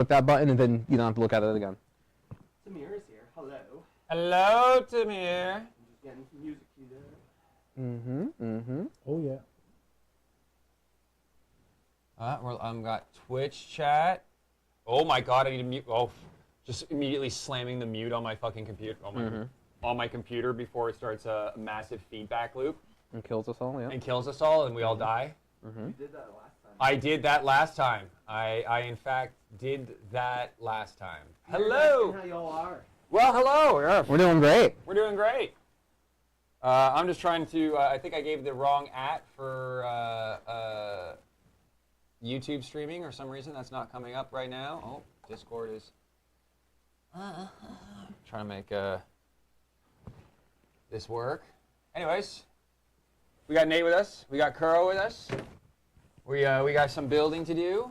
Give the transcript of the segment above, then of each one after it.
Click that button, and then you don't have to look at it again. Tamir is here. Hello. Hello, Tamir. I'm just getting some music queued up. Oh yeah. Got Twitch chat. Oh my god, I need to mute. Oh, just immediately slamming the mute on my fucking computer. On my computer before it starts a massive feedback loop. And kills us all, yeah. And kills us all, and we all die. You did that last time. I did that last time. I in fact did that last time. Hello. How y'all are? Well, hello. Yeah. We're doing great. We're doing great. I'm just trying to. I think I gave the wrong for YouTube streaming or some reason that's not coming up right now. Oh, Discord is. Trying to make this work. Anyways, we got Nate with us. We got Kuro with us. We got some building to do.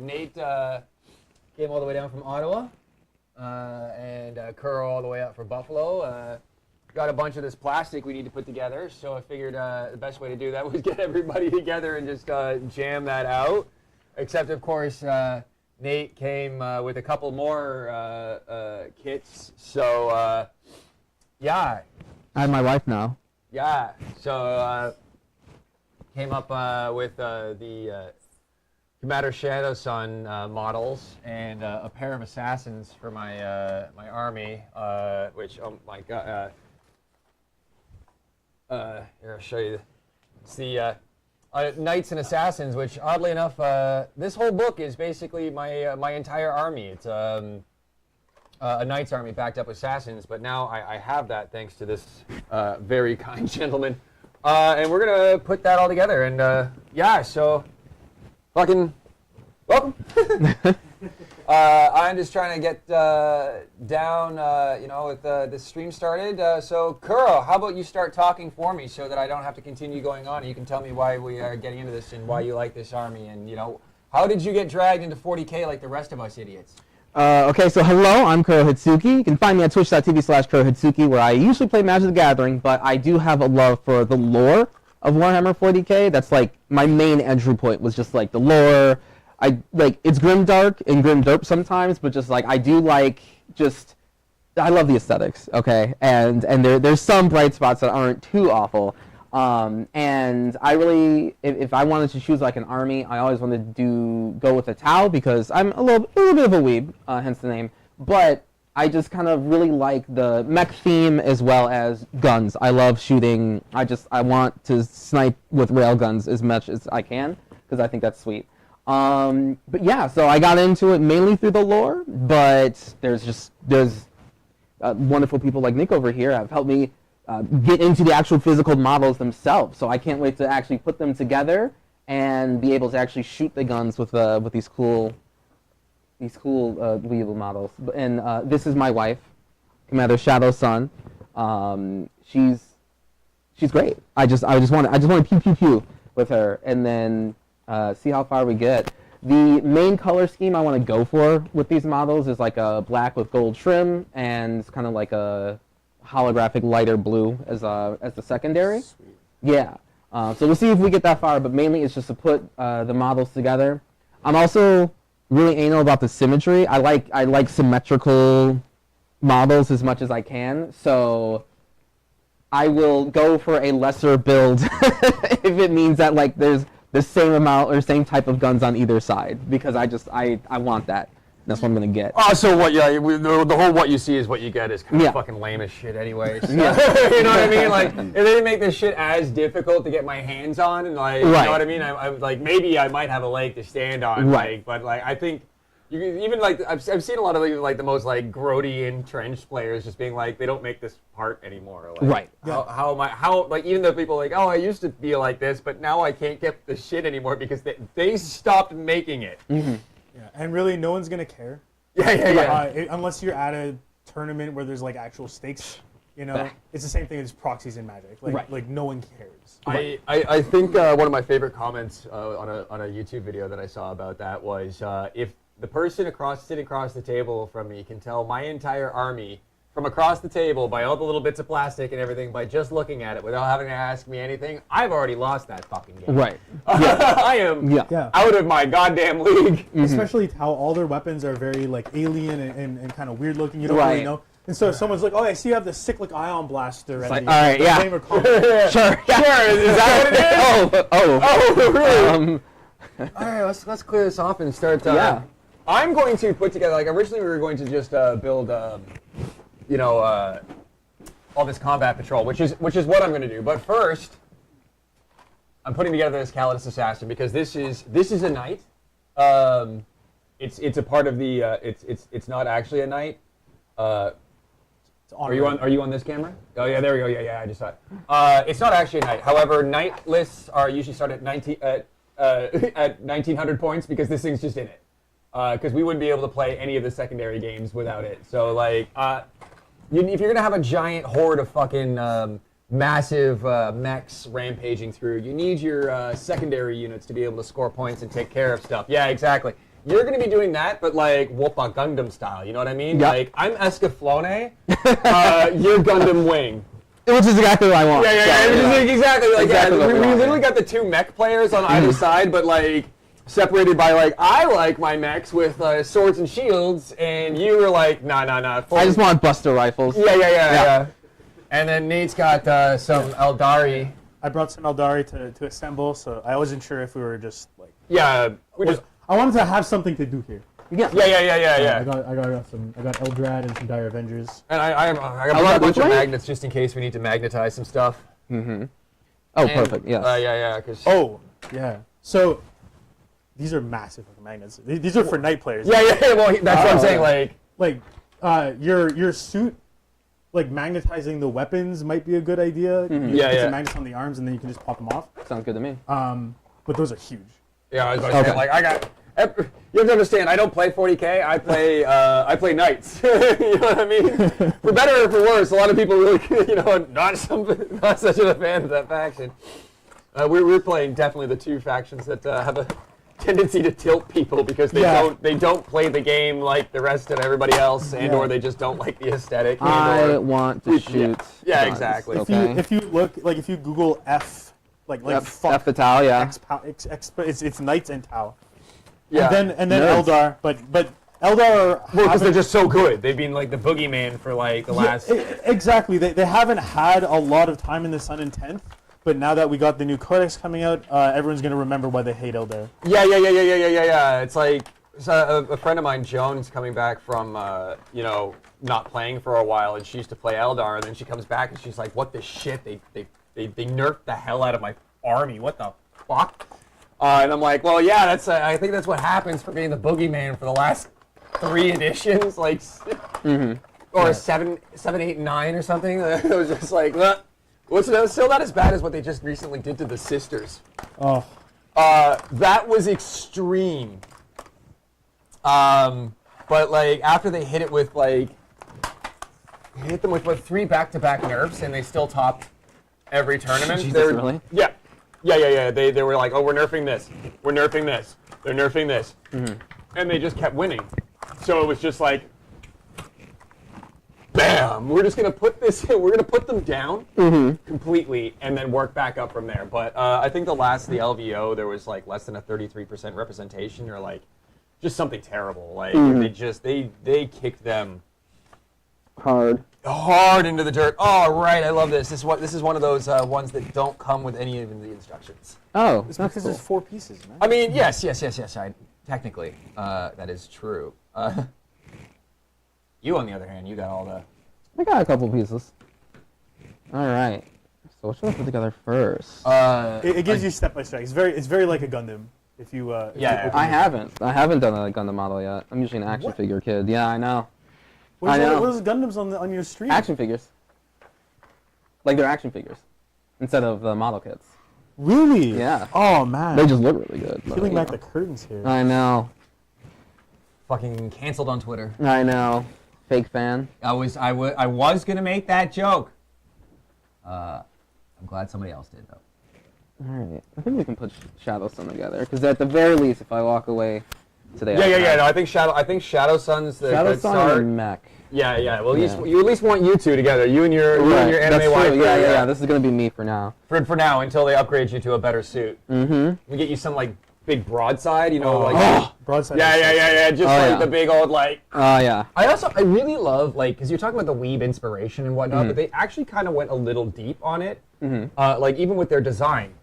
Nate came all the way down from Ottawa, and Kuro all the way up from Buffalo. Got a bunch of this plastic we need to put together, so I figured the best way to do that was get everybody together and just jam that out. Except, of course, Nate came with a couple more kits, so yeah. I have my wife now. Yeah, so came up with the Commander Shadowsun models and a pair of assassins for my my army, which, oh my god, here I'll show you. It's the Knights and Assassins, which oddly enough, this whole book is basically my my entire army. It's a Knights army backed up with Assassins, but now I have that thanks to this very kind gentleman. And we're gonna put that all together, and yeah, so fucking welcome. I'm just trying to get down, you know, with the stream started. So Kuro, how about you start talking for me so that I don't have to continue going on, and you can tell me why we are getting into this and why you like this army, and you know, how did you get dragged into 40K like the rest of us idiots? Okay, so hello, I'm Kuro Hitsuki. You can find me at twitch.tv/KuroHitsuki, where I usually play Magic the Gathering, but I do have a love for the lore of Warhammer 40K. That's like my main entry point, was just like the lore. I like, it's grimdark and grimderp sometimes, but just like, I do like, just, I love the aesthetics, okay? And there's some bright spots that aren't too awful. And I really, if I wanted to choose like an army, I always wanted to go with a Tau, because I'm a little bit of a weeb, hence the name. But I just kind of really like the mech theme as well as guns. I love shooting. I want to snipe with railguns as much as I can, because I think that's sweet. But yeah, so I got into it mainly through the lore, but there's wonderful people like Nick over here have helped me get into the actual physical models themselves. So I can't wait to actually put them together and be able to actually shoot the guns with these cool Weevil models. And this is my wife, Commander Shadowsun. She's great. I just want to pew pew pew with her, and then see how far we get. The main color scheme I want to go for with these models is like a black with gold trim, and kind of like a holographic lighter blue as the secondary. Sweet. Yeah. So we'll see if we get that far, but mainly it's just to put the models together. I'm also really anal about the symmetry. I like symmetrical models as much as I can, so I will go for a lesser build if it means that like there's the same amount or same type of guns on either side, because I want that. That's what I'm gonna get. Oh, so what? Yeah, the whole "what you see is what you get" is kind of fucking lame as shit, anyways. Yeah. You know what I mean? Like, if they didn't make this shit as difficult to get my hands on, and like, you know what I mean? I like, maybe I might have a leg to stand on, like, but like, I think you can, even like I've seen a lot of like the most like grody entrenched players just being like, they don't make this part anymore. Like, right. How am I? Like, even though people are like, oh, I used to be like this, but now I can't get the shit anymore because they stopped making it. Mm-hmm. Yeah, and really, no one's gonna care. Yeah. Unless you're at a tournament where there's like actual stakes, you know, it's the same thing as proxies in Magic. Like no one cares. I think one of my favorite comments on a YouTube video that I saw about that was if the person sitting across the table from me can tell my entire army from across the table by all the little bits of plastic and everything by just looking at it without having to ask me anything, I've already lost that fucking game. Right. I am Yeah. out of my goddamn league. Especially how all their weapons are very like alien and kind of weird looking. You don't really Right. know. And so if someone's like, "Oh, I see you have the cyclic ion blaster." like, all right, yeah. Sure. Sure, is that what it is? Oh, really? All right, let's clear this off and start. Yeah. I'm going to put together, like, originally we were going to just build, all this combat patrol, which is what I'm going to do. But first, I'm putting together this Calidus Assassin because this is a knight. It's a part of the. It's not actually a knight. Are you on this camera? Oh yeah, there we go. Yeah, I just saw it. It's not actually a knight. However, knight lists are usually start at 1900 points because this thing's just in it. Because we wouldn't be able to play any of the secondary games without it. So like, if you're gonna have a giant horde of fucking massive mechs rampaging through, you need your secondary units to be able to score points and take care of stuff. Yeah, exactly. You're gonna be doing that, but like Whoopa Gundam style. You know what I mean? Yep. Like I'm Escaflowne, you're Gundam Wing. Which is exactly what I want. Yeah. Exactly. Like Exactly what we we want, literally got the two mech players on either side, but like separated by like I like my mechs with swords and shields, and you were like nah. I just want Buster rifles. Yeah. And then Nate's got some Eldari. I brought some Eldari to assemble, so I wasn't sure if we were just like. Yeah, we just. I wanted to have something to do here. Yeah. I got Eldrad and some Dire Avengers. And I got a bunch of magnets just in case we need to magnetize some stuff. Mm-hmm. Oh, And, perfect. Yes. Yeah. Cause, Oh, yeah. So these are massive fucking magnets. These are for night players. Yeah. Well, that's what I'm saying. yeah. Like, Your suit, like magnetizing the weapons might be a good idea. Mm-hmm. You Yeah, put yeah. some magnets on the arms and then you can just pop them off. Sounds good to me. But those are huge. yeah, I was about to say, Okay. like, I got. You have to understand, I don't play 40K. I play knights. You know what I mean? For better or for worse, a lot of people really, not such a fan of that faction. We're playing definitely the two factions that have a tendency to tilt people because they don't play the game like the rest of everybody else, and or they just don't like the aesthetic. I want to shoot. Yeah, guns. exactly. Okay. If you look, like if you Google F, like fuck, F Fatal, yeah. it's knights and Tau. Yeah. And then Nerds. Eldar, but Eldar. Well, because they're just so good. They've been like the boogeyman for like the last. Exactly. They haven't had a lot of time in the sun in 10th, but now that we got the new codex coming out, everyone's gonna remember why they hate Eldar. Yeah. It's like a friend of mine, Joan's coming back from not playing for a while, and she used to play Eldar, and then she comes back and she's like, "What the shit? They nerfed the hell out of my army. What the fuck?" And I'm like, well, yeah, I think that's what happens for being the boogeyman for the last 3 editions, like, or 7, 8, 9 or something. It was just like, it's still not as bad as what they just recently did to the sisters. Oh. That was extreme. But like after they hit them with 3 back-to-back nerfs, and they still topped every tournament. Jesus, really? Yeah. They were like, oh, we're nerfing this. We're nerfing this. They're nerfing this. And they just kept winning. So it was just like, bam, we're just going to put them down completely and then work back up from there. But I think the LVO, there was like less than a 33% representation or like just something terrible. Like they kicked them hard into the dirt. Oh, right, I love this. This is one of those ones that don't come with any of the instructions. Oh, It's that's because cool. it's 4 pieces, man. I mean, yes. Technically, that is true. You, on the other hand, you got all the. I got a couple pieces. All right. So what should I put together first? It gives you step by step. It's very like a Gundam. If you if you Yeah. open I it. haven't done a Gundam model yet. I'm usually an action What? figure kid. Yeah, I know. What is I know. What is Gundams on your stream? Action figures. Like they're action figures instead of the model kits. Really? Yeah. Oh man. They just look really good. but, peeling you back know. the curtains here. I know. Fucking canceled on Twitter. I know. Fake fan. I was gonna make that joke. I'm glad somebody else did though. All right. I think we can put Shadow Sun together because at the very least, if I walk away today. Yeah. No, I think Shadow Sun's the Shadow good Sun start. and Mech. Yeah. Well, Yeah. you at least want you two together. You and your That's anime wife. true. Yeah. This is gonna be me for now. For now, until they upgrade you to a better suit. Mm-hmm. We get you some like big broadside. You know, Oh. like Broadside. yeah. Just Oh, like yeah. the big old like. Oh yeah. I really love like because you're talking about the weeb inspiration and whatnot, Mm-hmm. but they actually kind of went a little deep on it. Mm-hmm. Like even with their design.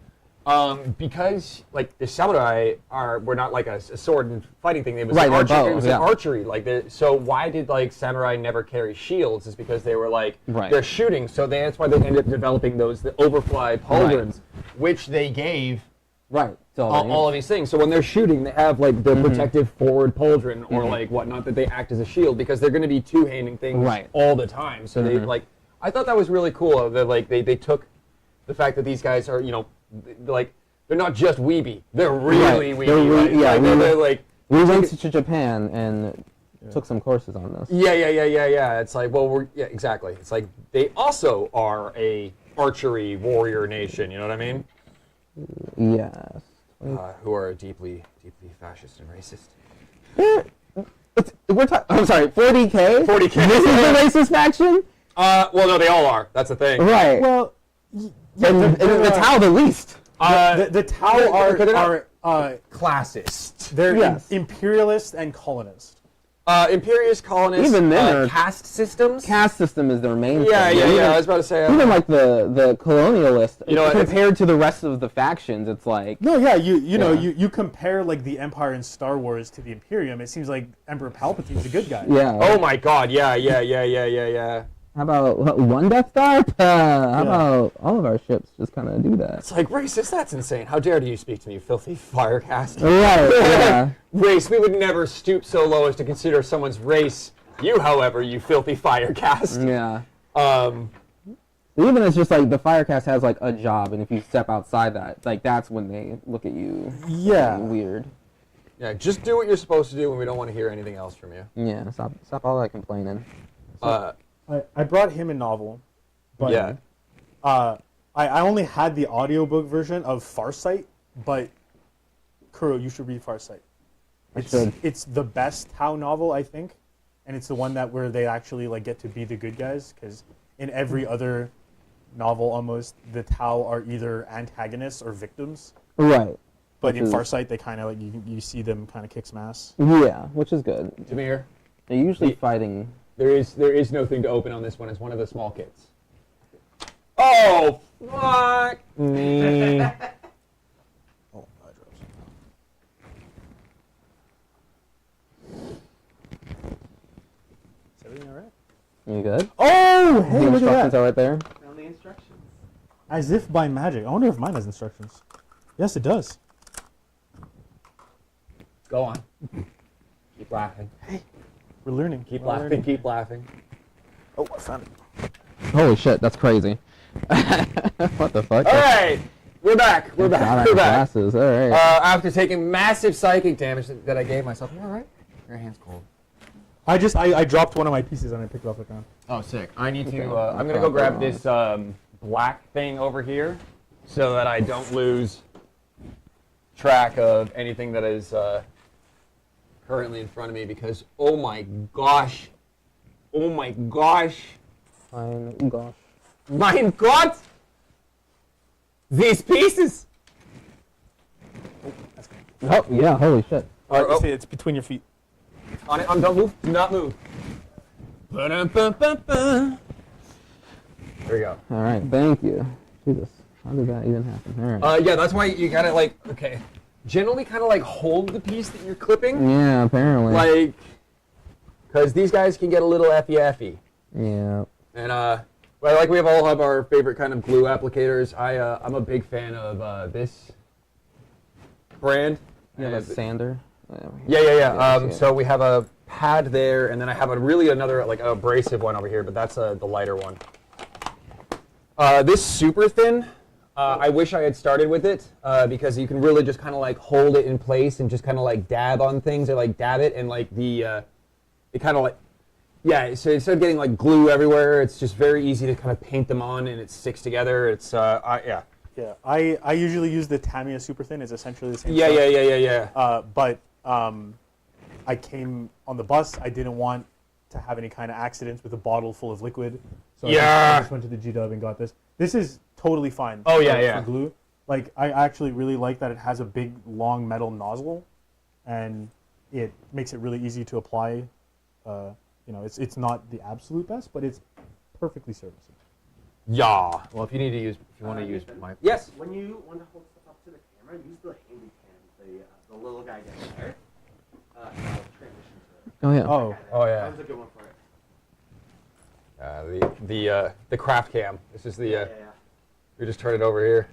Because like the samurai were not like a sword and fighting thing. It was Right, an they're archery. It bows, was yeah. an archery. So why did like samurai never carry shields? Is because they were like Right. they're shooting. So that's why they ended up developing the overfly pauldrons, which they gave Right. So all of these things. So when they're shooting, they have like the Mm-hmm. protective forward pauldron or like whatnot that they act as a shield because they're going to be two-handing things Right. all the time. So they like. I thought that was really cool. That like they took the fact that these guys are like. They're not just weeby. They're really Right. weeby. They're right? yeah, they're like. we went to Japan and took some courses on this. Yeah. It's like, well, exactly. It's like they also are a archery warrior nation. You know what I mean? Yes. Who are deeply fascist and racist. I'm sorry. 40K. 40K. This is the racist faction. Well, no, they all are. That's the thing. Right. Well, and it's how the least. the Tau they're not- are Classist. they're Yes. imperialist and colonist. Imperious colonists. Even then are- caste systems. Caste system is their main. Yeah. thing. Even- I was about to say. Even like the colonialist, You know what, compared to the rest of the factions, it's like No, yeah, you know Yeah. you compare like the Empire in Star Wars to the Imperium. It seems like Emperor Palpatine's a good guy. yeah. Oh my God! Yeah. How about one Death Star? How about all of our ships just kind of do that? It's like racist. That's insane. How dare you speak to me, you filthy firecast? Right. Yeah. Race. We would never stoop so low as to consider someone's race. You, however, you filthy firecast. Yeah. Um. Even it's just like the Firecast has like a job, and if you step outside that, like that's when they look at you. Yeah. Weird. Yeah. Just do what you're supposed to do, and we don't want to hear anything else from you. Yeah. Stop all that complaining. I brought him a novel, but Yeah. I only had the audiobook version of Farsight, but Kuro, you should read Farsight. should. It's the best Tau novel, I think, and it's the one that where they actually like get to be the good guys, because in every other novel almost the Tau are either antagonists or victims, Right. but Which in is- Farsight they kind of like you see them kind of kick some ass. Yeah, which is good. Tamir, They're usually fighting. there is no thing to open on this one. It's one of the small kits. Oh, fuck me. Oh, I dropped some. Is everything all right? You good? Oh, The hey, look instructions at that! are right there. Found the instructions. As if by magic. I wonder if mine has instructions. Yes, it does. Go on. Keep laughing. We're learning. Keep We're laughing. learning. Keep laughing. Oh, I found it. Holy shit, that's crazy. What the fuck? All right, we're back. We're God, I back. have We're back. glasses. All right. After taking massive psychic damage that I gave myself. You all right? Your hand's cold. I dropped one of my pieces and I picked it off the ground. Oh, sick. I need to. Okay. I'm gonna go grab this black thing over here, so that I don't lose track of anything that is currently in front of me. Because oh my gosh, Fine. Gosh. mein Gott, these pieces. Oh yeah. Holy shit. Oh. It's between your feet. On it. Don't move. Do not move. There we go. All right. Thank you. Jesus. How did that even happen? All right. Yeah, that's why you gotta like. Okay. Generally, kind of like hold the piece that you're clipping. Yeah. Apparently. Like, because these guys can get a little effy. Yeah. And well, like we all have our favorite kind of glue applicators. I'm a big fan of this brand. You have a And- sander. yeah. Yeah. So we have a pad there, and then I have another like abrasive one over here, but that's the lighter one. This super thin. I wish I had started with it because you can really just kind of like hold it in place and just kind of like dab on things or like dab it and like it kind of like so instead of getting like glue everywhere, it's just very easy to kind of paint them on and it sticks together. It's yeah. Yeah, I usually use the Tamiya Super Thin. It's essentially the same. Yeah. stuff. But I came on the bus. I didn't want to have any kind of accidents with a bottle full of liquid. So I just went to the G-Dub and got this. This is totally fine. Oh, yeah, for yeah. glue. Like, I actually really like that it has a big, long metal nozzle, and it makes it really easy to apply. You know, it's not the absolute best, but it's perfectly serviceable. Yeah. Well, if you want to use my. Yes. When you want to hold stuff up to the camera, use the handy cam, the little guy down there. And I'll transition to it. Oh yeah. Oh, Oh yeah. That was a good one for it. The craft cam. This is the. Yeah. We just turn it over here.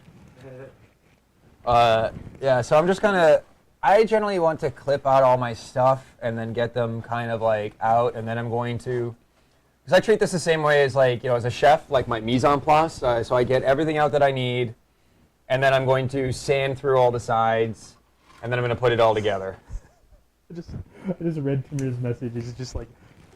Yeah. So I'm just gonna. I generally want to clip out all my stuff and then get them kind of like out, and then I'm going to. Because I treat this the same way as like, you know, as a chef, like my mise en place. So I get everything out that I need, and then I'm going to sand through all the sides, and then I'm going to put it all together. I just read Tamir's message. It's just like,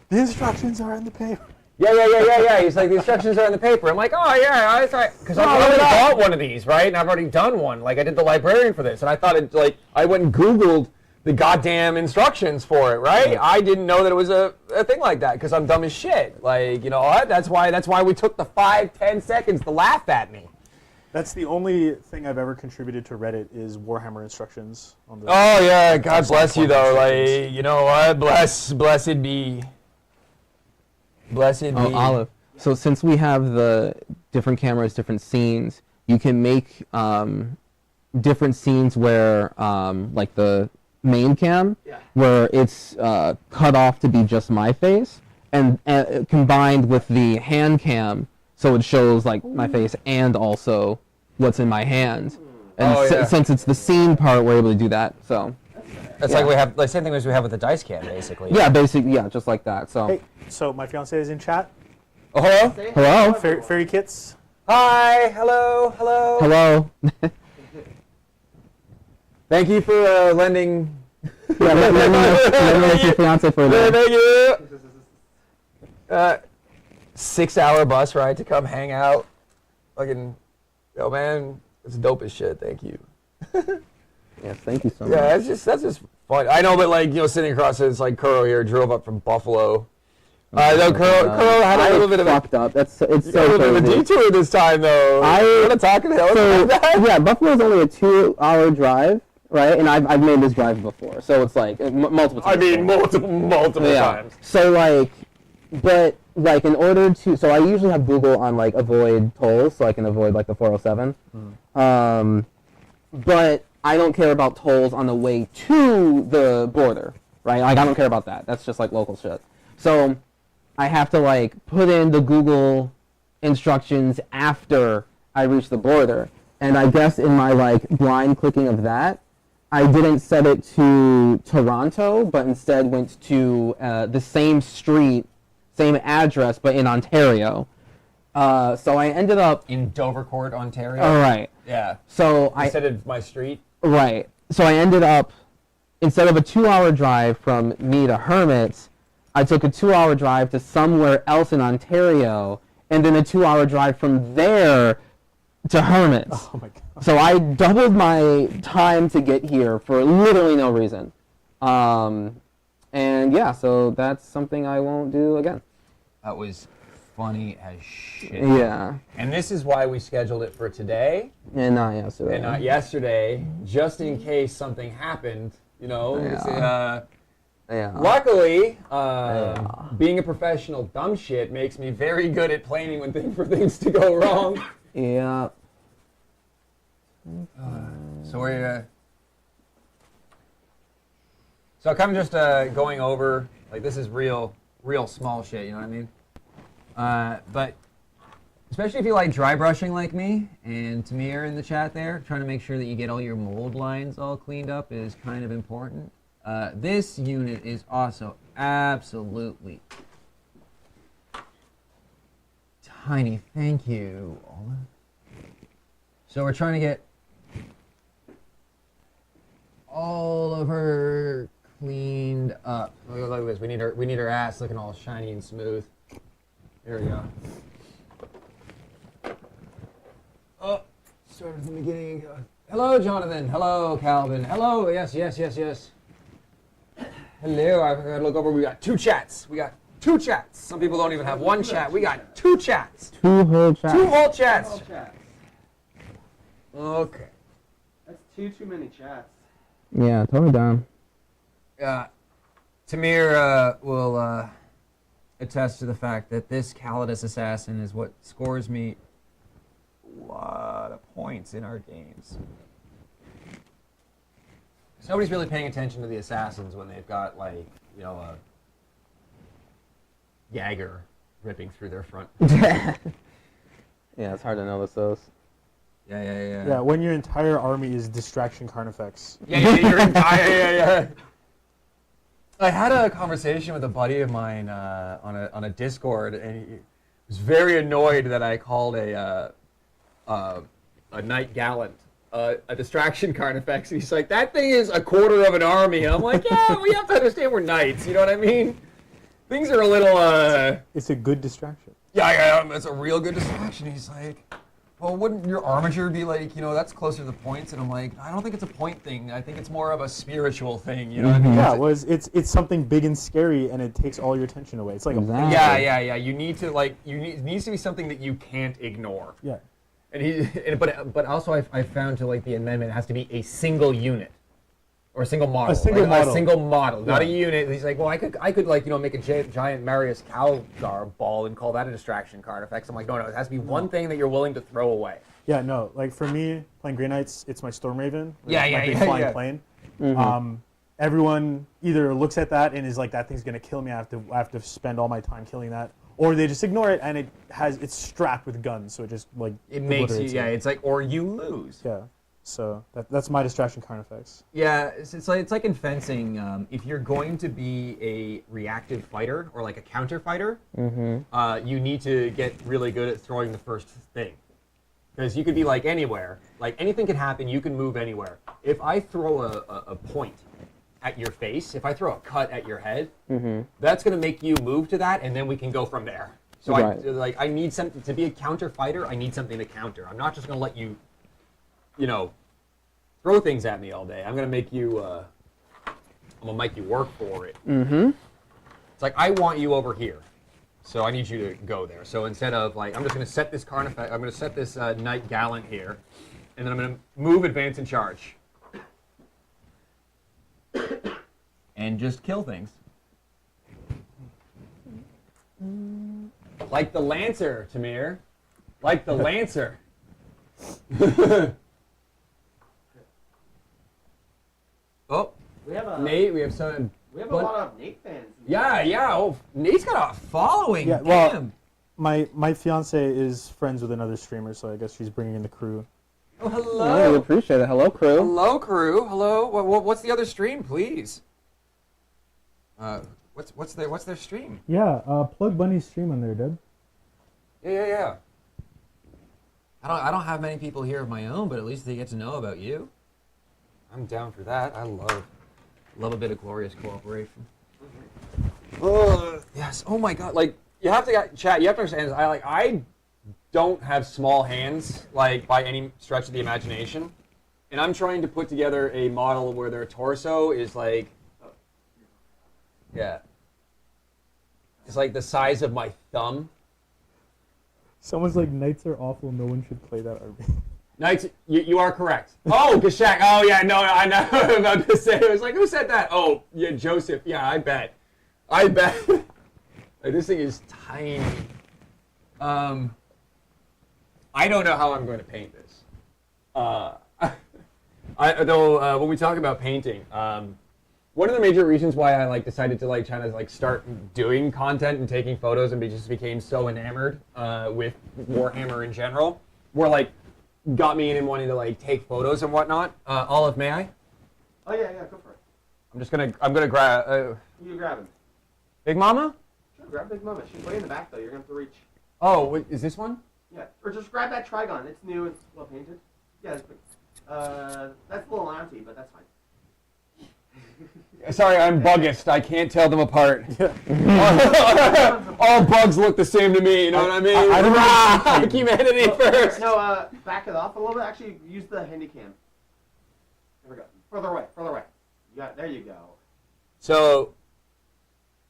the instructions are in the paper. Yeah. He's like, the instructions are in the paper. I'm like, oh yeah, I thought, because I've already bought one of these, right? And I've already done one. Like I did the librarian for this, and I thought it like I went and Googled the goddamn instructions for it, right? Yeah. I didn't know that it was a thing like that because I'm dumb as shit. Like, you know what? That's why we took the 5-10 seconds to laugh at me. That's the only thing I've ever contributed to Reddit is Warhammer instructions on the. Oh yeah, God bless you though. instructions. Like, you know what? Blessed be. Oh, Olive. So since we have the different cameras, different scenes, you can make different scenes where, like the main cam, Yeah. where it's cut off to be just my face, and combined with the hand cam, so it shows like my face and also what's in my hand. And Oh, yeah. since it's the scene part, we're able to do that. So That's Yeah. like we have the same thing as we have with the dice cam, basically. yeah, basically, yeah, just like that. So Hey, so my fiance is in chat. Oh, hello. Say Hello? Fairy Kits. Hi. Hello. Hello. hello. Thank you for lending. Yeah, let me ask your fiance for that. Thank you. 6-hour bus ride to come hang out. Fucking, yo man, it's dope as shit. Thank you. Yes, thank you so much. Yeah, that's just fun. I know, but like, you know, sitting across it's like Kuro here drove up from Buffalo. No, Kuro had a little bit of a fucked up. It's a so little bit of a crazy. detour this time though. I- want to talk to him So about that. yeah, Buffalo's only a 2-hour drive, right? And I've made this drive before, so it's like multiple I times. mean, multiple Yeah. times. So like, but like in order to, so I usually have Google on like avoid tolls, so I can avoid like the 407. But I don't care about tolls on the way to the border, right? Like I don't care about that. That's just like local shit. So I have to like put in the Google instructions after I reach the border. And I guess in my like blind clicking of that, I didn't set it to Toronto, but instead went to the same street, same address, but in Ontario. So I ended up. In Dovercourt, Ontario. All right. Yeah. So Instead of my street. Right. So I ended up, instead of a 2-hour drive from me to Hermits, I took a 2-hour drive to somewhere else in Ontario, and then a 2-hour drive from there to Hermits. Oh my god. So I doubled my time to get here for literally no reason. And yeah, so that's something I won't do again. That was funny as shit. Yeah. And this is why we scheduled it for today And not yesterday. and not yesterday, just in case something happened. You know. Yeah. Yeah. Luckily, being a professional dumb shit makes me very good at planning for things to go wrong. Yeah. So we're so kind of just going over, like, this is real small shit, you know what I mean? But especially if you like dry brushing like me, and Tamir in the chat there, trying to make sure that you get all your mold lines all cleaned up is kind of important. This unit is also absolutely tiny. Thank you, Ola. So we're trying to get all of her cleaned up. Look at this. We need her ass looking all shiny and smooth. There we go. Oh, started from the beginning. Hello, Jonathan. Hello, Calvin. Hello. Yes. Hello. I gotta look over. We got 2 chats. We got 2 chats. Some people don't even have 1 chat. We got 2 chats. 2 whole chats. 2 whole chats. All chats. Okay. That's too many chats. Yeah, totally down. Tamir will attest to the fact that this Calidus assassin is what scores me a lot of points in our games. So nobody's really paying attention to the assassins when they've got, like, you know, a Jagger ripping through their front. Yeah, it's hard to notice those. Yeah, when your entire army is distraction Carnifex. Yeah, your entire, yeah. I had a conversation with a buddy of mine on a Discord, and he was very annoyed that I called a Knight Gallant a distraction Carnifex. And he's like, that thing is a quarter of an army. And I'm like, yeah, we have to understand we're knights. You know what I mean? Things are a little. It's a good distraction. Yeah, it's a real good distraction. He's like, well, wouldn't your armature be like, you know, that's closer to the points? And I'm like, I don't think it's a point thing. I think it's more of a spiritual thing. You know what I mean? Yeah, it's something big and scary, and it takes all your attention away. It's like Exactly. Yeah. You need to it needs to be something that you can't ignore. Yeah. But also I found to like the amendment it has to be a single unit. Or a single model. A single model. A single model, not a Yeah. unit. He's like, well, I could like, you know, make a giant Marius Calgar ball and call that a distraction card effect. I'm like, no, it has to be one thing that you're willing to throw away. Yeah, no, like for me, playing Grey Knights, it's my Storm Raven. Yeah, my big yeah, flying yeah. plane. Everyone either looks at that and is like, that thing's gonna kill me. I have to spend all my time killing that, or they just ignore it and it's strapped with guns, so it just like It makes you, obliterates yeah, it. it's like, or you lose. Yeah. So that's my distraction Carnifex. Yeah, it's like in fencing. If you're going to be a reactive fighter or like a counter fighter, you need to get really good at throwing the first thing. Because you could be like anywhere, like anything can happen. You can move anywhere. If I throw a point at your face, if I throw a cut at your head, that's going to make you move to that, and then we can go from there. So Right. I need something to be a counter fighter. I need something to counter. I'm not just going to let you, you know, throw things at me all day. I'm gonna make you. I'm gonna make you work for it. It's like I want you over here, so I need you to go there. So instead of like, I'm just gonna set this Carnifex. I'm gonna set this Knight Gallant here, and then I'm gonna move, advance, and charge, and just kill things. Like the Lancer, Tamir. Like the Lancer. Oh, We have a Nate, we have some. we have a lot of Nate fans. Yeah. Oh, Nate's got a following. Yeah, well- Damn. My fiance is friends with another streamer, so I guess she's bringing in the crew. Oh, Oh, we hello. appreciate it. Hello, crew. Hello, crew. Hello. What's the other stream, please? What's their stream? Yeah, plug Bunny's stream on there, Deb. Yeah. I don't have many people here of my own, but at least they get to know about you. I'm down for that. I love a bit of glorious cooperation. Yes. Oh my God. Like you have to chat. You have to understand. I don't have small hands like by any stretch of the imagination, and I'm trying to put together a model where their torso is like, yeah, it's like the size of my thumb. Someone's like, Knights are awful, no one should play that army. Knights, you are correct. Oh, Gashak. Oh, yeah, no, I know what I'm about to say. I was like, who said that? Oh, yeah, Joseph. Yeah, I bet. Like, this thing is tiny. I don't know how I'm going to paint this. When we talk about painting, one of the major reasons why I decided to try to start doing content and taking photos and just became so enamored with Warhammer in general, got me in and wanting to take photos and whatnot. Olive, may I? Oh yeah, go for it. I'm gonna grab You grab him. Big Mama. Sure, grab Big Mama. She's way in the back though. You're gonna have to reach. Oh, wait, is this one? Yeah, or just grab that Trigon. It's new. It's well painted. Yeah, that's a little auntie, but that's fine. Sorry, I'm buggist. I can't tell them apart. All bugs look the same to me. You know what I mean? I don't know. Humanity first. No, back it off a little bit. Actually, use the handy cam. There we go. Further away. There you go. So,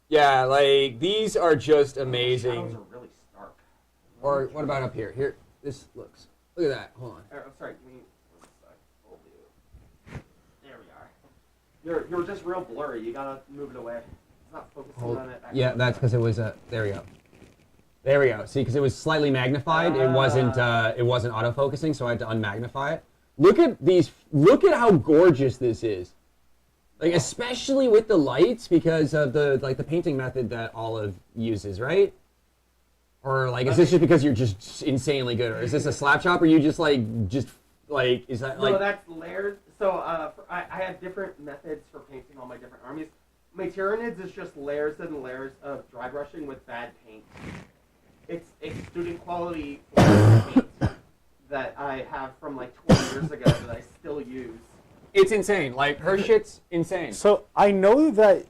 yeah, like these are just Shadows amazing. are really stark. Or what about up here? Here, this looks. Look at that. Hold on. I'm sorry, give me one sec. Hold you. There we are. You're just real blurry. You gotta move it away. It's not focusing on it. Yeah, that's because it was there we go. There we go. See, because it was slightly magnified, it wasn't autofocusing, so I had to unmagnify it. Look at these. Look at how gorgeous this is. Like especially with the lights, because of the painting method that Olive uses, right? Or like, is this just because you're just insanely good, or is this a slap chop, or you just like is that like? No, that's layers. So I have different methods for painting all my different armies. My Tyranids is just layers and layers of dry brushing with bad paint. It's a student quality paint that I have from like 20 years ago that I still use. It's insane. Like her shit's insane. So I know that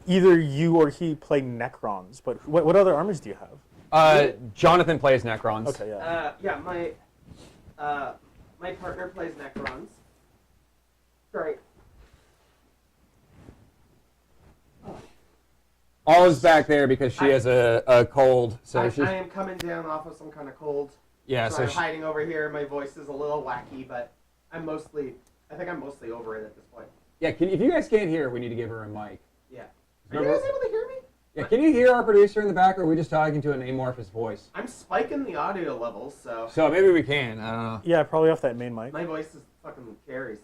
either you or he play Necrons, but what other armies do you have? Jonathan plays Necrons. Okay, yeah. Yeah, my partner plays Necrons. Sorry. Olive's back there because she has a cold, so I she's am coming down off of some kind of cold. yeah. So So I'm she, hiding over here. My voice is a little wacky, but I think I'm mostly over it at this point. yeah. If you guys can't hear, we need to give her a mic. Yeah. Are you Remember- guys able to hear me? Yeah. Can you hear our producer in the back, or are we just talking to an amorphous voice? I'm spiking the audio levels, so So maybe we can. I don't know. Yeah, probably off that main mic. my voice is fucking carries.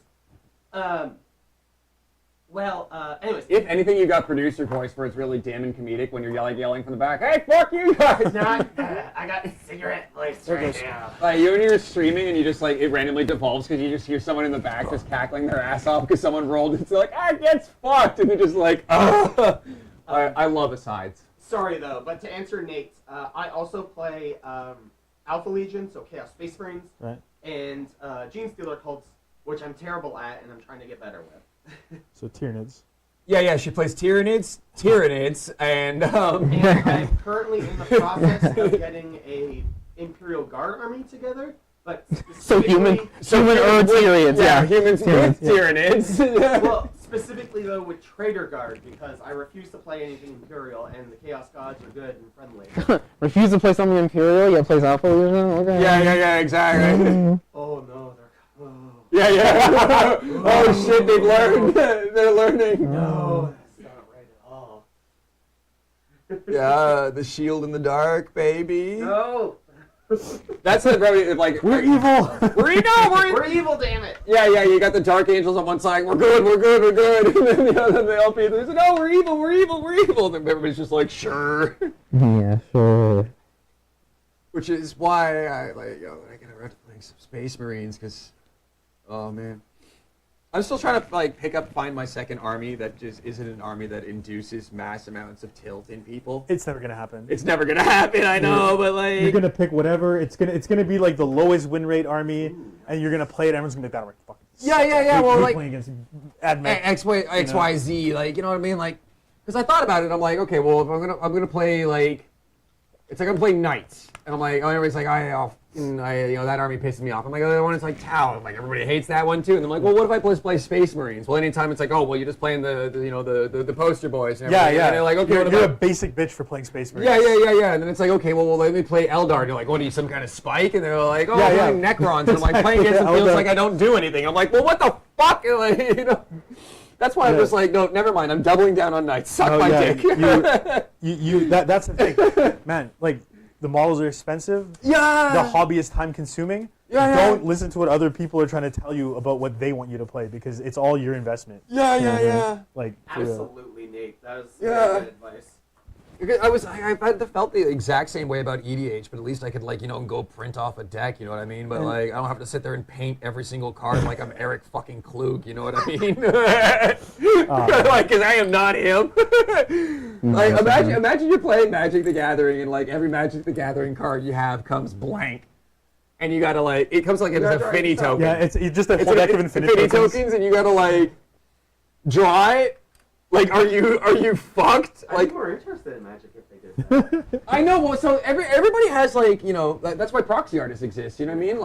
Anyways. If anything, you got producer voice where it's really dim and comedic when you're yelling from the back. Hey, fuck you guys! Not, I got cigarette voice right goes. now. Like you when you're streaming and you just like it randomly devolves because you just hear someone in the back just cackling their ass off because someone rolled into like gets fucked and they're just like I love asides. Sorry though, but to answer Nate, I also play Alpha Legion, so Chaos Space Marines, Right. and Gene Stealer cults, which I'm terrible at and I'm trying to get better with. So Tyranids. Yeah, she plays Tyranids, and And I'm currently in the process of getting a Imperial Guard army together, but So human specifically- or Tyranids, yeah. humans with Tyranids. Well, specifically though with Trader Guard, because I refuse to play anything Imperial, and the Chaos Gods are good and friendly. Refuse to play something Imperial, you plays Alpha Legion? Okay. yeah, exactly. Oh no, they're. Oh. Yeah. Oh shit, they've learned. They're learning. No, that's not right at all. Yeah, the shield in the dark, baby. No! That's like We're evil! We're evil, damn it! Yeah, you got the Dark Angels on one side, we're good. And then the other, the LP3's like, no, we're evil. And everybody's just like, sure. Yeah, sure. Which is why I get around to playing some Space Marines, because, oh man. I'm still trying to find my second army that just isn't an army that induces mass amounts of tilt in people. It's never gonna happen. It's never gonna happen, I know, but like... You're gonna pick whatever. It's gonna be like the lowest win rate army, and you're gonna play it. Everyone's gonna be like, that fucking. Yeah. Well, You're like playing against Admech. XYZ, like, you know what I mean? Like, because I thought about it, I'm like, okay, well, if I'm gonna play like, it's like I'm playing Knights, and I'm like, everybody's like, that army pisses me off. I'm like, the other one is like Tau. I'm like, everybody hates that one too. And I'm like, well, what if I just play Space Marines? Well, anytime it's like, oh, well, you're just playing the poster boys. And Yeah. And they're like, okay, you're, what you're a about? basic bitch for playing Space Marines. Yeah. And then it's like, okay, well, let me play Eldar. And you're like, what are you, some kind of spike? And they're like, oh, Yeah, I'm yeah. playing Necrons. And I'm like, playing against them feels Eldar. like I don't do anything. I'm like, well, what the fuck? Like, That's why I'm just like, no, never mind. I'm doubling down on Knights. Suck my dick. That's the thing, man. Like, the models are expensive. Yeah. The hobby is time consuming. Yeah. Don't listen to what other people are trying to tell you about what they want you to play, because it's all your investment. Yeah. Like, for real. Absolutely, Nate. That was Yeah. very good advice. Because I felt the exact same way about EDH, but at least I could go print off a deck, you know what I mean? But I don't have to sit there and paint every single card like I'm Eric fucking Klug, you know what I mean? Because I am not him. Imagine you're playing Magic the Gathering and every Magic the Gathering card you have comes blank. And you gotta it comes as a Finny token. Yeah, it's just a whole deck of infinity tokens, and you gotta draw it. Are you fucked? I'd be more interested in Magic if they did that. I know. Well, so everybody has that's why proxy artists exist. You know what I mean?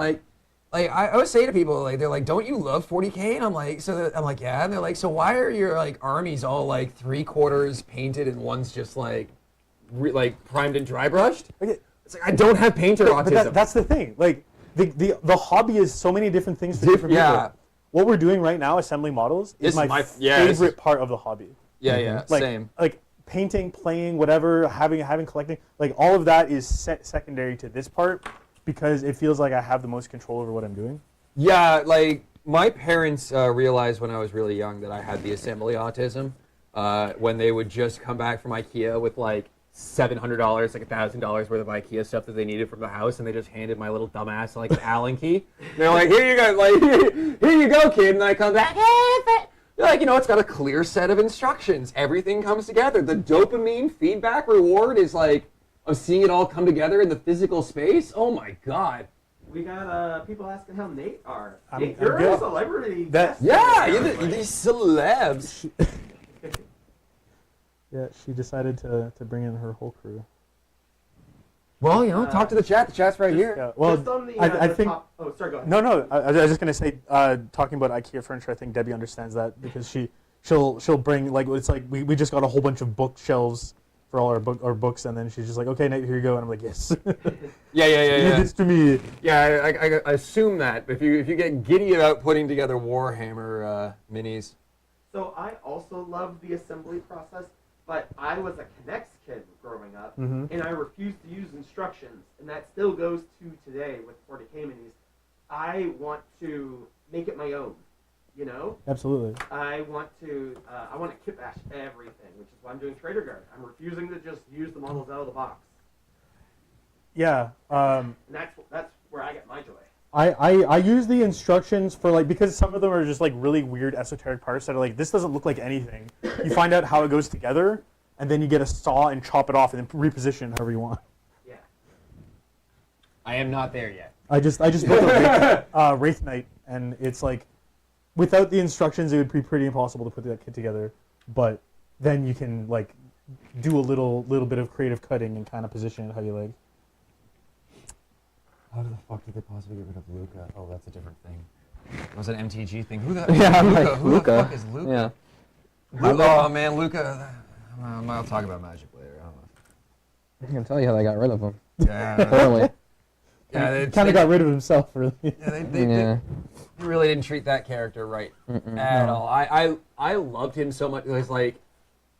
like I always say to people, like they're like, "Don't you love 40K?" And I'm like, yeah. And they're like, "So why are your like armies all like 3/4 painted and one's just like like primed and dry brushed?" Okay. It's like I don't have painter autism. But that's the thing. Like the hobby is so many different things for different Yeah. people. What we're doing right now, assembling models, This is is my yeah, this favorite is- part of the hobby. yeah, Like, same. Like painting, playing, whatever, having collecting, like all of that is secondary to this part because it feels like I have the most control over what I'm doing. Yeah, like my parents realized when I was really young that I had the assembly autism when they would just come back from IKEA with like $700, like $1,000 worth of IKEA stuff that they needed from the house, and they just handed my little dumbass like an Allen key. And they're like, "Here you go, like here you go, kid." And I come back, they're like, it's got a clear set of instructions. Everything comes together. The dopamine feedback reward is like of seeing it all come together in the physical space. Oh my god. We got people asking how Nate are. I'm Nate, you're good. a celebrity. That- Yeah, these celebs. Yeah, she decided to bring in her whole crew. Well, talk to the chat. The chat's right here. Yeah, well, Just on the, I the think top, oh, sorry, go ahead. no. I was just gonna say, talking about IKEA furniture, I think Debbie understands that because she'll bring like it's like we just got a whole bunch of bookshelves for all our books, and then she's just like, "Okay, Nate, here you go," and I'm like, "Yes." Yeah. Give this to me. Yeah, I assume that. If you get giddy about putting together Warhammer minis. So I also love the assembly process, but I was a Connects kid growing up, Mhm. and I refused to use instructions, and that still goes to today with 40K minis. I want to make it my own, Absolutely. I want to kit bash everything, which is why I'm doing Trader Guard. I'm refusing to just use the models out of the box, Yeah. and that's where I get my joy. I use the instructions for like because some of them are just like really weird esoteric parts that are like this doesn't look like anything. You find out how it goes together, and then you get a saw and chop it off and then reposition however you want. Yeah. I am not there yet. I just built a Wraith Knight, and it's like without the instructions it would be pretty impossible to put that kit together. But then you can like do a little bit of creative cutting and kind of position it how you like. How the fuck did they possibly get rid of Luca? Oh, that's a different thing. It was an MTG thing. Who the Yeah, I'm Luca? like, Who Luca. the fuck is Luca? Yeah. Oh man, Luca. I'll talk about Magic later. I don't know. I can tell you how they got rid of him. Yeah, Poorly. yeah. He kind of got rid of himself, really. Yeah, they Yeah. really didn't treat that character right at all. I loved him so much. It was like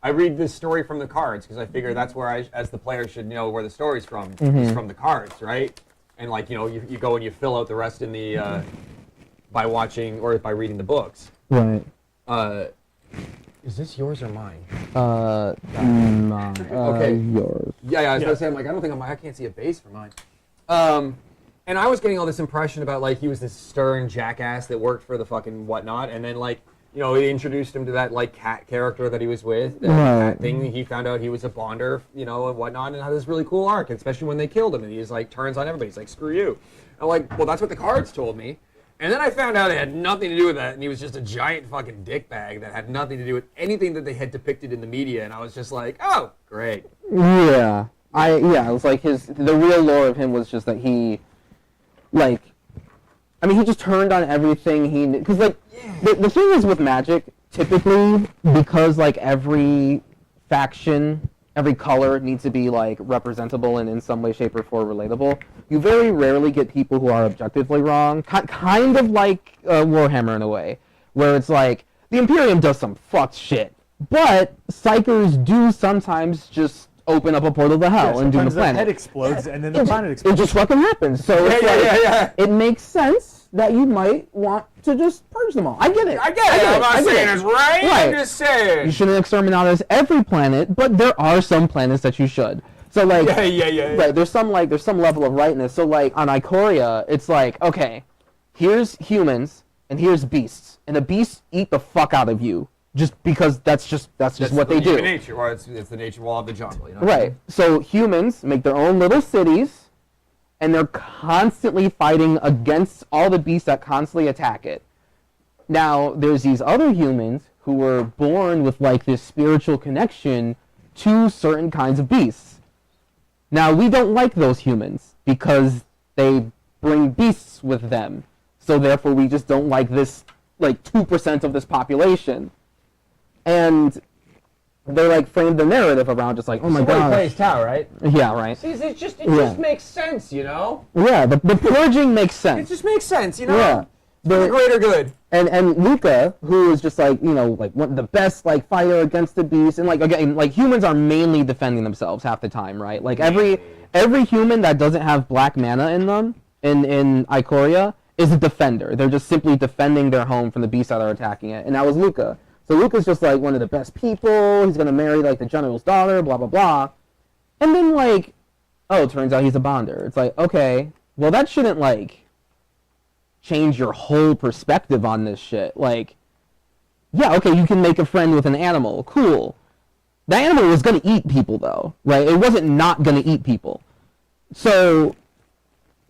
I read this story from the cards because I figure that's where I, as the player, should know where the story's from. It's from the cards, right? And like you go and you fill out the rest in the by watching or by reading the books. Right. Is this yours or mine? Nah. Okay. Yours. Yeah, I was Yeah. gonna say, I'm like, I don't think I can't see a base for mine. And I was getting all this impression about like he was this stern jackass that worked for the fucking whatnot, and then like he introduced him to that like cat character that he was with, that Right. cat thing. He found out he was a bonder, and whatnot, and had this really cool arc, especially when they killed him, and he's like turns on everybody. He's like, screw you. I'm like, well, that's what the cards told me. And then I found out it had nothing to do with that, and he was just a giant fucking dickbag that had nothing to do with anything that they had depicted in the media, and I was just like, oh, great. Yeah. It was like the real lore of him was just that he, like, I mean, he just turned on everything he knew. Because, like, the thing is with Magic, typically, because, like, every faction, every color needs to be, like, representable and in some way, shape, or form relatable, you very rarely get people who are objectively wrong. Kind of like Warhammer in a way, where it's like, the Imperium does some fucked shit, but Psychers do sometimes just open up a portal to hell and doom the sometimes the head planet. explodes and then the planet It explodes. just fucking happens. So it's like, yeah. it makes sense that you might want to just purge them all. I get it. I get it. I'm not I get saying it. it's right. I'm Right. just saying. You shouldn't exterminate every planet, but there are some planets that you should. So like, Yeah. right, there's some level of rightness. So like on Ikoria, it's like, okay, here's humans and here's beasts, and the beasts eat the fuck out of you just because that's just what they do. Human nature, or it's the nature law of the jungle. Right. So humans make their own little cities, and they're constantly fighting against all the beasts that constantly attack it. Now, there's these other humans who were born with like this spiritual connection to certain kinds of beasts. Now, we don't like those humans because they bring beasts with them. So therefore, we just don't like this, like 2% of this population. And they like framed the narrative around just like, oh my Somebody god. plays Tau, right? Yeah, right. See, it just Yeah. makes sense, you know. Yeah, the purging makes It sense. just makes sense, you know. Yeah. For the greater good. And Luca, who is just like, you know, like one of the best like fighter against the beast, and like again, like humans are mainly defending themselves half the time, right? Like every human that doesn't have black mana in them in Ikoria is a defender. They're just simply defending their home from the beasts that are attacking it. And that was Luca. So Luca's just like one of the best people. He's gonna marry like the general's daughter, blah blah blah. And then like, oh, it turns out he's a bonder. It's like, okay, well that shouldn't like change your whole perspective on this shit. Like, yeah, okay, you can make a friend with an animal. Cool. The animal was going to eat people, though, right? It wasn't not going to eat people. So,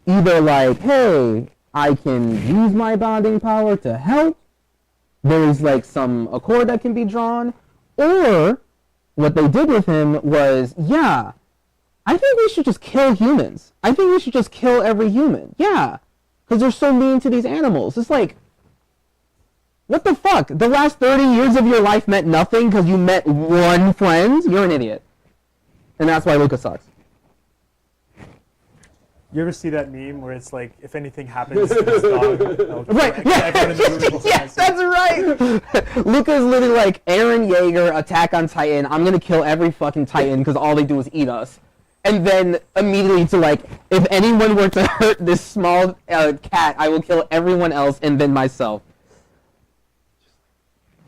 either like, hey, I can use my bonding power to help. There's like some accord that can be drawn. Or, what they did with him was, yeah, I think we should just kill humans. I think we should just kill every human. Yeah. Because they're so mean to these animals. It's like, what the fuck? The last 30 years of your life meant nothing because you met one friend? You're an idiot. And that's why Luca sucks. You ever see that meme where it's like, if anything happens to this dog, Right, yeah, yes, that's right! Luca is literally like, Eren Yeager, Attack on Titan, I'm gonna kill every fucking Titan because all they do is eat us. And then immediately to like, if anyone were to hurt this small cat, I will kill everyone else and then myself.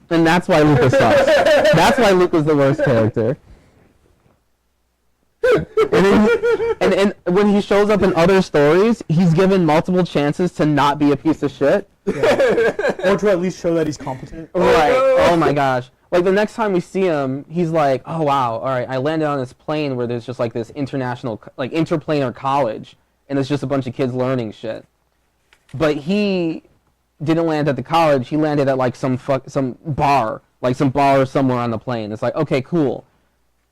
And that's why Luca sucks. That's why Luca's the worst character. And when he shows up in other stories, he's given multiple chances to not be a piece of shit. Yeah. Or to at least show that he's competent. Right. Oh my gosh. Like the next time we see him, he's like, oh wow, all right, I landed on this plane where there's just like this international, like interplanar college, and it's just a bunch of kids learning shit. But he didn't land at the college, he landed at like some bar, like some bar somewhere on the plane. It's like, okay, cool.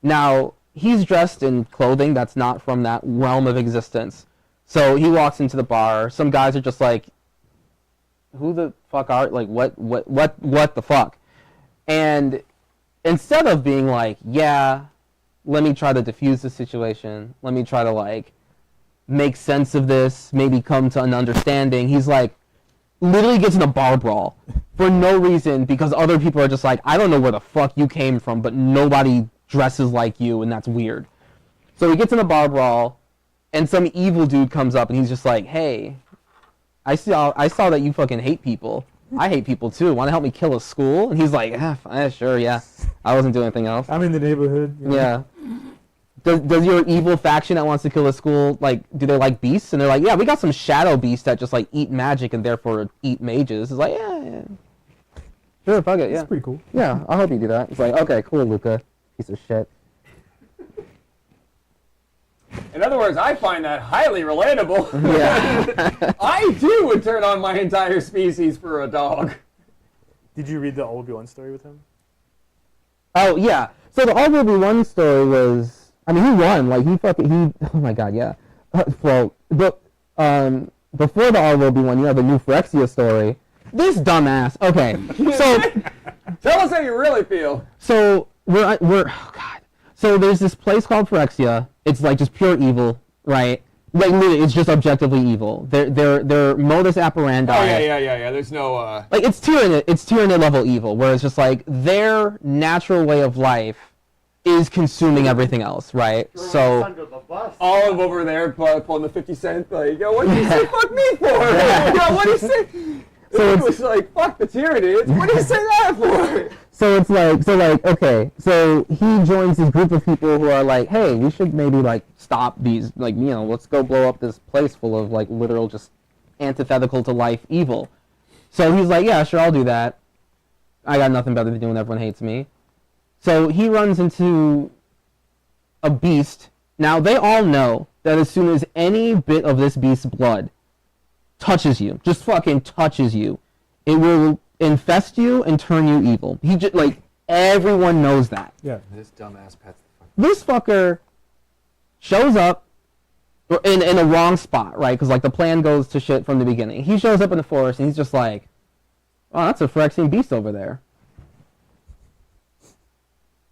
Now, he's dressed in clothing that's not from that realm of existence. So he walks into the bar, some guys are just like, who the fuck are, like, what the fuck? And instead of being like, yeah, let me try to diffuse the situation, let me try to like make sense of this, maybe come to an understanding, he's like, literally gets in a bar brawl for no reason because other people are just like, I don't know where the fuck you came from, but nobody dresses like you, and that's weird. So he gets in a bar brawl, and some evil dude comes up, and he's just like, hey, I saw that you fucking hate people. I hate people too. Want to help me kill a school? And he's like, sure, yeah. I wasn't doing anything else. I'm in the neighborhood. You know? Yeah. Does your evil faction that wants to kill a school, like, do they like beasts? And they're like, yeah, we got some shadow beasts that just, like, eat magic and therefore eat mages. It's like, yeah. Sure, fuck it, yeah. That's pretty cool. Yeah, I'll help you do that. It's like, okay, cool, Luca. Piece of shit. In other words, I find that highly relatable. Yeah. I too would turn on my entire species for a dog. Did you read the Obi-Wan story with him? Oh, yeah. So the RWB1 story was, I mean, he won. Like, oh my god, yeah. Well, but, before the RWB1, you have the new Phyrexia story. This dumbass. Okay, so Tell us how you really feel. So we're oh god. So there's this place called Phyrexia. It's like just pure evil, right? Like literally, it's just objectively evil. Their modus operandi. Oh yeah. There's no. Like it's Tyranid level evil, where it's just like their natural way of life is consuming everything else, right? Throw us So under the bus. Olive over there pulling the 50 cent. Like, yo, what do you say fuck me for? Yo, what do you say? So It was like, fuck the Tyranids. What do you say that for? So it's like, okay, so he joins this group of people who are like, hey, we should maybe, like, stop these, like, you know, let's go blow up this place full of, like, literal just antithetical to life evil. So he's like, yeah, sure, I'll do that. I got nothing better to do when everyone hates me. So he runs into a beast. Now, they all know that as soon as any bit of this beast's blood touches you, just fucking touches you, it will infest you and turn you evil. He just, like, everyone knows that. Yeah. This dumbass pet's the fuck. This fucker shows up, in a wrong spot, right? Because like the plan goes to shit from the beginning. He shows up in the forest and he's just like, "Oh, that's a Phyrexian beast over there.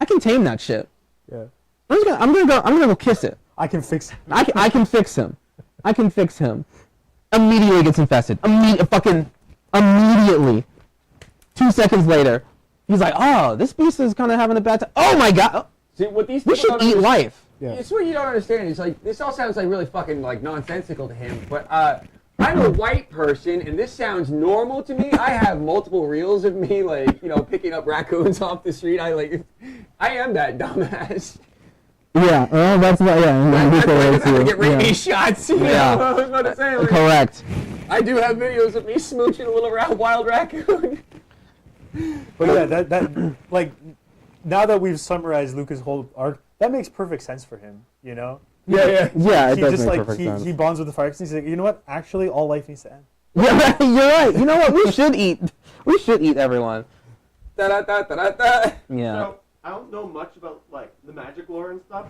I can tame that shit. Yeah. I'm gonna go kiss it. I can fix it. I can fix him. I can fix him." Immediately gets infested. Fucking immediately. 2 seconds later, he's like, "Oh, this beast is kind of having a bad time." Oh my god, See, what these we people should don't eat understand- life. Yeah. It's what you don't understand. It's like this all sounds like really fucking like nonsensical to him. But I'm a white person, and this sounds normal to me. I have multiple reels of me like picking up raccoons off the street. I am that dumbass. Yeah, well, that's not. Yeah, I get rabies shots. You know? Yeah. I was about to say, like, Correct. I do have videos of me smooching a little wild raccoon. But yeah, that like now that we've summarized Luca's whole arc, that makes perfect sense for him. You know. Yeah. Yeah, it He does just make like perfect sense. he bonds with the Phyrexians. He's like, you know what? Actually, all life needs to end. Yeah, you're right. You know what? We should eat. We should eat everyone. Da da da da da. Yeah. So I don't know much about like the magic lore and stuff,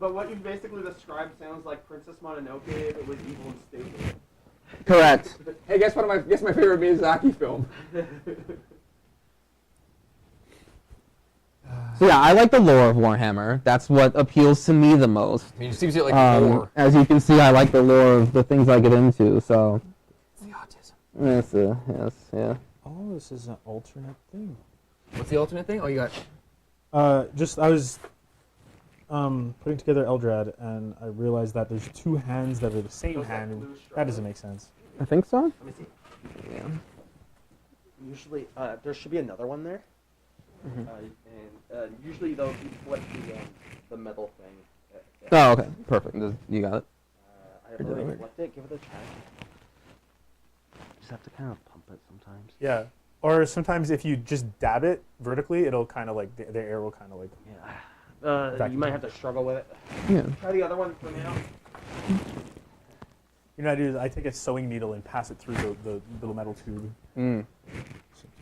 but what you basically described sounds like Princess Mononoke if it was evil and stupid. Correct. Hey, guess my favorite Miyazaki film. So yeah, I like the lore of Warhammer. That's what appeals to me the most. I mean, it seems like more. As you can see, I like the lore of the things I get into. So The autism. yes, yeah. Oh, this is an alternate thing. What's the alternate thing? Oh, you got. I was putting together Eldrad, and I realized that there's two hands that are the same Those are hand. blue And that strawberries. doesn't make sense. I think so. Let me see. Yeah. Usually, there should be another one there. Mhm. And usually they'll be flip the metal thing. Oh, okay. Perfect. You got it. I've Or already delivered. flipped it. Give it a try. Just have to kind of pump it sometimes. Yeah. Or sometimes if you just dab it vertically, it'll kind of like the air will kind of like. Yeah. Back You might have to struggle with it. Yeah. Try the other one for now. You know what I do is I take a sewing needle and pass it through the little metal tube. Mm.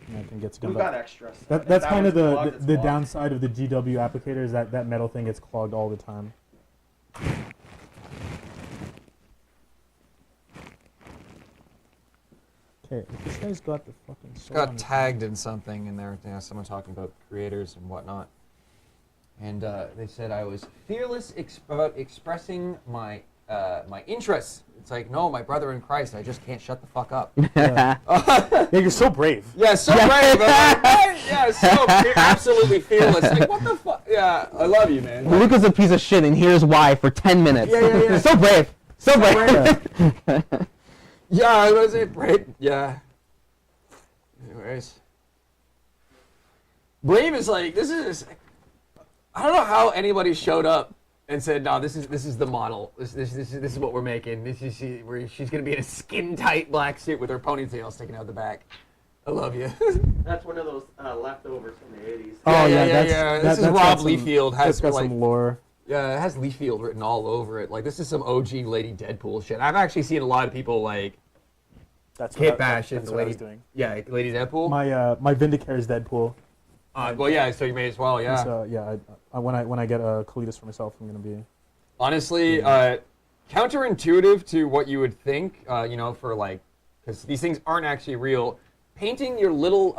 And that thing gets We've done. got extras. That's If kind of one's clogged, it's the clogged. downside of the GW applicator is that metal thing gets clogged all the time. Okay, this guy's got the fucking. soul on Got his- tagged in something in there. Yeah, someone talking about creators and whatnot. And they said I was fearless about expressing my my interests. It's like, no, my brother in Christ, I just can't shut the fuck up. Yeah, you're so brave. Yeah, so brave. I'm like, what? Yeah, absolutely fearless. Like, what the fuck? Yeah, I love you, man. Luca's a piece of shit, and here's why for 10 minutes. Yeah. So brave. So brave. Yeah, I was it, brave. Yeah. Anyways, brave is like this is. I don't know how anybody showed up and said, "No, this is the model. This is what we're making. She's gonna be in a skin tight black suit with her ponytail sticking out the back." I love you. That's one of those leftovers from the 80s. Oh yeah, This is that's Rob got some- Liefeld. That's Has got like, some lore. yeah, it has Liefeld written all over it. Like this is some OG Lady Deadpool shit. I've actually seen a lot of people like That's Kit what Bash that's is what I Lady. was doing. Yeah, Lady Deadpool. My Vindicator's Deadpool. Well, yeah. So you may as well. And Yeah. so yeah, when I get a Kalidas for myself, I'm gonna be. Honestly, counterintuitive to what you would think, for like, because these things aren't actually real. Painting your little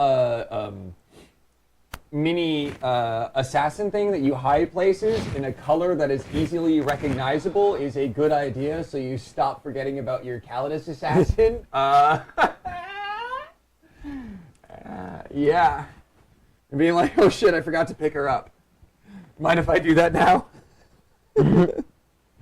mini assassin thing that you hide places in a color that is easily recognizable is a good idea, so you stop forgetting about your Calidus assassin. Yeah. And being like, oh shit, I forgot to pick her up. Mind if I do that now?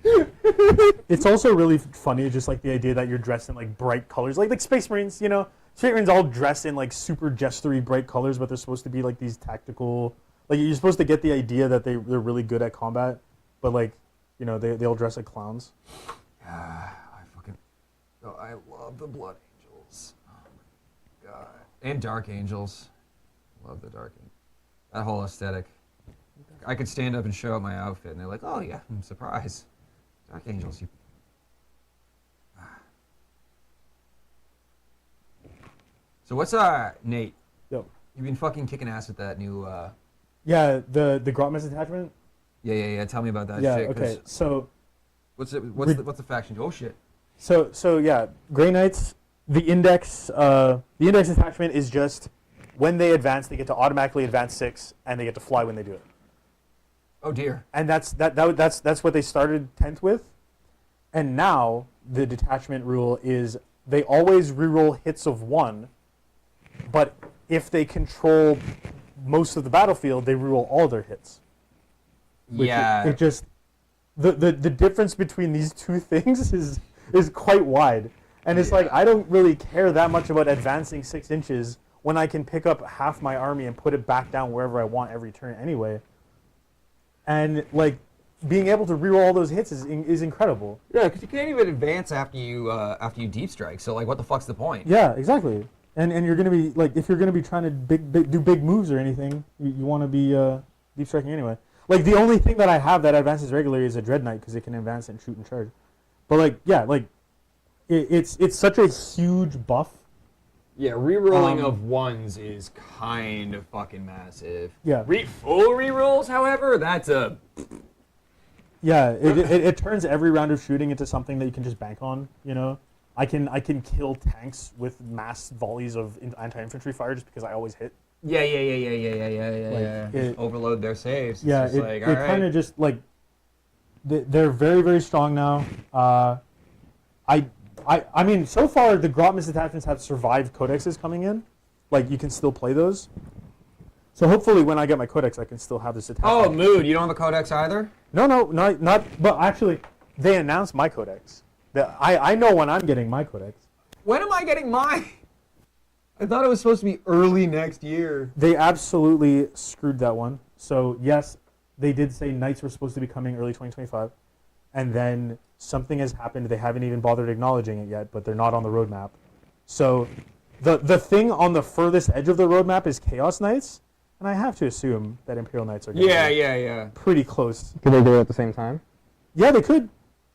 It's also really funny, just like the idea that you're dressed in like bright colors, like Space Marines. You know, Space Marines all dress in like super jestery bright colors, but they're supposed to be like these tactical. Like you're supposed to get the idea that they're really good at combat, but like, they all dress like clowns. I love the Blood Angels. Oh my god. And Dark Angels. Love the Dark Angels. That whole aesthetic. I could stand up and show out my outfit, and they're like, "Oh yeah, I'm surprised." Dark Angels, you. So what's Nate? Yo. You've been fucking kicking ass at that new. Yeah, the Grotmans attachment. Yeah. Tell me about that Yeah. shit. 'Cause Okay. So, What's the faction? Oh shit. So yeah, Grey Knights. The index attachment is just when they advance, they get to automatically advance 6, and they get to fly when they do it. Oh dear. And that's what they started 10th with, and now the detachment rule is they always reroll hits of 1, but if they control most of the battlefield, they reroll all their hits. Yeah. It just the difference between these two things is quite wide. And it's like, I don't really care that much about advancing 6 inches when I can pick up half my army and put it back down wherever I want every turn anyway. And like being able to reroll all those hits is incredible. Yeah, because you can't even advance after you deep strike. So like, what the fuck's the point? Yeah, exactly. And you're gonna be like, if you're gonna be trying to do big moves or anything, you want to be deep striking anyway. Like the only thing that I have that advances regularly is a Dread Knight because it can advance and shoot and charge. But like, yeah, like it's such a huge buff. Yeah, rerolling of 1s is kind of fucking massive. Yeah. Full rerolls, however, that's a... Yeah, it turns every round of shooting into something that you can just bank on, you know? I can kill tanks with mass volleys of anti-infantry fire just because I always hit. Yeah. It- Overload their saves. Yeah, It's just it like, all right. kind of just like they're very, very strong now. I mean, so far the Grotmus detachments have survived codexes coming in. Like you can still play those. So hopefully when I get my codex, I can still have this attachment. Oh, Mood, you don't have a codex either? No, not. But actually, they announced my codex. I know when I'm getting my codex. When am I getting mine? I thought it was supposed to be early next year. They absolutely screwed that one. So yes, they did say Knights were supposed to be coming early 2025, and then something has happened. They haven't even bothered acknowledging it yet, but they're not on the roadmap. So the thing on the furthest edge of the roadmap is Chaos Knights, and I have to assume that Imperial Knights are Yeah. pretty close. Could they do it at the same time? Yeah, they could.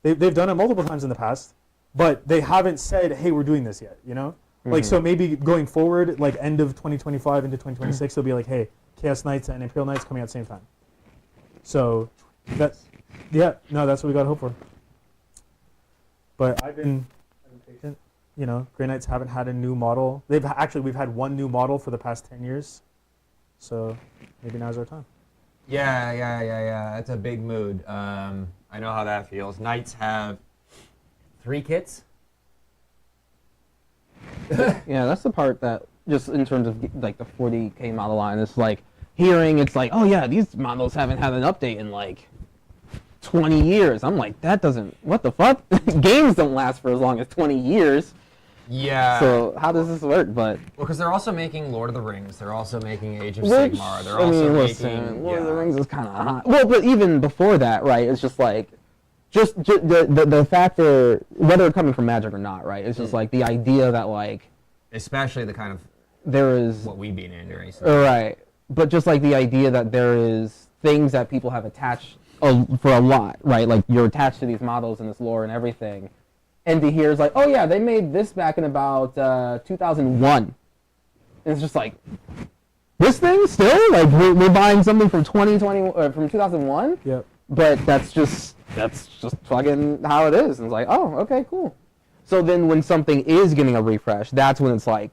They've done it multiple times in the past, but they haven't said, hey, we're doing this yet, you know? Like, so maybe going forward, like end of 2025 into 2026, they'll be like, hey, Chaos Knights and Imperial Knights coming out at the same time. So, that's what we got to hope for. But I've been patient. You know, Grey Knights haven't had a new model. We've had one new model for the past 10 years. So, maybe now's our time. Yeah. That's a big mood. I know how that feels. Knights have 3 kits. Yeah, that's the part that just in terms of like the 40K model line, it's like hearing it's like, oh yeah, these models haven't had an update in like 20 years. I'm like, that doesn't, what the fuck? Games don't last for as long as 20 years. Yeah. So how does this work? But Well, because they're also making Lord of the Rings. They're also making Age of which, Sigmar. They're I also mean, making... listen, Lord of the Rings is kind of hot. Well, but even before that, right? It's just like, just the factor, whether it's coming from Magic or not, right? It's just like the idea that like Especially the kind of there is what we've been into recently. right, but just like the idea that there is things that people have attached for a lot, right? Like you're attached to these models and this lore and everything, and to hear is like, oh yeah, they made this back in about 2001, and it's just like, this thing still like we're buying something from 2020 from 2001. Yep. But that's just fucking how it is. And it's like, oh, okay, cool. So then when something is getting a refresh, that's when it's like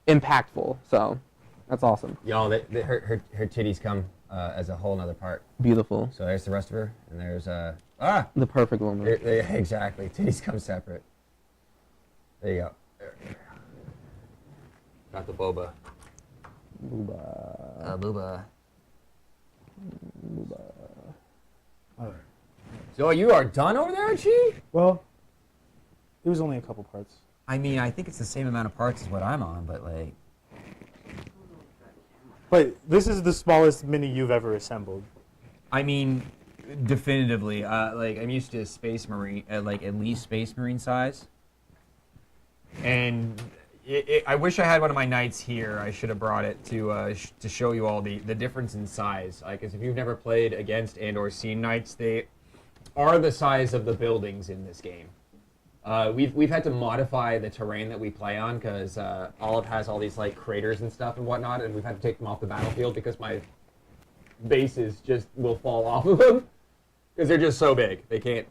impactful. So that's awesome. Y'all, her titties come as a whole nother part. Beautiful. So there's the rest of her, and there's The perfect woman. exactly. Titties come separate. There you go. Got the boba. Booba. Booba. Booba. So you are done over there, Chi? Well, it was only a couple parts. I mean, I think it's the same amount of parts as what I'm on, but like... But this is the smallest mini you've ever assembled. I mean, definitively. Like, I'm used to Space Marine, like at least Space Marine size. And I wish I had one of my knights here. I should have brought it to show you all the difference in size. Like, as if you've never played against and/or seen knights, they are the size of the buildings in this game. We've had to modify the terrain that we play on because Olive has all these like craters and stuff and whatnot, and we've had to take them off the battlefield because my bases just will fall off of them because they're just so big. They can't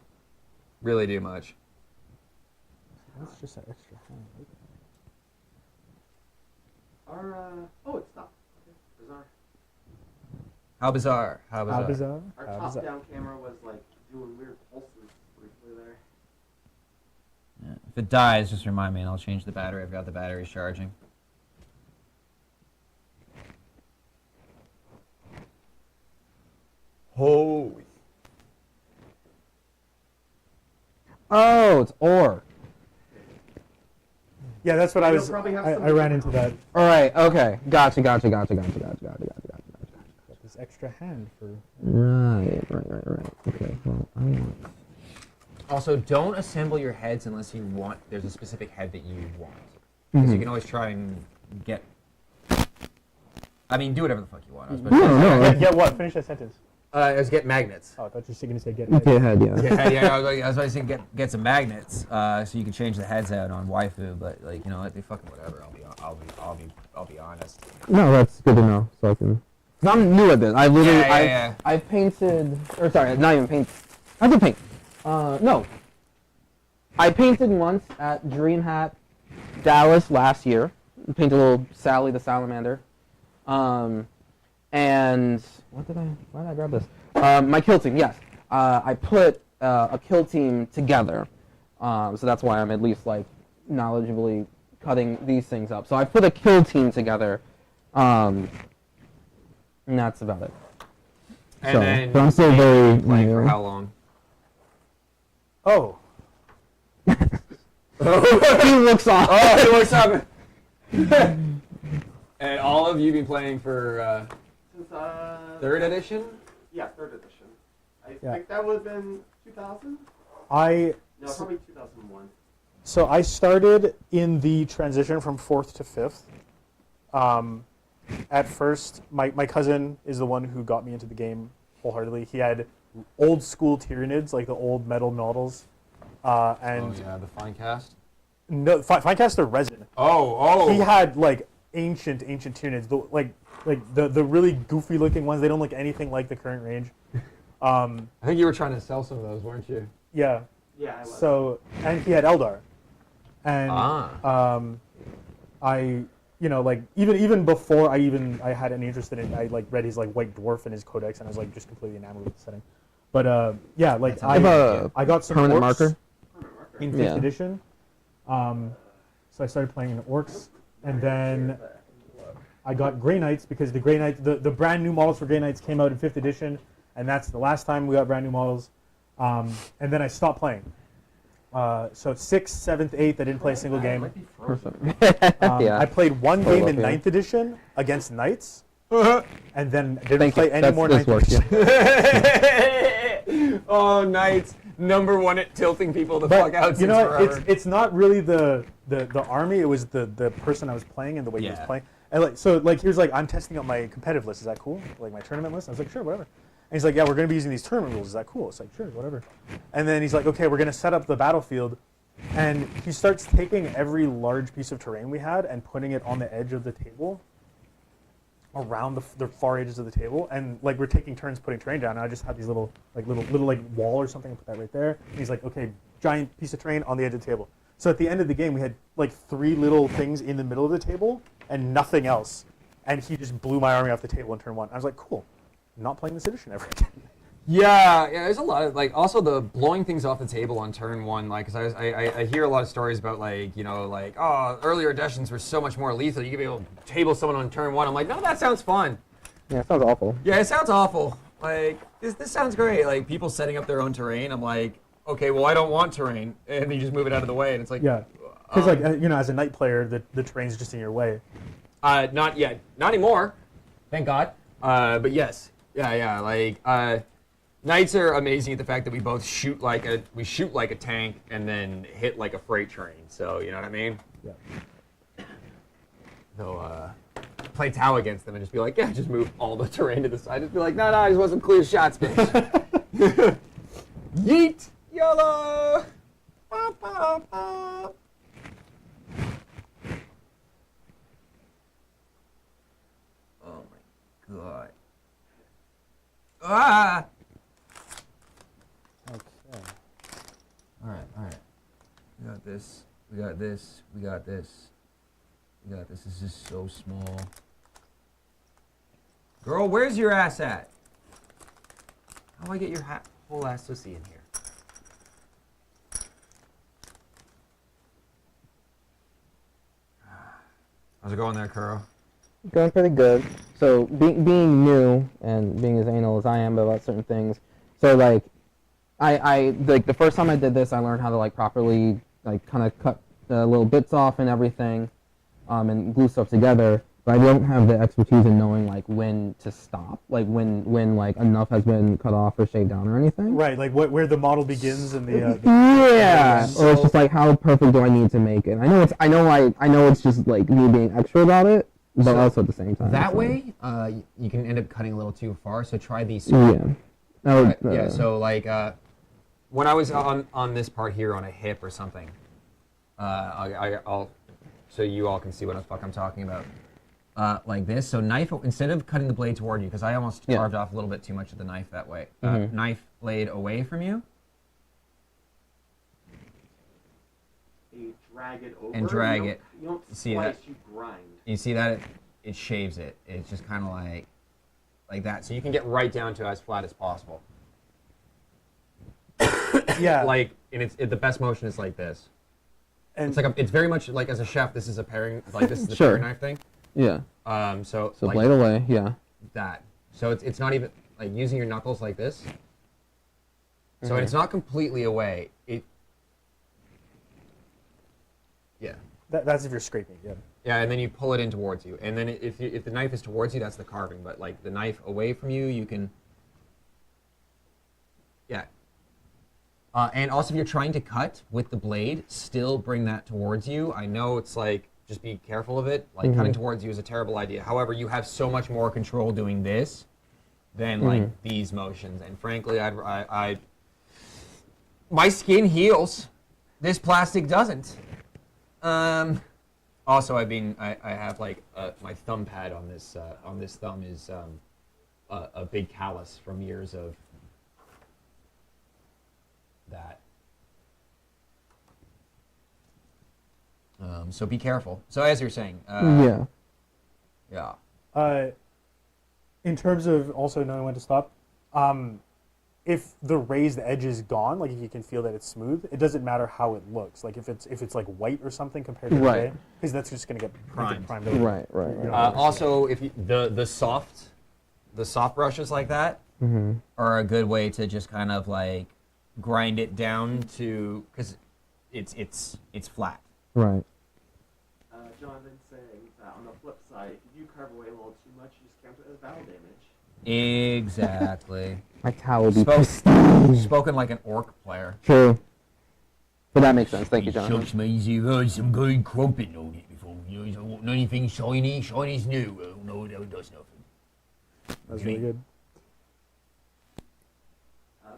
really do much. That's just an extra hand. Oh, it stopped. Okay. Bizarre. How bizarre! How How bizarre! bizarre. Our How bizarre. top-down camera was like doing weird pulses briefly there. Yeah. If it dies, just remind me, and I'll change the battery. I've got the batteries charging. Holy! Oh, it's ore. Yeah, that's what I You'll was. probably have I some- ran into that. All right. Okay. Gotcha. This extra hand for. Right. Okay. Well, I want. Also, don't assemble your heads unless you want. There's a specific head that you want, because you Mhm. can always try and get. I mean, do whatever the fuck you want. I was No, about to say- no. Get what? Finish that sentence. Is get magnets. Oh, I thought you were going to say get. Okay, head. Yeah. Yeah, I was about to say get some magnets, so you can change the heads out on waifu. But like, you know what? They fucking whatever. I'll be honest. No, that's good to know. So I can. Cause I'm new at this. I literally. Yeah. I've painted. Or sorry, not even paint. I did paint. No. I painted once at DreamHack Dallas last year. Painted a little Sally the Salamander. And why did I grab this? My kill team, yes. I put a kill team together. So that's why I'm at least like knowledgeably cutting these things up. So I put a kill team together. And that's about it. And So, then but I'm still very playing for new. how long? Oh. He looks off. Oh, hey, what's up? And all of you been playing for Since third edition? Yeah, third edition. I Yeah. think that would have been 2000. I No, probably 2001. So I started in the transition from 4th to 5th. At first, my cousin is the one who got me into the game wholeheartedly. He had old school Tyranids, like the old metal models. And Oh yeah, the fine cast. no, Finecast are resin. Oh. He had like ancient Tyranids, the really goofy looking ones. They don't look anything like the current range. I think you were trying to sell some of those, weren't you? Yeah. Yeah, I was. So, and he had Eldar. And I, like even before I had any interest in it, I like read his like White Dwarf and his codex, and I was like just completely enamored with the setting. But yeah, like That's how I got some permanent orcs marker? Permanent marker. in 5th Yeah. edition. So I started playing in orcs, and then I got Grey Knights because the Grey Knights, the brand new models for Grey Knights came out in 5th edition, and that's the last time we got brand new models. And then I stopped playing. So 6th, 7th, 8th, I didn't play a single game. Yeah. I played one Totally game in up here. 9th edition against Knights, and then didn't Thank play you. any That's- more this 9th works, edition. Oh, Knights, #1 at tilting people the But fuck out. you know, since what? forever. it's not really the army. It was the person I was playing and the way he was Yeah. playing. And he was like, I'm testing out my competitive list. Is that cool? Like my tournament list. I was like, sure, whatever. And he's like, yeah, we're going to be using these tournament rules. Is that cool? It's like, sure, whatever. And then he's like, okay, we're going to set up the battlefield. And he starts taking every large piece of terrain we had and putting it on the edge of the table, around the far edges of the table. And like we're taking turns putting terrain down. And I just had these little wall or something. I put that right there. And he's like, okay, giant piece of terrain on the edge of the table. So at the end of the game, we had like 3 little things in the middle of the table and nothing else. And he just blew my army off the table in turn 1. I was like, cool. I'm not playing this edition ever again. Yeah, there's a lot of like also the blowing things off the table on turn 1, like because I hear a lot of stories about like earlier editions were so much more lethal. You could be able to table someone on turn 1. I'm like, no, that sounds fun. Yeah, it sounds awful. Yeah, it sounds awful. Like this sounds great. Like people setting up their own terrain. I'm like, okay, well I don't want terrain, and then you just move it out of the way, and it's like Yeah. Because as a knight player, the terrain's just in your way. Not yet, not anymore. Thank God. But yes, yeah. Like Knights are amazing at the fact that we both shoot like a tank and then hit like a freight train. So you know what I mean? Yeah. So play Tau against them and just be like, yeah, just move all the terrain to the side. Just be like, no, I just want some clear shot space. Yeet, YOLO. Ba, ba, ba. Oh my God. Ah. Okay. got this. We got this. We got this. We got this. This is so small. Girl, where's your ass at? How do I get your whole ass to see in here? How's it going there, Kuro? Going pretty good. So being new and being as anal as I am about certain things, so like I like the first time I did this, I learned how to like properly like kind of cut the little bits off and everything, and glue stuff together. But I don't have the expertise in knowing like when to stop, like when like enough has been cut off or shaved down or anything. Right, like where the model begins and the Yeah, So- or it's just like how perfect do I need to make it? I know it's just like me being extra about it, but So, also at the same time. That it's like- way, you can end up cutting a little too far. So try these. Yeah. That would, Yeah. So like, when I was on this part here on a hip or something, I'll so you all can see what the fuck I'm talking about. Like this. So knife, instead of cutting the blade toward you, because I almost Yeah. carved off a little bit too much of the knife that way. Mhm. Knife blade away from you. You drag it over. And drag you it. You don't See slice, that? you grind. You see that? It shaves it. It's just kind of like that. So you can get right down to as flat as possible. yeah. Like, and the best motion is like this. and It's like it's very much like as a chef, this is a paring, like this is the Sure. paring knife thing. Yeah. So So like blade away. Yeah. that. So it's not even like using your knuckles like this. So Mhm. it's not completely away. Yeah. that's if you're scraping. Yeah. Yeah, and then you pull it in towards you, and then if the knife is towards you, that's the carving. But like the knife away from you, you can. Yeah. And also, if you're trying to cut with the blade, still bring that towards you. I know it's like just be careful of it. Like cutting towards you is a terrible idea. However, you have so much more control doing this than like these motions. And frankly, I my skin heals. This plastic doesn't. Also, I have like my thumb pad on this thumb is a big callus from years of that. So be careful. So as you're saying, Yeah. yeah. In terms of also knowing when to stop, if the raised edge is gone, like if you can feel that it's smooth, it doesn't matter how it looks. Like if it's like white or something compared to Right. because that's just gonna get Primed. primed over. Right. Right. You know, Right. Also, if you, the soft brushes like that Mm-hmm. are a good way to just kind of like grind it down to because it's flat. Right. Jonathan saying that on the flip side, if you do carve away a little too much, you just count it as battle damage. Exactly. My towel would be Spoke- pristine. Spoken like an orc player. True. But that makes sense. Thank you, Jonathan. Such means you've heard some good crumping on it before. You don't want anything shiny. Shiny's new. Oh, no, it does nothing. that's really good.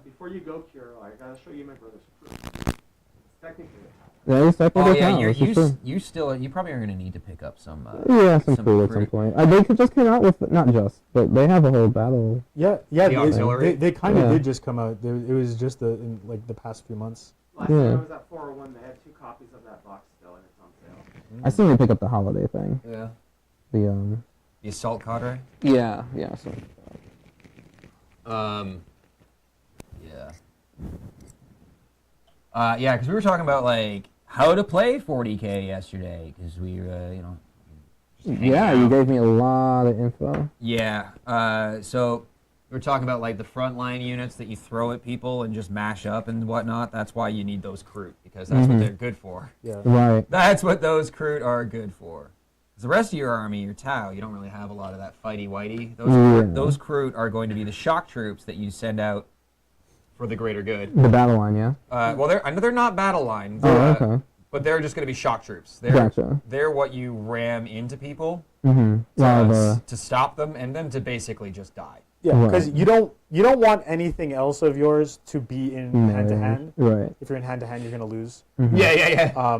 Before you go, Kiro, I gotta show you my brother's proof. It's technically a towel. Yeah, it's technically Oh yeah, towel, this is true. you probably are gonna need to pick up some. Yeah, some some food at some fruit. point. They just came out with not just, but they have a whole battle. Yeah, The auxiliary? they kind of Yeah. did just come out. It was just in like the past few months. Last Yeah. time I was at 401, they had 2 copies of that box still, and it's on sale. I still need to pick up the holiday thing. Yeah. The The assault cadre. Yeah. So. Yeah. Yeah, because we were talking about like how to play 40K yesterday, because we just hanging Yeah, you out. gave me a lot of info. Yeah. So we were talking about like the frontline units that you throw at people and just mash up and whatnot. That's why you need those Kroot, because that's what they're good for. Yeah. Right. That's what those Kroot are good for. 'Cause the rest of your army, your Tau, you don't really have a lot of that fighty whitey. Those Kroot are going to be the shock troops that you send out for the greater good. The battle line, yeah. Well, I know they're not battle line, Oh, okay. but they're just going to be shock troops. They're, Gotcha. They're what you ram into people Mm-hmm. to stop them and then to basically just die. Yeah, Right. because you don't want anything else of yours to be in hand to hand. Right. If you're in hand to hand, you're gonna lose. Yeah.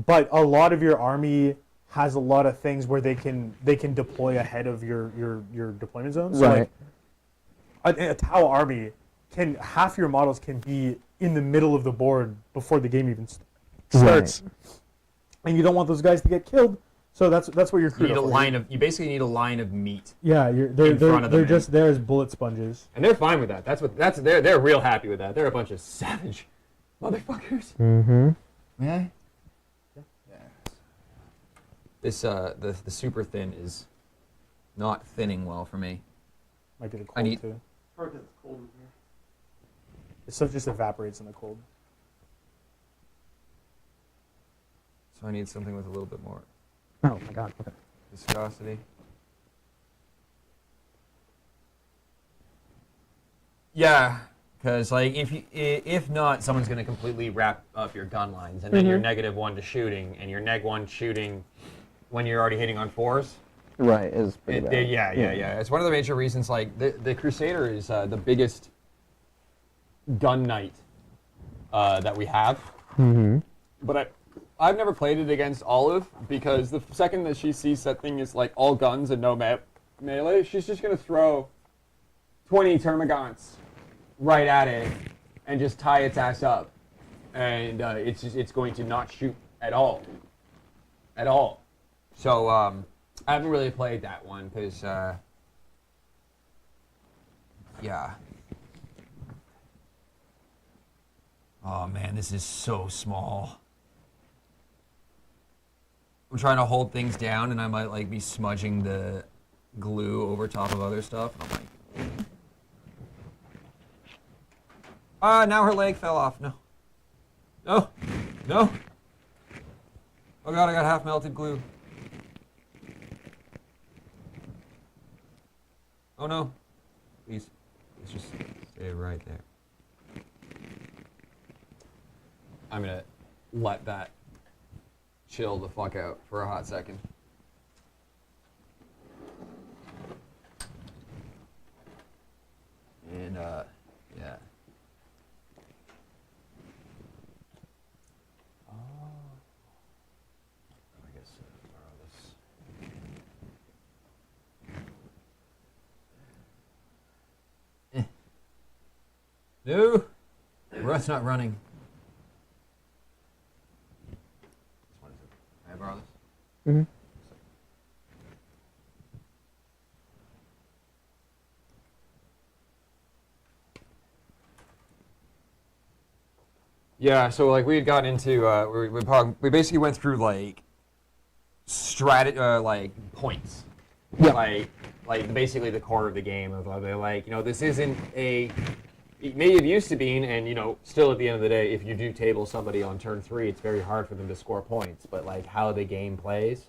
But a lot of your army has a lot of things where they can deploy ahead of your deployment zone. So Right. like a Tau army half your models can be in the middle of the board before the game even starts, and you don't want those guys to get killed. So that's what you're You recruiting need a for. line of. You basically need a line of meat, Yeah, they're in front of them, they're just there as bullet sponges. and they're fine with that. They're real happy with that. They're a bunch of savage motherfuckers. Mm-hmm. May I? Yeah. This the super thin is not thinning well for me. Might be the I cold need- too. Probably 'cause it's cold in here. It stuff just evaporates in the cold. So I need something with a little bit more Oh my god. Okay. viscosity. Yeah, because like if not, someone's gonna completely wrap up your gun lines, and then you're -1 to shooting, and you're -1 shooting when you're already hitting on 4s. Right. Is pretty bad. Yeah. It's one of the major reasons. Like the Crusader is the biggest gun knight that we have. Mm-hmm. But I've never played it against Olive because the second that she sees that thing is like all guns and no melee, she's just gonna throw 20 termagants right at it and just tie its ass up, and it's going to not shoot at all, So I haven't really played that one because yeah. Oh man, this is so small. I'm trying to hold things down, and I might like be smudging the glue over top of other stuff. And I'm like, now her leg fell off. No. Oh god, I got half melted glue. Oh no. Please, let's just stay right there. I'm gonna let that chill the fuck out for a hot second. And yeah. Oh. I guess borrow this. No, Russ not running. What is it? Can I borrow this? Mm-hmm. Yeah, so like we had gotten into we basically went through like like points. Yeah. Like basically the core of the game of like, you know, this isn't a maybe it used to be, and you know, still at the end of the day, if you do table somebody on turn 3, it's very hard for them to score points. But like how the game plays.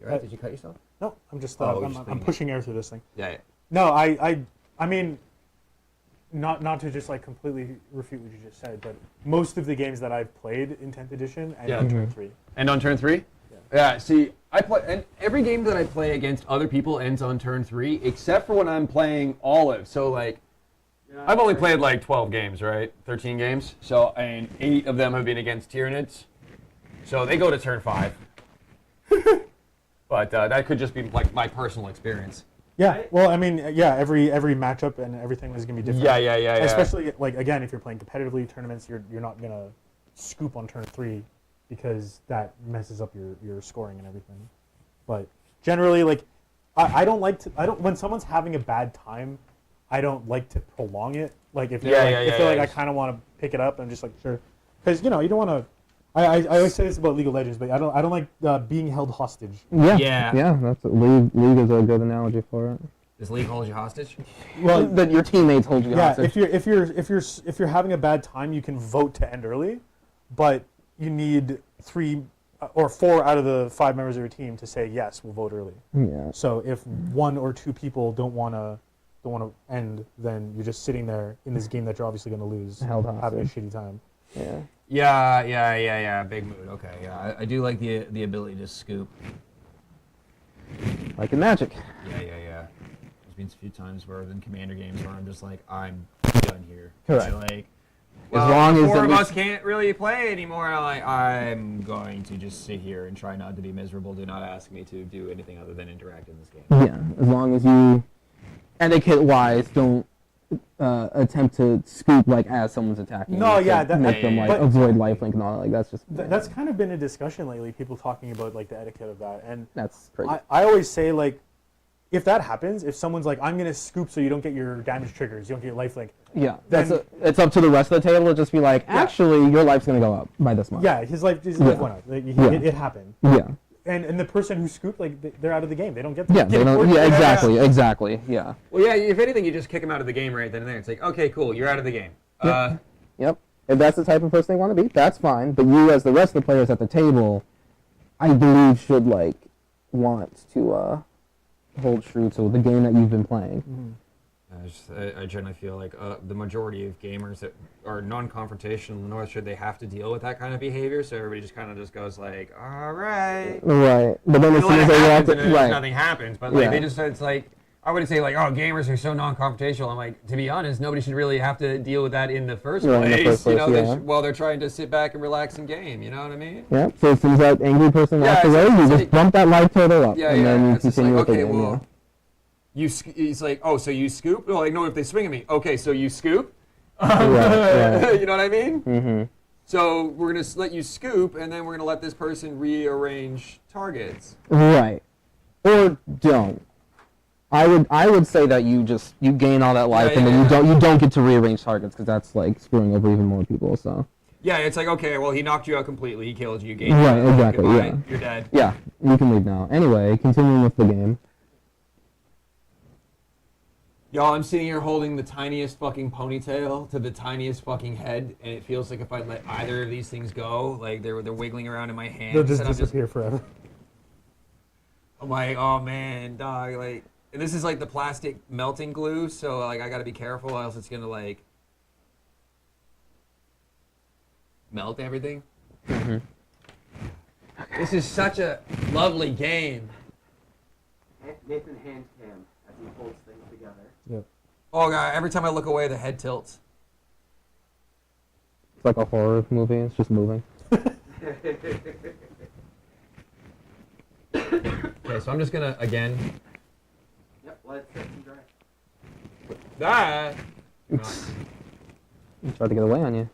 You all right? Did you cut yourself? No, I'm just Oh, I'm just I'm pushing air through this thing. Yeah. No, I mean, not to just like completely refute what you just said, but most of the games that I've played in 10th edition and Yeah. on turn Mhm. 3. And on turn 3? Yeah, see, I play, and every game that I play against other people ends on turn 3, except for when I'm playing Olive. So like, Yeah, I've only played like 12 games, right? 13 games. So, and 8 of them have been against Tyranids. So they go to turn 5. But that could just be like my personal experience. Yeah, well, I mean, yeah, every matchup and everything is gonna be different. Yeah. Especially like again, if you're playing competitively tournaments, you're not gonna scoop on turn 3 because that messes up your scoring and everything. But generally, like, I don't like to. I don't when someone's having a bad time, I don't like to prolong it. Like if they're like I kind of want to pick it up, I'm just like sure, because you know you don't want to. I always say this about League of Legends, but I don't like being held hostage. Yeah. Yeah. That's league is a good analogy for it. Does League hold you hostage? Well, That your teammates hold you yeah, hostage. if you're having a bad time, you can vote to end early, but you need 3 or 4 out of the 5 members of your team to say yes, we'll vote early. Yeah. So if 1 or 2 people don't want to end, then you're just sitting there in this game that you're obviously going to lose, Held having a hostage. shitty time. Yeah. Yeah. Big mood. Okay. Yeah, I do like the ability to scoop. Like in Magic. Yeah. There's been a few times where in commander games where I'm just like, I'm done here. Correct. Like, As long as 4 at of least- us can't really play anymore. I'm like, I'm going to just sit here and try not to be miserable. Do not ask me to do anything other than interact in this game. Yeah. As long as you, etiquette wise, don't attempt to scoop like as someone's attacking. No, to yeah, that- make them yeah, like but- avoid lifelink and all that. Like that's just That's kind of been a discussion lately. People talking about like the etiquette of that, and that's crazy. I always say like, if that happens, if someone's like, I'm gonna scoop so you don't get your damage triggers, you don't get your lifelink. Yeah, Then- it's up to the rest of the table to just be like, actually, your life's gonna go up by this much. Yeah, his life Yeah. went up. Like, Yeah. it happened. Yeah. And the person who scooped, like, they're out of the game. They don't get. Yeah. They don't. Yeah. Exactly. Yeah. Well, yeah. If anything, you just kick them out of the game right then and there. It's like, okay, cool, you're out of the game. Yep. If that's the type of person they want to be, that's fine. But you, as the rest of the players at the table, I believe should like want to hold true to the game that you've been playing. I generally feel like the majority of gamers that are non-confrontational, nor should they have to deal with that kind of behavior. So everybody just kind of just goes like, all right. Right. But then as soon as they happens, want to, and then right. nothing happens. But like Yeah. they just, it's like, I wouldn't say like, oh, gamers are so non-confrontational. I'm like, to be honest, nobody should really have to deal with that in the first Right, in place. the first You know, place, they yeah. while they're trying to sit back and relax and game. You know what I mean? Yeah. So as soon as that angry person Yeah, walks it's away, like- you it's just like- bump that life total up, Yeah, and then you It's just continue like, with the okay, game. well, he's like, oh, so you scoop? Oh, like, no, if they swing at me. Okay, so you scoop? Right. You know what I mean? Mm-hmm. So we're gonna let you scoop, and then we're gonna let this person rearrange targets. Right. Or don't. I would say that you gain all that life, and then you don't get to rearrange targets because that's like screwing over even more people. So. Yeah, it's like, okay, well, he knocked you out completely. He killed you. Gained Right, you. exactly, Goodbye, yeah. You're dead. Yeah, you can leave now. Anyway, continuing with the game. Y'all, I'm sitting here holding the tiniest fucking ponytail to the tiniest fucking head, and it feels like if I let either of these things go, like they're wiggling around in my hands. They'll just and disappear forever. I'm like, oh man, dog, like, and this is like the plastic melting glue, so like I gotta be careful, else it's gonna like melt everything. This is such a lovely game. Nathan hand cam as he holds things together. Yep. Oh god, every time I look away, the head tilts. It's like a horror movie. It's just moving. Okay, so I'm just gonna again. Yep, let it sit and dry. That. Try to get away on you.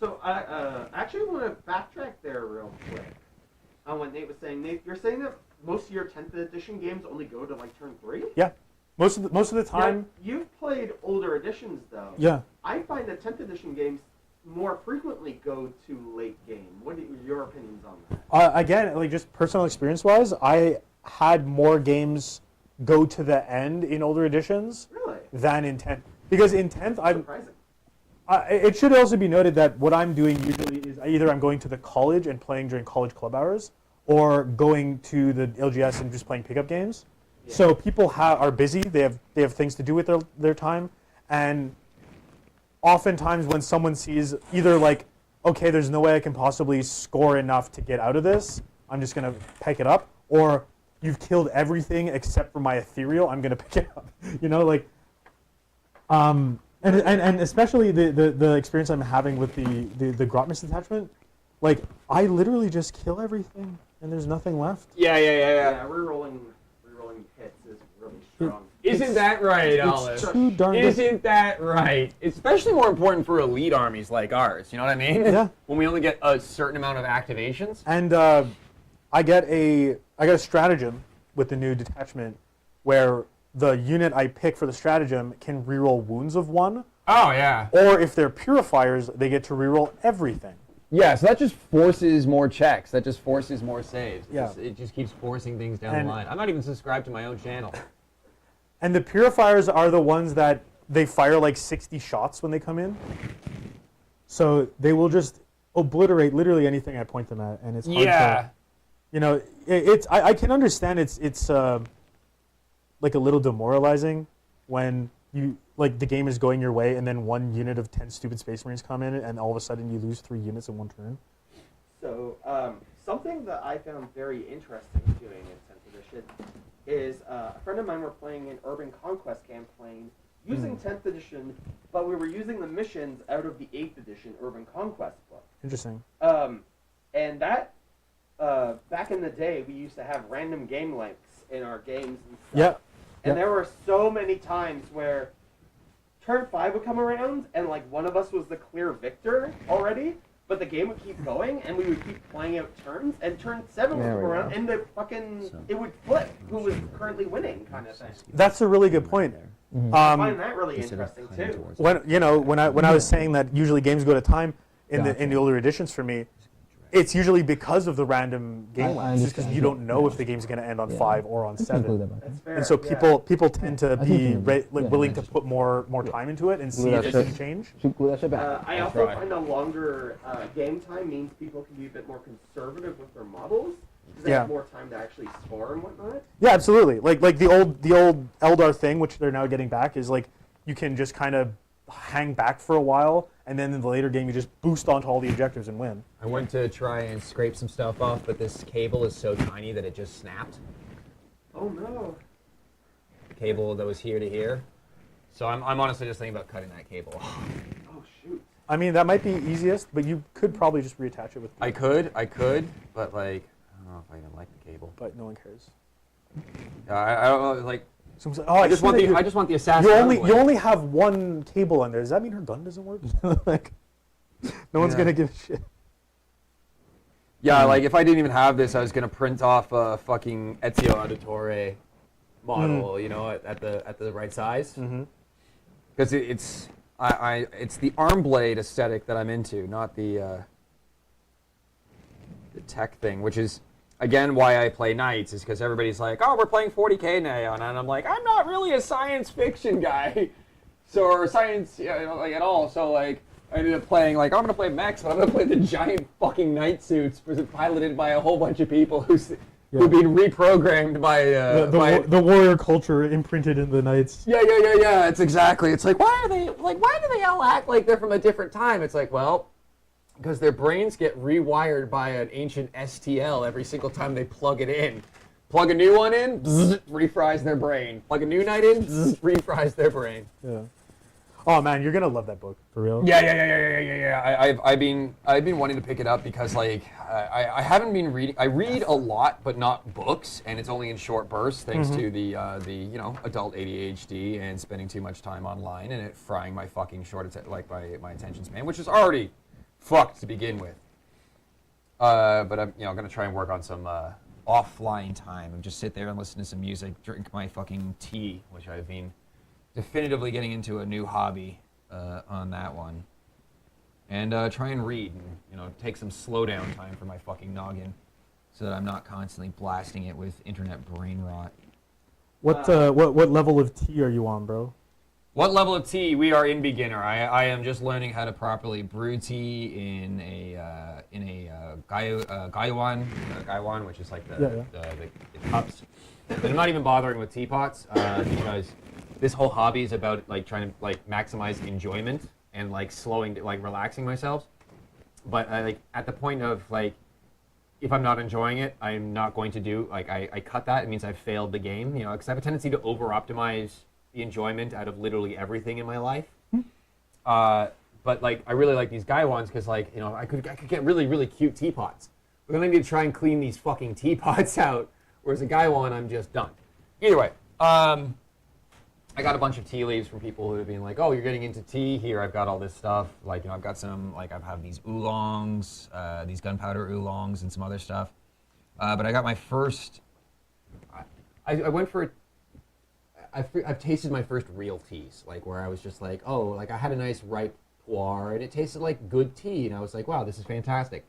So I actually want to backtrack there real quick on what Nate was saying. Nate, you're saying that most of your 10th edition games only go to like turn 3? Yeah. Most of the time. Yeah, you've played older editions though. Yeah. I find that 10th edition games more frequently go to late game. What are your opinions on that? Again, like just personal experience wise, I had more games go to the end in older editions Really? than in 10th. Because in 10th, Surprising. it should also be noted that what I'm doing usually is either I'm going to the college and playing during college club hours, or going to the LGS and just playing pickup games. Yeah. So people are busy. They have things to do with their time, and oftentimes when someone sees either like, okay, there's no way I can possibly score enough to get out of this, I'm just gonna pick it up, or you've killed everything except for my ethereal, I'm gonna pick it up. You know, like, and especially the experience I'm having with the Grotmus attachment, like I literally just kill everything and there's nothing left. Yeah. Yeah, rerolling hits is really strong. Isn't that right, It's Olive? too darn good. Isn't that right? It's especially more important for elite armies like ours. You know what I mean? Yeah. When we only get a certain amount of activations. And I got a stratagem with the new detachment where the unit I pick for the stratagem can reroll wounds of 1, Oh yeah. or if they're purifiers, they get to reroll everything. Yeah. So that just forces more checks. That just forces more saves. Yeah. It just keeps forcing things down And- the line. I'm not even subscribed to my own channel. And the purifiers are the ones that they fire like 60 shots when they come in. So they will just obliterate literally anything I point them at, and it's hard to, you know, I can understand it's like a little demoralizing when you like the game is going your way and then one unit of 10 stupid Space Marines come in and all of a sudden you lose 3 units in one turn. So, something that I found very interesting doing in 10th edition is a friend of mine were playing an Urban Conquest campaign using 10th edition, but we were using the missions out of the 8th edition Urban Conquest book. Interesting. And that, back in the day, we used to have random game lengths in our games and stuff. Yeah. And there were so many times where turn 5 would come around, and like one of us was the clear victor already, but the game would keep going, and we would keep playing out turns, and turn 7 would There come we around, go. and it would flip who was currently winning, kind of thing. That's a really good point. I find that really interesting too. When I was saying that usually games go to time in the older editions for me, it's usually because of the random game I lengths, just because understand. you don't know if the game's going to end on 5 or on 7. That's fair. And so yeah. people tend to think be you can- yeah. willing to put more time into it and see that if shit. it can change. Shoot, glue that shit back. I I'll also try. find a longer game time means people can be a bit more conservative with their models because they Yeah. have more time to actually score and whatnot. Yeah, absolutely. Like the old Eldar thing, which they're now getting back, is like you can just kind of hang back for a while, and then in the later game you just boost onto all the objectives and win. I went to try and scrape some stuff off, but this cable is so tiny that it just snapped. Oh no. The cable that was here to here. So I'm honestly just thinking about cutting that cable off. Oh shoot. I mean, that might be easiest, but you could probably just reattach it with. I could, but like, I don't know if I even like the cable. But no one cares. I don't know, like, Someone's like, I just want see that I just want the assassin. you out of only the way. you only have one cable on there. Does that mean her gun doesn't work? Like, no one's Yeah. gonna give a shit. Yeah, like if I didn't even have this, I was gonna print off a fucking Ezio Auditore model, you know, at the right size. Because it's the arm blade aesthetic that I'm into, not the tech thing, which is again why I play Knights, is because everybody's like, oh, we're playing 40K now, and I'm like, I'm not really a science fiction guy, so or science, you know, like at all. So like, I ended up playing like, I'm gonna play mechs, but I'm gonna play the giant fucking knight suits piloted by a whole bunch of people who've been reprogrammed by The warrior culture imprinted in the knights. yeah. It's exactly. It's like, why do they all act like they're from a different time? It's like, well, because their brains get rewired by an ancient STL every single time they plug it in. Plug a new one in, bzz, refries their brain. Plug a new knight in, bzz, refries their brain. Yeah. Oh man, you're gonna love that book for real. Yeah. I've been wanting to pick it up because like I haven't been reading. I read a lot, but not books, and it's only in short bursts thanks to the you know, adult ADHD and spending too much time online and it frying my fucking my attention span, which is already fucked to begin with. But I'm gonna try and work on some offline time and just sit there and listen to some music, drink my fucking tea, which I've been definitively getting into a new hobby on that one, and try and read and take some slow down time for my fucking noggin, so that I'm not constantly blasting it with internet brain rot. What level of tea are you on, bro? What level of tea? We are in beginner. I am just learning how to properly brew tea in a gaiwan, which is like the cups. And I'm not even bothering with teapots because this whole hobby is about like trying to like maximize enjoyment and like relaxing myself. But like at the point of like, if I'm not enjoying it, I'm not going to do like I cut that. It means I've failed the game, because I have a tendency to over optimize the enjoyment out of literally everything in my life. But like I really like these gaiwans because like I could get really really cute teapots, but then I need to try and clean these fucking teapots out. Whereas a gaiwan, I'm just done. Either way, I got a bunch of tea leaves from people who have been like, oh, you're getting into tea. Here, I've got all this stuff. Like, I've got some, like, I have these oolongs, these gunpowder oolongs and some other stuff. But I got my first, I went for, I've tasted my first real teas, like, where I was just like, oh, like, I had a nice ripe pu'er, and it tasted like good tea, and I was like, wow, this is fantastic.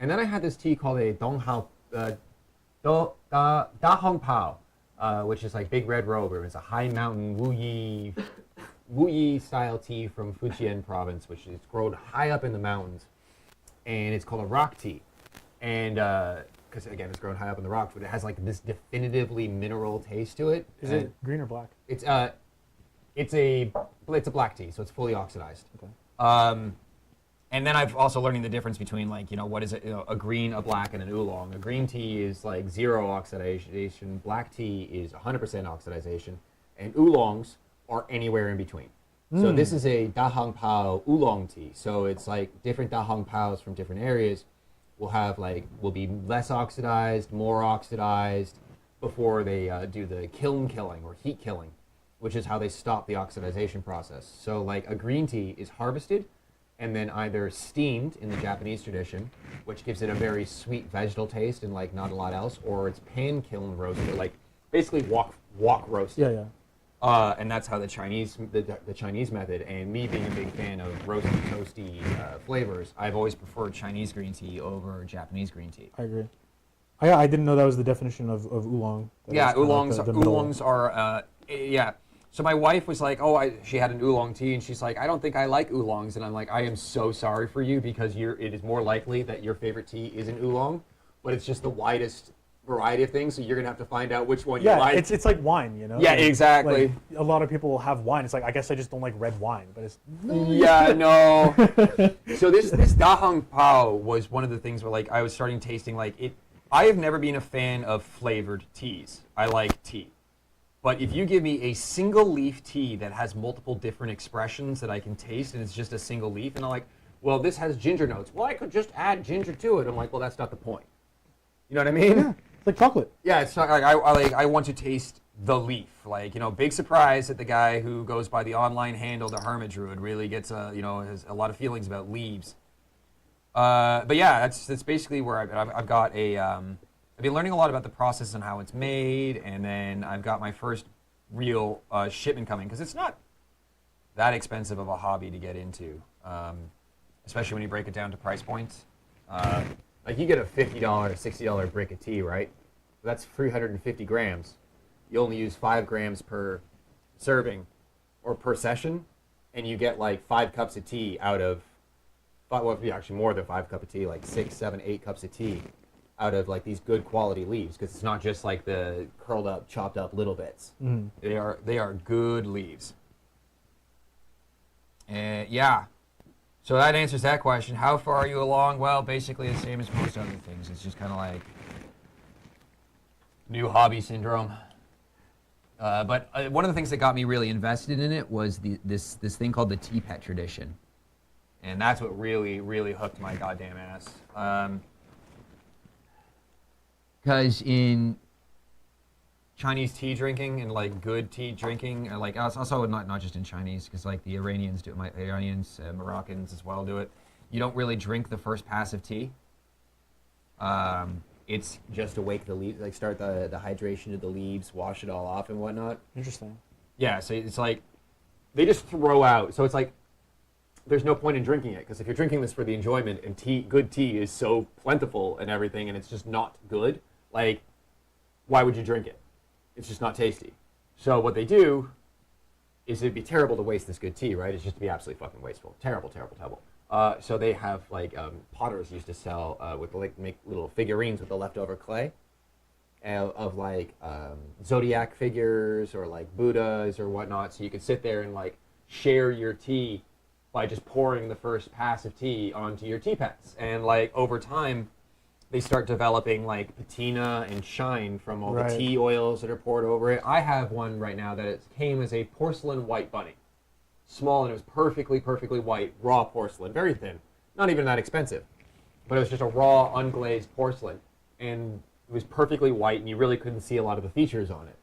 And then I had this tea called a Da Hong Pao. Which is like Big Red Robe. It's a high mountain Wu Yi style tea from Fujian province, which is grown high up in the mountains, and it's called a rock tea. And because again, it's grown high up in the rocks, but it has like this definitively mineral taste to it. Is it green or black? It's a black tea, so it's fully oxidized. Okay. And then I've also learning the difference between like, what is it, a green, a black, and an oolong. A green tea is like 0 oxidation, black tea is 100% oxidization, and oolongs are anywhere in between. So this is a Da Hong Pao oolong tea. So it's like different Da Hong Paos from different areas will be less oxidized, more oxidized before they do the kiln killing or heat killing. which is how they stop the oxidization process. So like a green tea is harvested and then either steamed in the Japanese tradition, which gives it a very sweet vegetal taste and like not a lot else, or it's pan kiln roasted, like basically wok roasted. Yeah, yeah. And that's how the Chinese method. And me being a big fan of roasty, toasty flavors, I've always preferred Chinese green tea over Japanese green tea. I agree. I didn't know that was the definition of oolong. That Yeah, was kinda oolongs. like the middle. Oolongs are yeah. So my wife was like, she had an oolong tea, and she's like, I don't think I like oolongs, and I'm like, I am so sorry for you because it is more likely that your favorite tea is an oolong, but it's just the widest variety of things, so you're gonna have to find out which one you Yeah, like. it's like wine, you know. Yeah, Like- exactly. like, a lot of people have wine. It's like I guess I just don't like red wine, but it's Yeah, no. So this Dahong Pao was one of the things where like I was starting tasting like it. I have never been a fan of flavored teas. I like tea. But if you give me a single leaf tea that has multiple different expressions that I can taste and it's just a single leaf, and I'm like, well, this has ginger notes. Well, I could just add ginger to it. I'm like, well, that's not the point. You know what I mean? yeah, it's like chocolate. Yeah, it's not like I want to taste the leaf. Like, you know, big surprise that the guy who goes by the online handle, the Hermit Druid, really gets has a lot of feelings about leaves. But yeah, that's basically where I've got a. I've been learning a lot about the process and how it's made, and then I've got my first real shipment coming because it's not that expensive of a hobby to get into, especially when you break it down to price points. Like you get a $50, $60 brick of tea, right? That's 350 grams. You only use 5 grams per serving or per session, and you get like 5 cups of tea out of, well, actually more than 5 cups of tea, like 6, 7, 8 cups of tea out of like these good quality leaves, because it's not just like the curled up, chopped up little bits. They are good leaves. And yeah. So that answers that question. How far are you along? Well, basically the same as most other things. It's just kind of like new hobby syndrome. But one of the things that got me really invested in it was this thing called the tea pet tradition. And that's what really, really hooked my goddamn ass. Because in Chinese tea drinking and like good tea drinking, like also not just in Chinese, because like the Iranians do it, Iranians, Moroccans as well do it. You don't really drink the first pass of tea. It's just to wake the leaves, like start the hydration of the leaves, wash it all off and whatnot. Interesting. Yeah, so it's like they just throw out. So it's like there's no point in drinking it, because if you're drinking this for the enjoyment and good tea is so plentiful and everything, and it's just not good, like why would you drink it? It's just not tasty. So what they do is it'd be terrible to waste this good tea, right? It's just to be absolutely fucking wasteful. Terrible, terrible, terrible. So they have like potters used to sell with like make little figurines with the leftover clay of like zodiac figures or like Buddhas or whatnot. So you could sit there and like share your tea by just pouring the first pass of tea onto your tea pets. And like over time, they start developing like patina and shine from all the tea oils that are poured over it. I have one right now that it came as a porcelain white bunny. Small, and it was perfectly white, raw porcelain, very thin. Not even that expensive. But it was just a raw, unglazed porcelain. And it was perfectly white, and you really couldn't see a lot of the features on it.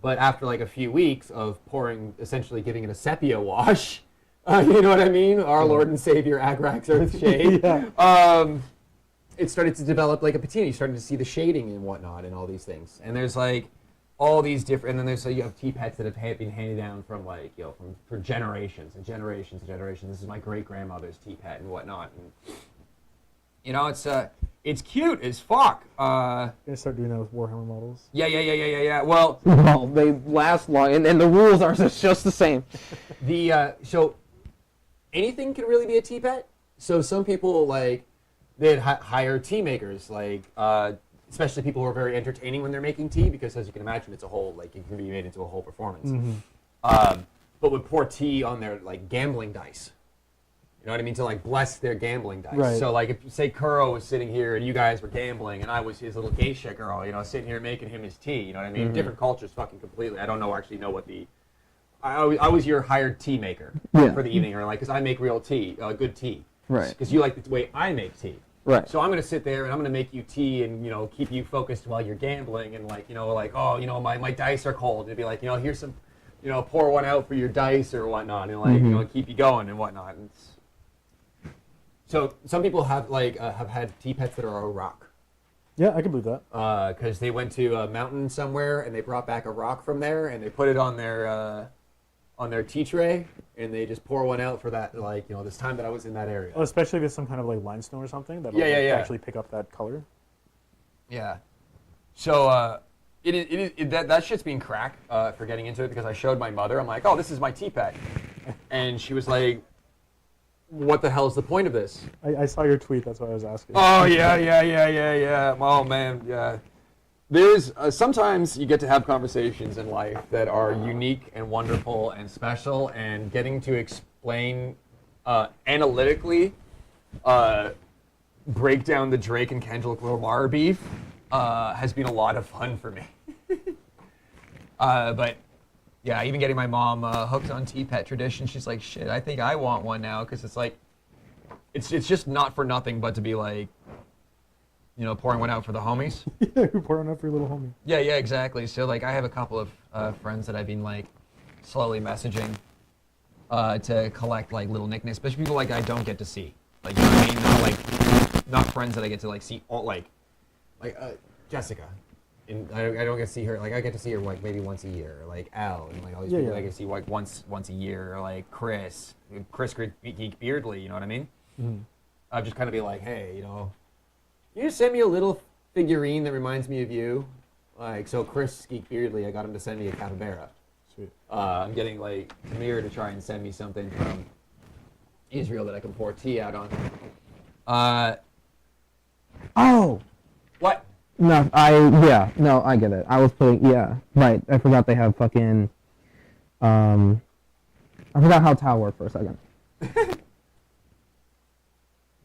But after like a few weeks of pouring, essentially giving it a sepia wash, you know what I mean? Our Lord and Savior, Agrax Earthshade. It started to develop like a patina. You started to see the shading and whatnot and all these things. And there's like all these different, and then there's you have tea pets that have been handed down from like, you know, for generations and generations and generations. This is my great grandmother's tea pet and whatnot. And, you know, it's cute as fuck. Gonna start doing that with Warhammer models. Yeah. Well, Well, they last long, and the rules are just the same. So anything can really be a tea pet. So some people like they'd hire tea makers, like especially people who are very entertaining when they're making tea, because as you can imagine, it's a whole like it can be made into a whole performance. But would pour tea on their like gambling dice. You know what I mean? To like bless their gambling dice. Right. So like if say Kuro was sitting here and you guys were gambling and I was his little geisha girl, you know, sitting here making him his tea. You know what I mean? Different cultures, fucking completely. I don't actually know what the. I was your hired tea maker for the evening, or like because I make real tea, good tea. Right. Because you like the way I make tea. Right. So I'm gonna sit there and I'm gonna make you tea and, you know, keep you focused while you're gambling and like, you know, like, oh, you know, my dice are cold. It'd be like, you know, here's some pour one out for your dice or whatnot, and like keep you going and whatnot. So some people have have had tea pets that are a rock. Yeah, I can believe that. Because they went to a mountain somewhere and they brought back a rock from there and they put it on their tea tray and they just pour one out for that this time that I was in that area. Well, especially if it's some kind of like limestone or something that'll Yeah. actually pick up that color. Yeah. So that shit's being cracked for getting into it because I showed my mother. I'm like, oh, this is my tea pet, and she was like, what the hell's the point of this? I saw your tweet. That's why I was asking. Oh yeah. Oh man, yeah. There's sometimes you get to have conversations in life that are unique and wonderful and special, and getting to explain analytically, break down the Drake and Kendrick Lamar beef has been a lot of fun for me. But yeah, even getting my mom hooked on tea pet tradition, she's like, shit, I think I want one now, because it's like, it's just not for nothing but to be like, pouring one out for the homies. Yeah, you're pouring up for your little homie. Yeah, exactly. So like, I have a couple of friends that I've been like slowly messaging to collect like little nicknames, especially people like I don't get to see. Like, you know what I mean? Not friends that I get to like see, like Jessica. And I don't get to see her. Like, I get to see her like maybe once a year. Or, like Al and like all these people that I get to see like once a year. Or like Chris Geek Beardly. You know what I mean? Mm-hmm. I'll just kind of be like, hey, you just send me a little figurine that reminds me of you. Like, so Chris Geek Beardly, I got him to send me a capybara. Sweet. I'm getting like Tamir to try and send me something from Israel that I can pour tea out on. Oh. What? No, I get it. I was putting, right. I forgot they have fucking, I forgot how Tau worked for a second.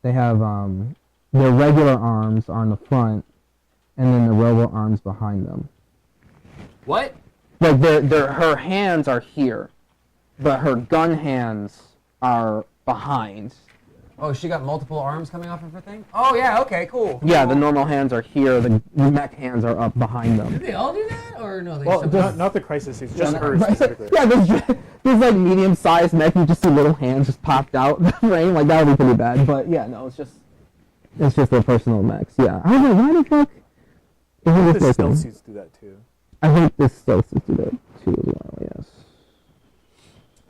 They have, their regular arms are on the front, and then the robo arms behind them. What? Like, her hands are here, but her gun hands are behind. Oh, she got multiple arms coming off of her thing? Oh, yeah, okay, cool. Yeah, the normal hands are here, the mech hands are up behind them. Did they all do that? Or no? Well, not the crisis suits, just her specifically. Yeah, there's like medium-sized mech, you just see little hands just popped out the frame, like that would be pretty bad. But yeah, no, it's just their personal mechs. Yeah, I don't know why the fuck. The stealth suits do that too. I think the stealth suits do that too as well. Yes.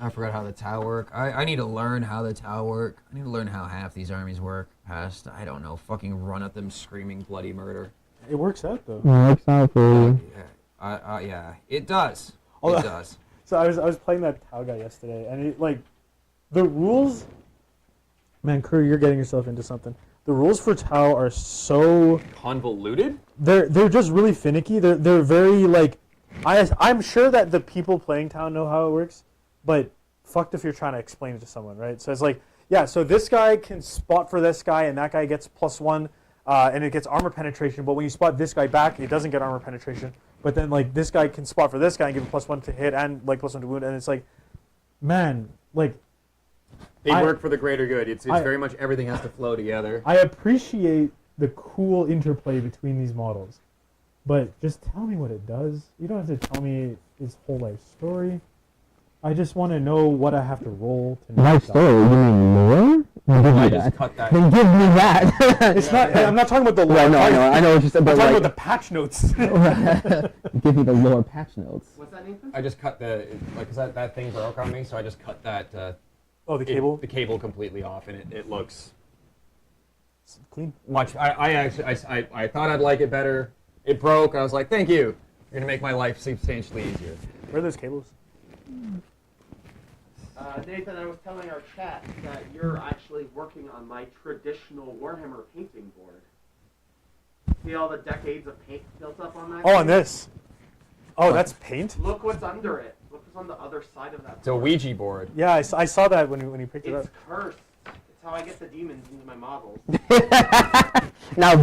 I forgot how the Tau work. I need to learn how the Tau work. I need to learn how half these armies work. Past, I don't know, fucking run at them screaming bloody murder. It works out though. It works out for you. Yeah, it does. Although- It does. So I was playing that Tau guy yesterday, and the rules. Man, Curry, you're getting yourself into something. The rules for Tau are so Convoluted? they're just really finicky. They're very I'm sure that the people playing Tau know how it works, but fucked if you're trying to explain it to someone, right? So it's like, yeah, so this guy can spot for this guy, and that guy gets +1, and it gets armor penetration. But when you spot this guy back, it doesn't get armor penetration. But then this guy can spot for this guy and give him +1 to hit and +1 to wound, and it's like, man, They work for the greater good. It's very much everything has to flow together. I appreciate the cool interplay between these models, but just tell me what it does. You don't have to tell me its whole life story. I just want to know what I have to roll to know. Life story? You mean lore? Then give me I that. just cut that. Then give me that. It's not. I'm not talking about the lore. Well, no, I know what you said, I'm but talking like, about the patch notes. give me the lore patch notes. What's that, Nathan? I just cut because that thing broke on me, so I just cut that. Oh, the cable. The cable completely off, and it looks Clean. much. I thought I'd like it better. It broke. I was like, thank you. You're gonna make my life substantially easier. Where are those cables? Nathan, I was telling our chat that you're actually working on my traditional Warhammer painting board. See all the decades of paint built up on that? Oh, on this. Oh, that's paint. Look what's under it. Look what's on the other side of that. It's a Ouija board. Yeah, I saw that when you picked it up. It's cursed. It's how I get the demons into my models. Now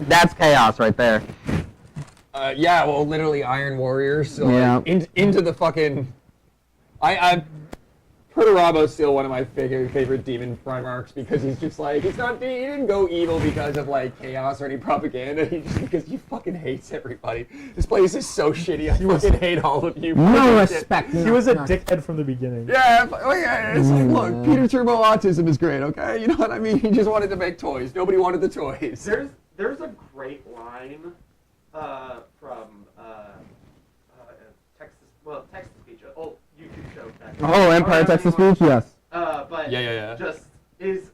that's chaos right there. Yeah, well, literally Iron Warriors. So Yeah. like, into the fucking. I Perturabo's still one of my favorite demon Primarchs because he's just like, he didn't go evil because of like chaos or any propaganda. He just because he fucking hates everybody. This place is so shitty. I fucking hate all of you. No Fucking shit. respect. He was a dickhead from the beginning. Yeah, it's like, look, Peter Turbo autism is great, okay? You know what I mean? He just wanted to make toys. Nobody wanted the toys. There's a great line from Texas Beach, an old YouTube show. Oh, Empire Texas Speech, yes. But Yeah. just is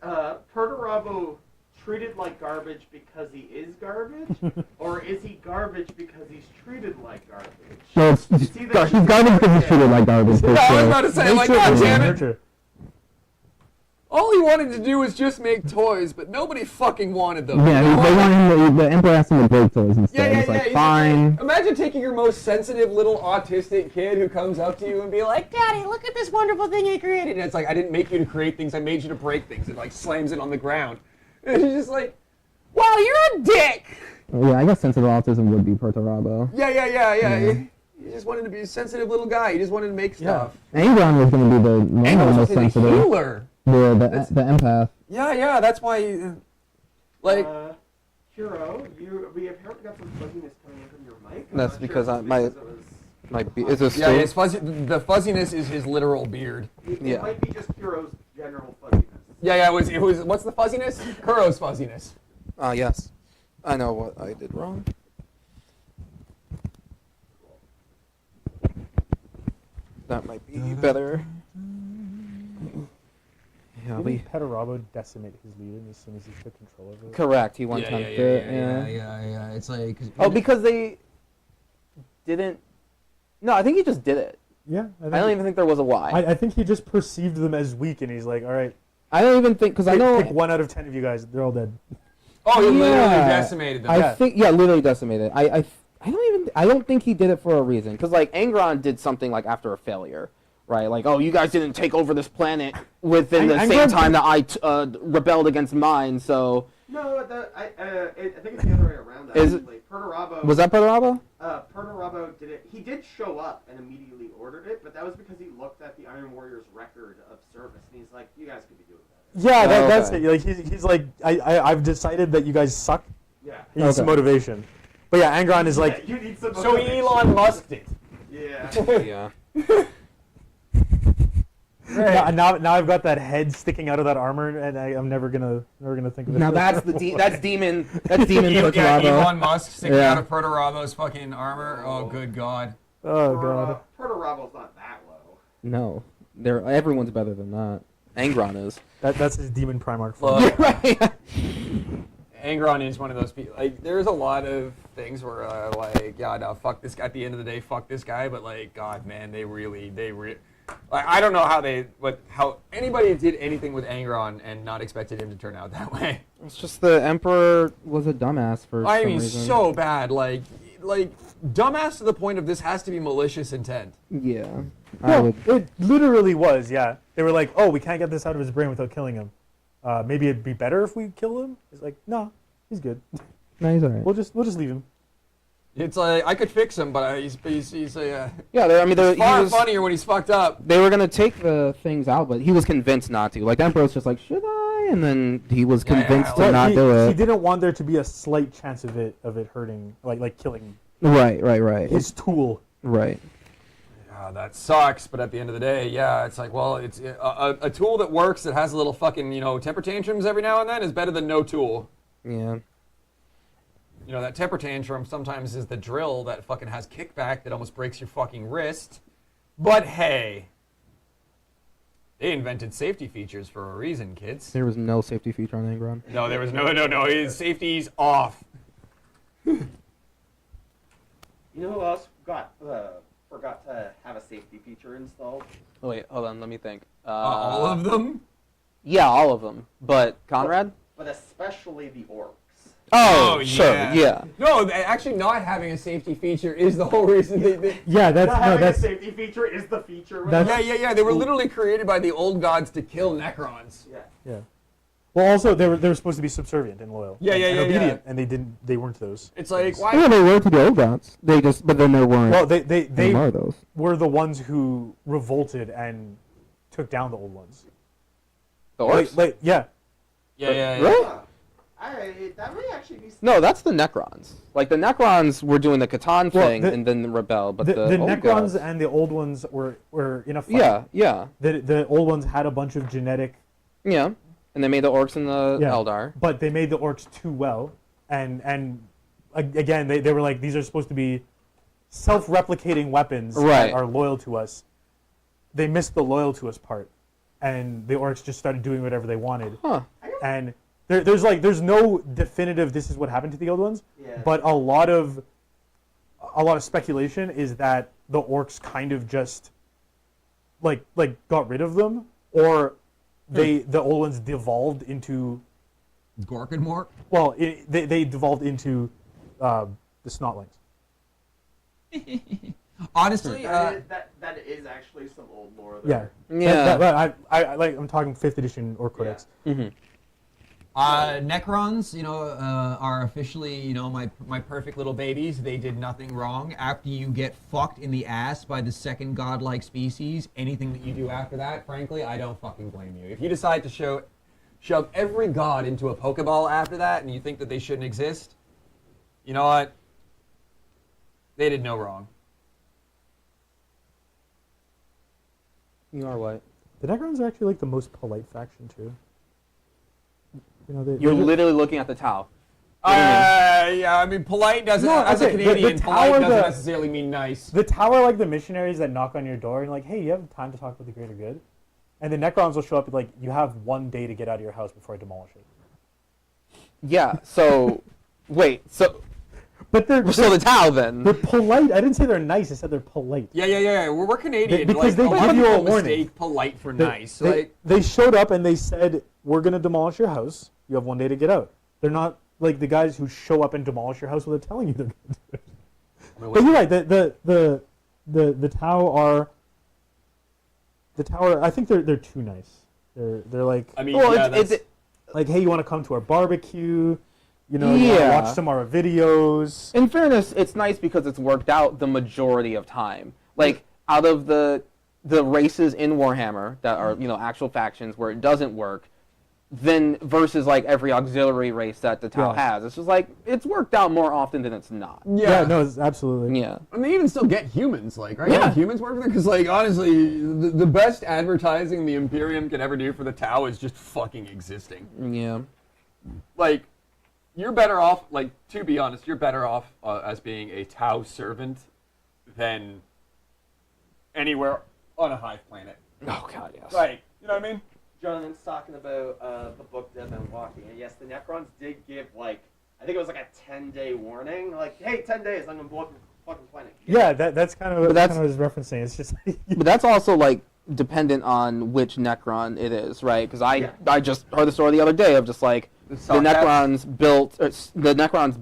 Perturabo treated like garbage because he is garbage, or is he garbage because he's treated like garbage? No, he's garbage because he's treated like garbage. for Yeah, I was sure. about to say, like, Nature God is damn it. nurture. All he wanted to do was just make toys, but nobody fucking wanted them. Yeah, they want him. The Emperor asked him to break toys instead. He's like, he's fine. like, imagine taking your most sensitive little autistic kid who comes up to you and be like, Daddy, look at this wonderful thing you created. And it's like, I didn't make you to create things, I made you to break things. And like slams it on the ground. And he's just like, wow, you're a dick. Yeah, I guess sensitive autism would be Perturabo. Yeah. He just wanted to be a sensitive little guy. He just wanted to make stuff. Angron was going to be the Angron was most the sensitive. healer. The empath. Yeah, that's why, like... Hero, we apparently got some fuzziness coming in from your mic. I'm That's not because sure I- if it's my- because it was- Is this Yeah, his fuzzy, the fuzziness is his literal beard. It Yeah. might be just Hero's general fuzziness. Yeah, it was, what's the fuzziness? Kuro's fuzziness. Yes. I know what I did wrong. That might be better. Yeah, Didn't Perturabo decimate his legion as soon as he took control of it? correct. He went on yeah. It's like... Oh, because they didn't. No, I think he just did it. Yeah. I don't even think there was a why. I think he just perceived them as weak, and he's like, all right, I don't even think because I know. pick 1 out of 10 of you guys, they're all dead. Oh, he literally Yeah. decimated them. I think literally decimated. I don't think he did it for a reason because like Angron did something like after a failure, right? Like, oh, you guys didn't take over this planet within the same Angron- time that I rebelled against mine. So No, I think it's the other way around. Is it- Actually, Perturabo. was that Perturabo? Perturabo did it. He did show up and immediately ordered it, but that was because he looked at the Iron Warrior's record of service, and he's like, "You guys could be doing better." Yeah, Oh, that's okay. it. Like he's like, I've decided that you guys suck. Yeah. He needs some Okay. motivation. But yeah, Angron is like, you need some. So motivation. Elon Musked it. Yeah. Yeah. now I've got that head sticking out of that armor, and I'm never gonna think of it. Now that's demon. That's demon Yeah, Perturabo. Elon Musk sticking Yeah. out of Perturabo's fucking armor. Oh, good God. Oh god. Perturabo's not that low. No, everyone's better than that. Angron is. That's his demon Primarch form. Look, Right. Angron is one of those people. Like, there's a lot of things where, like, yeah, no, fuck this guy. At the end of the day, fuck this guy. But like, God, man, they really. Like, I don't know how anybody did anything with Angron and not expected him to turn out that way. It's just the Emperor was a dumbass for I some mean, reason. so bad. Like dumbass to the point of this has to be malicious intent. Yeah. I Well, would. it literally was. Yeah, they were like, oh, we can't get this out of his brain without killing him. Maybe it'd be better if we kill him. It's like, no, he's good. No, he's alright. We'll just leave him. It's like I could fix him, but he's Yeah, he far was. funnier when he's fucked up. They were gonna take the things out, but he was convinced not to. Like the Emperor was just like, should I? And then he was Yeah, convinced yeah, to not he, do he it. didn't want there to be a slight chance of it hurting, like killing Right. his tool. Right. That sucks, but at the end of the day, yeah, it's like, well, it's a tool that works that has a little fucking, temper tantrums every now and then is better than no tool. Yeah. That temper tantrum sometimes is the drill that fucking has kickback that almost breaks your fucking wrist. But hey, they invented safety features for a reason, kids. There was no safety feature on Angron. No, there was no. His safety's off. You know who else forgot to have a safety feature installed? Oh, wait, hold on. Let me think. All of them? Yeah, all of them. But Conrad? But especially the orcs. Oh, sure. Yeah. No, actually not having a safety feature is the whole reason they Yeah, Not having a that's safety feature is the feature. That's- Yeah. They were literally created by the old gods to kill Necrons. Yeah. yeah. Well, also they were supposed to be subservient and loyal. Yeah, and, yeah, and yeah, obedient, and they weren't those. It's like, Yeah, why? they were to the old gods. But then there weren't Well, they any more of those. were the ones who revolted and took down the old ones. The orcs? Yeah. Yeah. Really? Huh. That may actually be. No, that's the Necrons. Like the Necrons were doing the Catan Well, thing the- and then rebel, but The the old Necrons guys- and the old ones were in a fight. yeah, The old ones had a bunch of genetic, and they made the orcs and the Yeah. Eldar. but they made the orcs too well, and again they were like, these are supposed to be self-replicating weapons Right. that are loyal to us. They missed the loyal to us part, and the orcs just started doing whatever they wanted. Huh? And there's no definitive this is what happened to the old ones, Yeah. but a lot of speculation is that the orcs kind of just like got rid of them, or the old ones devolved into Gork and Mork. well they devolved into the snotlings. Honestly, That is actually some old lore Yeah, there. Yeah. But I like I'm talking 5th edition Orc Codex. Necrons, are officially, my perfect little babies. They did nothing wrong. After you get fucked in the ass by the second godlike species, anything that you do after that, frankly, I don't fucking blame you. If you decide to shove every god into a Pokeball after that, and you think that they shouldn't exist, you know what? They did no wrong. You are what? The Necrons are actually like the most polite faction too. You're literally looking at the Tau. Yeah, I mean, polite doesn't, No, as a okay, the Canadian, polite tower, doesn't the- necessarily mean nice. The Tau are like the missionaries that knock on your door and like, hey, you have time to talk about the greater good? And the Necrons will show up and like, you have 1 day to get out of your house before I demolish it. Yeah. So, wait. But they're The Tau then. they're polite. I didn't say they're nice. I said they're polite. Yeah. We're Canadian. Because they a lot give of you a people warning. mistake polite for They, nice. They, Like, they showed up and they said, we're gonna demolish your house. You have 1 day to get out. They're not like the guys who show up and demolish your house without telling you they're gonna do it. But you're right. The Tau are. The Tau are, I think they're too nice. They're like I mean, Well, yeah, it's that's, like, hey, you want to come to our barbecue? You know, you want to Yeah. watch some of our videos. In fairness, it's nice because it's worked out the majority of time. Like out of the races in Warhammer that are actual factions where it doesn't work, then versus like every auxiliary race that the Tau Yeah. has, it's just like it's worked out more often than it's not. Yeah, no, it's absolutely. Yeah. And they even still get humans, like, right? Yeah. Humans work for them because, like, honestly, the best advertising the Imperium can ever do for the Tau is just fucking existing. Yeah. Like, you're better off, like, to be honest, you're better off as being a Tau servant than anywhere on a hive planet. Oh God, yes. Like, you know what I mean? Jonathan's talking about the book Dead Men Walking, and yes, the Necrons did give I think it was like a 10-day warning. Like, hey, 10 days, I'm gonna blow up your fucking planet. Yeah, that's kind of But what that's- I was referencing. It's just But that's also like dependent on which Necron it is, right? Because I just heard the story the other day of just like the Necrons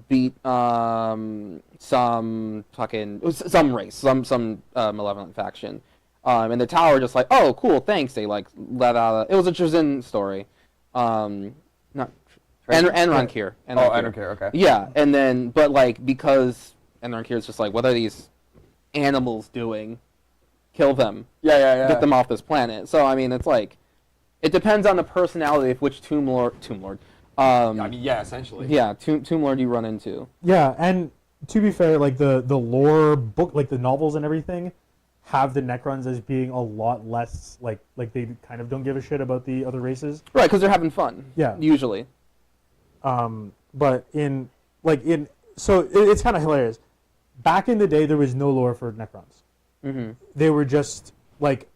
beat some race, some malevolent faction, and the Tower just like, oh cool, thanks. They like let out. It was a Trzyn story, not Enrankir. Oh, Enrankir, okay. Yeah, and then but like because Enrankir is just like, what are these animals doing? Kill them. Yeah. Get them off this planet. So I mean, it's like, it depends on the personality of which Tomb Lord. I mean, yeah, essentially. Yeah, Tomb Lord you run into. yeah. And to be fair, like the lore book, like the novels and everything, have the Necrons as being a lot less like they kind of don't give a shit about the other races. Right, because they're having fun. Yeah. Usually. But it's kind of hilarious. Back in the day, there was no lore for Necrons. Mm-hmm. They were just like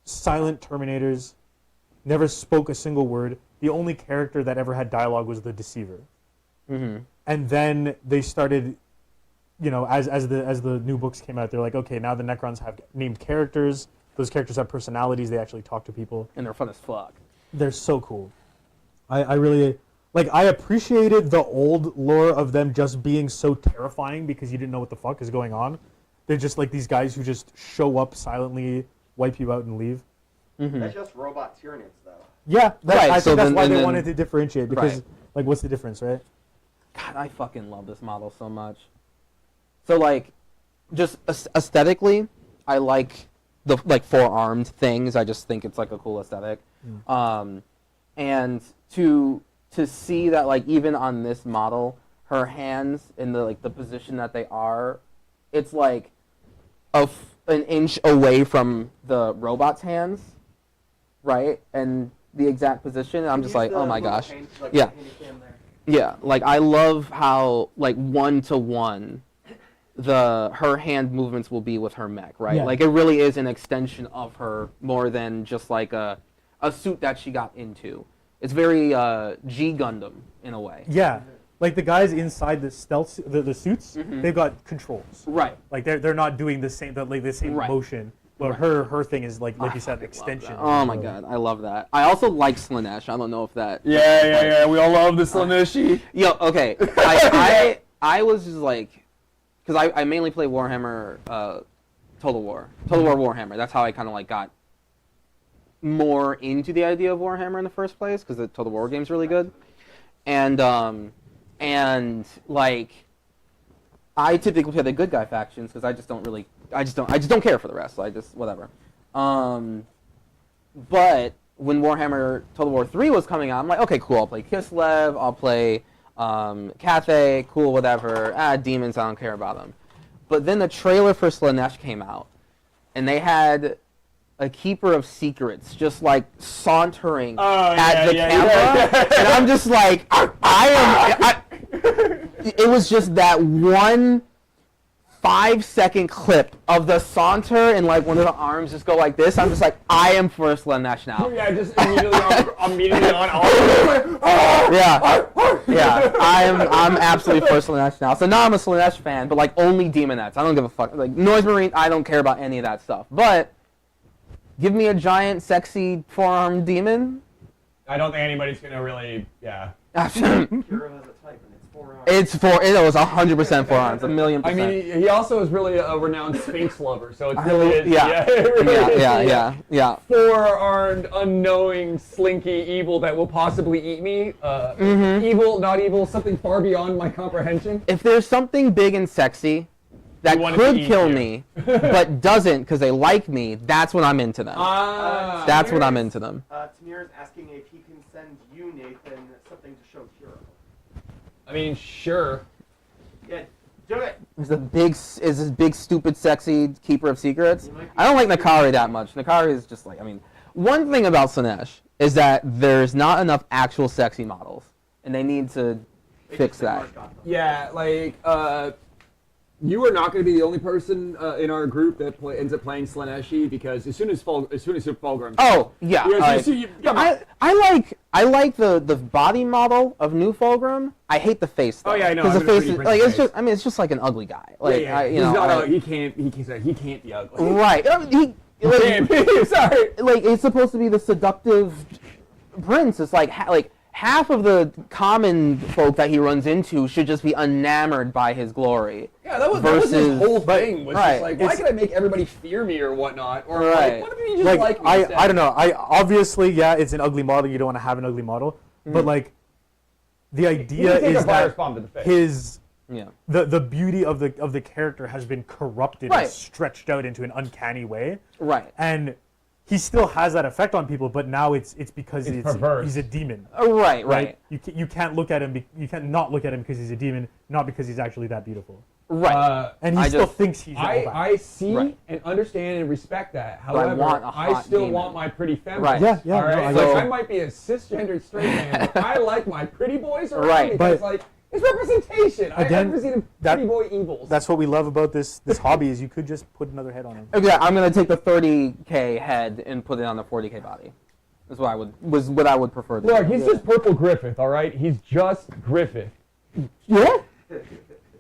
silent Terminators, never spoke a single word. The only character that ever had dialogue was the Deceiver. Mm-hmm. And then they started, as the new books came out, they're like, okay, now the Necrons have named characters. Those characters have personalities. They actually talk to people. And they're fun as fuck. They're so cool. I really I appreciated the old lore of them just being so terrifying because you didn't know what the fuck is going on. They're just like these guys who just show up silently, wipe you out, and leave. Mm-hmm. That's just robot Tyranids, though. Yeah, Right, I so think that's then- why and they then- wanted to differentiate because, Right. like, what's the difference, right? God, I fucking love this model so much. So like, just aesthetically, I like the like four-armed things. I just think it's like a cool aesthetic. And to see that like even on this model, her hands in the like the position that they are, it's like an inch away from the robot's hands, right? And the exact position. I'm just Use like, the oh my little gosh. hand- like, Yeah. handy cam there. Yeah, like I love how like 1-to-1 her hand movements will be with her mech, right? Yeah. Like it really is an extension of her more than just like a suit that she got into. It's very G Gundam in a way. Yeah, like the guys inside the stealth the suits, Mm-hmm. they've got controls. Right. Like they're not doing the same Right. motion. But Right. her thing is like you said, I extension. love that. Oh my god, I love that. I also like Slanesh. I don't know if that. Yeah. We all love the Slaneshi. Yo, okay. I was just like, because I mainly play Warhammer, Total War Warhammer. That's how I kind of like got more into the idea of Warhammer in the first place, because the Total War game's really good, and like, I typically play the good guy factions because I just don't care for the rest. So I just whatever. But when Warhammer Total War 3 was coming out, I'm like, okay, cool. I'll play Kislev. I'll play Cathay. Cool, whatever. Demons. I don't care about them. But then the trailer for Slanesh came out, and they had a Keeper of Secrets just like sauntering at the camera, and I'm just like, it was just that 1 5-second clip of the saunter and like one of the arms just go like this. I'm just like, I am for Slanesh now. Yeah, just immediately on all. Yeah, I'm absolutely for Slanesh now. So now I'm a Slanesh fan, but like only Demonettes. I don't give a fuck. Like Noise Marine, I don't care about any of that stuff. But give me a giant, sexy four-armed demon. I don't think anybody's gonna really. Yeah. Kira has a type, and it's 4 hours. It was 100% four-arms, 1,000,000%. I mean, he also is really a renowned Sphinx lover, so it really is. Yeah. it really is, yeah. Four-armed, unknowing, slinky evil that will possibly eat me. Evil, not evil, something far beyond my comprehension. If there's something big and sexy that You want it to could eat kill you. me, but doesn't because they like me, that's when I'm into them. That's when I'm into them. Tamir is asking if he can send you, Nathan, something to show Kira. I mean, sure. Yeah, do it. Is this big, stupid, sexy Keeper of Secrets? You might be I don't like stupid. Nakari that much. Nakari is just like, I mean, one thing about Slanesh is that there's not enough actual sexy models, and they need to They fix just say that. Mark got them. Yeah, like, you are not going to be the only person in our group that ends up playing Slaneshi, because as soon as Fulgrim. Oh yeah, I like the body model of New Fulgrim. I hate the face. Though, Oh, yeah, I know. Because the I'm gonna face is pretty like face. it's just. I mean, it's just like an ugly guy. Like yeah. I, you He's know, not, I- he can't be ugly. right. Can't be, sorry. Like it's supposed to be the seductive prince. It's like half of the common folk that he runs into should just be enamored by his glory. Yeah, that was his Versus- whole thing. Was right. just like, why can I make everybody fear me or whatnot? Or Right. like, what if you just like me I instead? don't know. I obviously it's an ugly model. You don't want to have an ugly model, but like the He idea can take is a virus that bomb to the face. his Yeah. the beauty of the character has been corrupted Right. and stretched out into an uncanny way, Right. and he still has that effect on people. But now it's because It's perverse. he's a demon. Right. Right. You can't look at him. You can't not look at him because he's a demon, not because he's actually that beautiful. Right. And he I still just- thinks he's all that. I see Right. and understand and respect that. I However, want a I hot still demon. want my pretty feminine. Right. Yeah, yeah, All right. no, I Like, know. I might be a cisgendered straight man, but I like my pretty boys around Right. because But- like it's representation. Again, I represented that- pretty boy evils. That's what we love about this hobby is you could just put another head on him. Okay, I'm gonna take the 30K head and put it on the 40K body. That's what I would prefer. To Look, do. he's just purple Griffith. All right, he's just Griffith. yeah.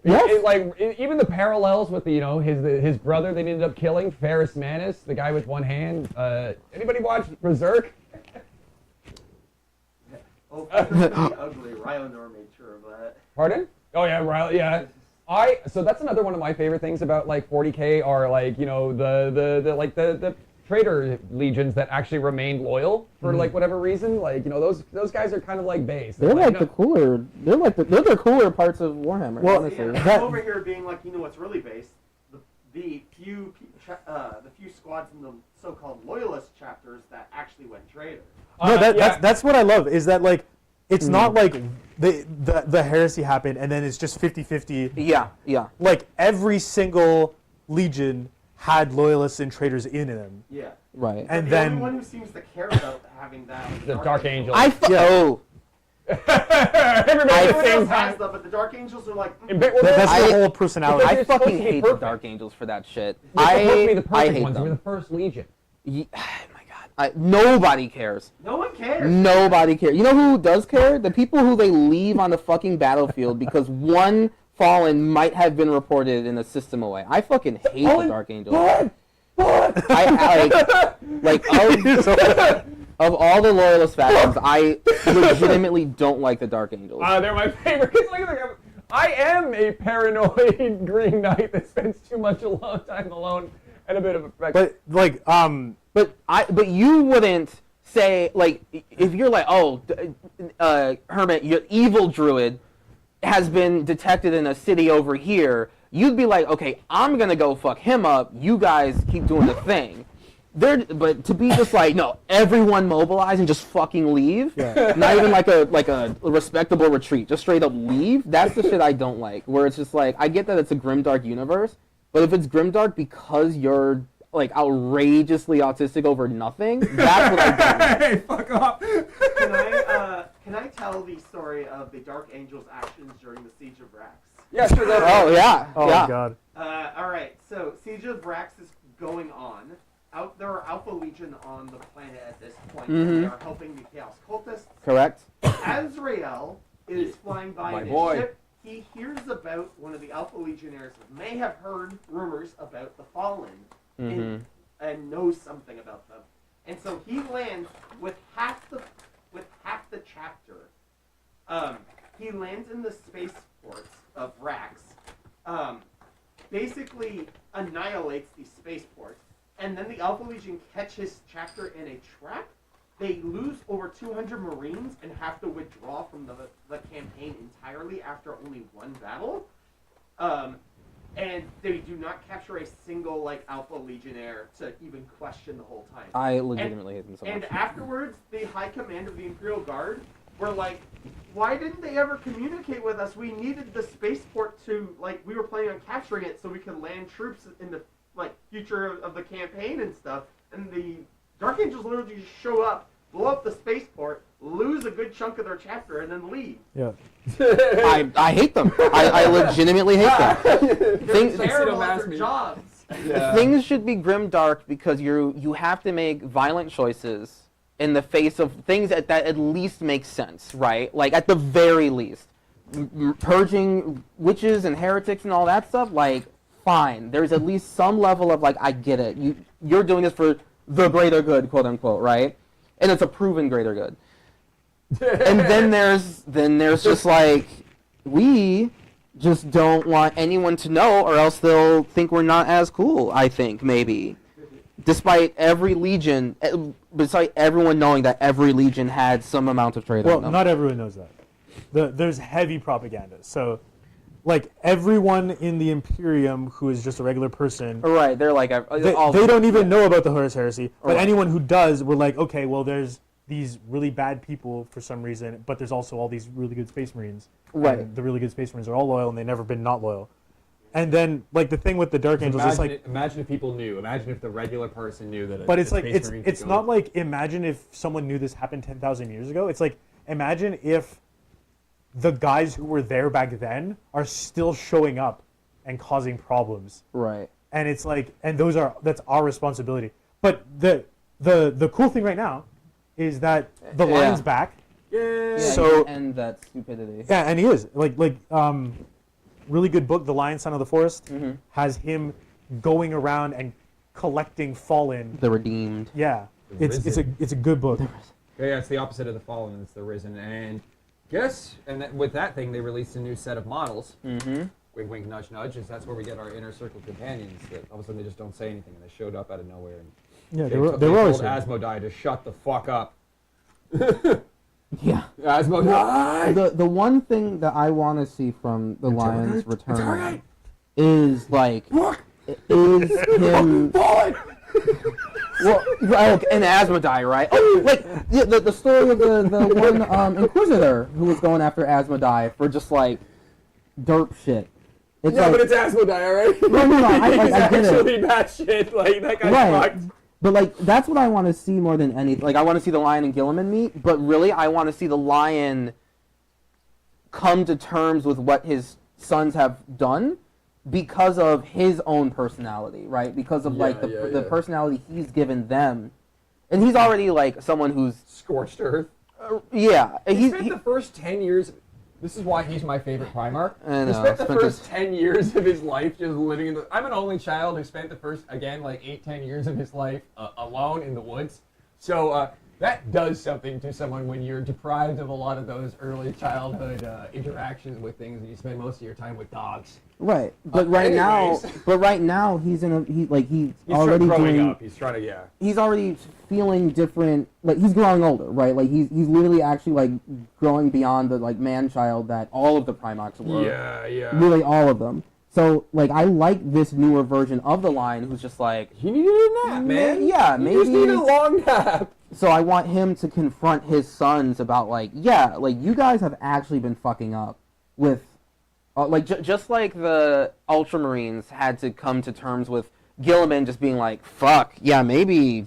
Yes. Even the parallels with his brother they ended up killing, Ferrus Manus, the guy with one hand. Anybody watch Berserk? Oh, pretty ugly. Rylanor made sure of that. Pardon? Oh yeah, Riley. Yeah. So that's another one of my favorite things about like 40K are like the traitor legions that actually remained loyal for like whatever reason. Like those guys are kind of like base. They're like the cooler. They're the cooler parts of Warhammer. Well, honestly. Yeah, That- I'm over here being like, what's really based? the few squads in the so-called loyalist chapters that actually went traitor. No, Yeah. that's what I love is that like it's not like the heresy happened and then it's just 50-50. Yeah, yeah. Like every single legion had loyalists and traitors in them. Yeah. Right. And the then only one who seems to care about having that is The Dark Angel. Yeah. Oh, Everybody at the Everyone same else has time. them, but the Dark Angels are like, And ba- well, that's I- the whole personality. I It's supposed fucking to be hate the perfect. Dark Angels for that shit. They're supposed to be the I perfect hate ones. We're them. the first legion. Oh my god. Nobody cares. no one cares. Nobody cares. You know who does care? The people who they leave on the fucking battlefield because one fallen might have been reported in a system away. I fucking hate the Dark Angels. I of all the loyalist factions, I legitimately don't like the Dark Angels. They're my favorite. 'Cause look at them. I am a paranoid Green Knight that spends too much alone time alone and a bit of a. But like But you wouldn't say like if you're like, oh, Hermit, your evil druid has been detected in a city over here. You'd be like, okay, I'm gonna go fuck him up. You guys keep doing the thing. But to be just like, no, everyone mobilize and just fucking leave. Yeah. Not even like a respectable retreat. Just straight up leave. That's the shit I don't like. Where it's just like, I get that it's a grimdark universe, but if it's grimdark because you're like outrageously autistic over nothing, that's what I don't like. Hey, fuck off. Can I tell the story of the Dark Angels' actions during the Siege of Rax? Yeah, sure. Oh yeah. oh yeah. god. All right, so Siege of Rax is going on. There are Alpha Legion on the planet at this point. And they are helping the Chaos Cultists. Correct. Azrael is flying by My in his boy. ship. He hears about one of the Alpha Legionnaires who may have heard rumors about the Fallen and knows something about them. And so he lands with half the chapter. He lands in the spaceports of Rax. Basically annihilates the spaceports. And then the Alpha Legion catch his chapter in a trap. They lose over 200 Marines and have to withdraw from the campaign entirely after only one battle. And they do not capture a single Alpha Legionnaire to even question the whole time. I legitimately hate them so And much. afterwards, the High Command of the Imperial Guard were like, why didn't they ever communicate with us? We needed the spaceport to, we were planning on capturing it so we could land troops in the, future of the campaign and stuff. And the Dark Angels literally just show up, blow up the spaceport, lose a good chunk of their chapter, and then leave. Yeah. I hate them. I legitimately hate them. They're Things- terrible at Ask their me. jobs. Things should be grimdark because you have to make violent choices in the face of things that at least make sense, right? Like at the very least, purging witches and heretics and all that stuff. Fine. There's at least some level of I get it. You're doing this for the greater good, quote unquote, right? And it's a proven greater good. And then there's just we just don't want anyone to know, or else they'll think we're not as cool. I think maybe, despite every legion, despite everyone knowing that every legion had some amount of traitor. Well, in them. not everyone knows that. There's heavy propaganda. So, everyone in the Imperium who is just a regular person, Right, they're they don't even know about the Horus Heresy. But Right. anyone who does, we're like, okay, well, there's these really bad people for some reason, but there's also all these really good Space Marines. Right. And the really good Space Marines are all loyal, and they've never been not loyal. And then, the thing with the Dark Angels is Imagine if people knew. Imagine if the regular person knew that. but it's a like Space Marine could it's go- not imagine if someone knew this happened 10,000 years ago. It's imagine if the guys who were there back then are still showing up and causing problems, right. and it's and that's our responsibility. But the cool thing right now is that the Yeah. Lion's back. Yeah. Yeah, So- and that stupidity. Yeah, and he is really good book. The Lion, Son of the Forest has him going around and collecting fallen. The redeemed. Yeah, The it's a good book. Yeah, it's the opposite of the Fallen. It's the Risen. And with that thing, they released a new set of models. Mm-hmm. Wink, wink, nudge, nudge. Is that's where we get our inner circle companions. That all of a sudden they just don't say anything, and they showed up out of nowhere. And Yeah, they they were always told here. Asmodai to shut the fuck up. Yeah. Asmodai. The one thing that I want to see from the Lion's return is is him. Well, okay, and Asmodai, right? Oh, like yeah, the story of the one Inquisitor who was going after Asmodai for just like derp shit. It's Yeah, like, but it's Asmodai, alright? No, I He's get it. actually bad shit. Like, that guy's right. fucked. But like that's what I want to see more than anything. Like I want to see the Lion and Gilliman meet, but really I want to see the Lion come to terms with what his sons have done because of his own personality, right? Because of like the personality he's given them, and he's already like someone who's Scorched Earth. yeah. He spent the first 10 years. This is why he's my favorite Primarch. I know, He spent the spent first his- 10 years of his life just living in the. I'm an only child who spent the first, again, like 8-10 years of his life alone in the woods. So that does something to someone when you're deprived of a lot of those early childhood interactions with things, and you spend most of your time with dogs. right. But right now he's in a he's He's already growing doing. up. He's trying to, yeah. He's already feeling different. Like he's growing older, right? Like he's literally actually like growing beyond the like man child that all of the Primarchs were. Yeah. Really, all of them. So like I like this newer version of the Lion who's just like. He needed a nap, man. Yeah, He just maybe. needed a long nap. So I want him to confront his sons about like, yeah, like you guys have actually been fucking up with, like just like the Ultramarines had to come to terms with Gilliman just being like, fuck, yeah, maybe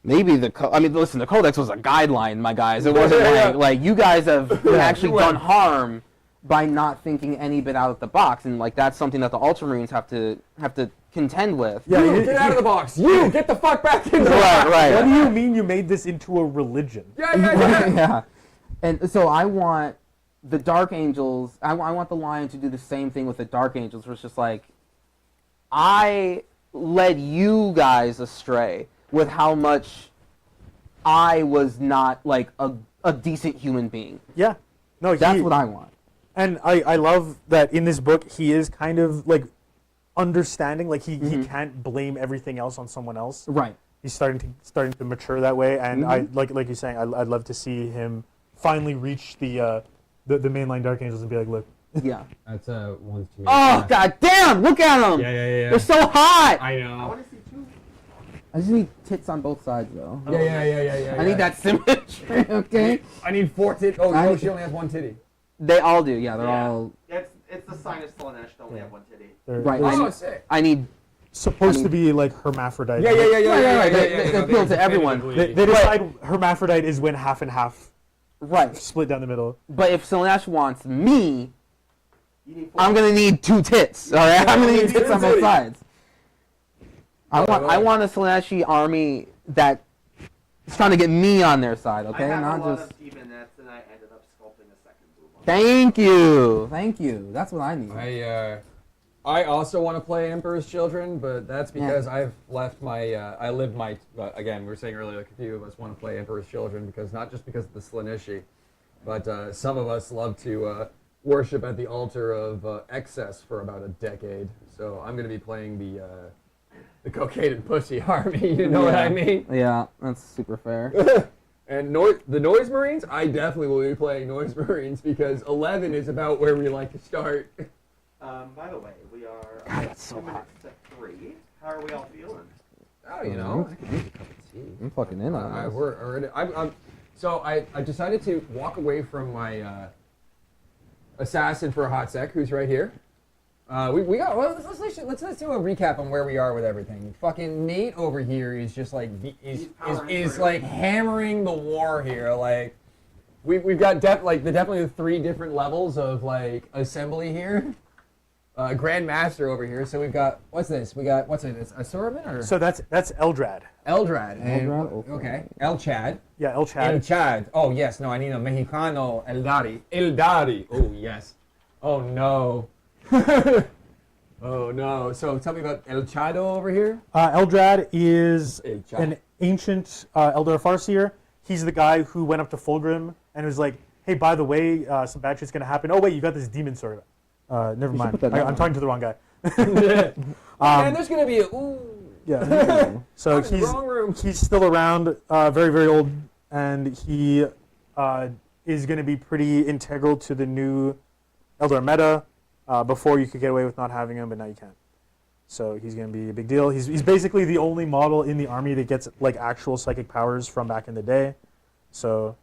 I mean, listen, the Codex was a guideline, my guys. It wasn't like you guys have actually done harm by not thinking any bit out of the box, and like that's something that the Ultramarines have to contend with. Yeah, You, get out of the box. You, get the fuck back in the Right, box. right. What do you mean you made this into a religion? Yeah. Yeah. And so I want the Dark Angels, I want the Lion to do the same thing with the Dark Angels, where it's just like, I led you guys astray with how much I was not like a decent human being. Yeah. No, That's what I want. And I love that in this book he is kind of like understanding, like he can't blame everything else on someone else. Right. He's starting to mature that way, and I like you're saying, I'd love to see him finally reach the mainline Dark Angels and be like, look, Yeah. That's one's too many. Oh, god damn! Look at them! Yeah. They're so hot! I I know. want to see two. I just need tits on both sides, though. Yeah. I need that symmetry, okay? I need 4 titties. Oh, I- no, she only has 1 titty. They all do, yeah. They're Yeah. all... It's the sign of Slanesh to only have one titty. they're, Right. they're Oh, sick. I need... supposed to be like hermaphrodite. Yeah. They appeal to everyone. They decide hermaphrodite is when half and half Right. split down the middle. But if Slanesh wants me, You need 4 I'm gonna need 2 tits. All right, I'm gonna need tits on both titties. sides. I want a Slaneshi army that is trying to get me on their side. Okay, I have not a lot just. of demonettes, and I ended up sculpting a second blue one. Thank you. That's what I need. I also want to play Emperor's Children, but that's because I've left my, I lived my, again, we were saying earlier, like a few of us want to play Emperor's Children because not just because of the Slaaneshi, but some of us love to worship at the altar of excess for about a decade. So I'm going to be playing the cocaine and pussy army, you know what I mean? Yeah, that's super fair. And the Noise Marines, I definitely will be playing Noise Marines because 11 is about where we like to start. By the way, we are God, that's so 2 minutes to 3. How are we all feeling? Oh, you know, I could use a cup of tea. I'm fucking in on this. We're already. So I decided to walk away from my assassin for a hot sec, who's right here. We got. Well, let's do a recap on where we are with everything. Fucking Nate over here is just like is like hammering the war here. Like we've got definitely the 3 different levels of like assembly here. Grandmaster over here. So we've got what's this? We got what's it? It's a Suraman or So that's Eldrad. Eldrad. And, Eldrad? okay. El Chad. Yeah, El Chad. El Chad. Oh yes. No, I need a Mexicano. Eldari. Eldari. Oh yes. Oh no. Oh no. So tell me about El Chado over here. Eldrad is El Chad. an ancient Eldar Farseer. He's the guy who went up to Fulgrim and was like, hey, by the way, some bad shit's going to happen. Oh, wait, you got this demon sword. Never mind. put that down. I'm talking to the wrong guy. And there's gonna be a ooh. Yeah. So I'm in the wrong room. he's still around, very, very old, and he is going to be pretty integral to the new Eldar meta. Before you could get away with not having him, but now you can't. So he's going to be a big deal. He's basically the only model in the army that gets like actual psychic powers from back in the day. So,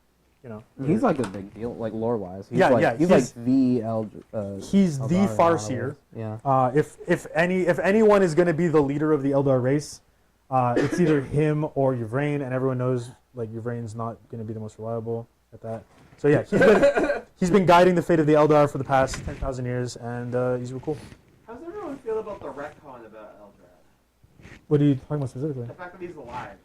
you know, He's like a big deal, like lore wise. Yeah, like, yeah, He's like the Eldar. he's the Eldar in a lot of Farseer. ways. Yeah. If anyone is going to be the leader of the Eldar race, it's either him or Yvraine, and everyone knows like Yvraine's not going to be the most reliable at that. So yeah, he's been guiding the fate of the Eldar for the past 10,000 years, and he's real cool. How does everyone feel about the retcon about Eldrad? What are you talking about specifically? The fact that he's alive.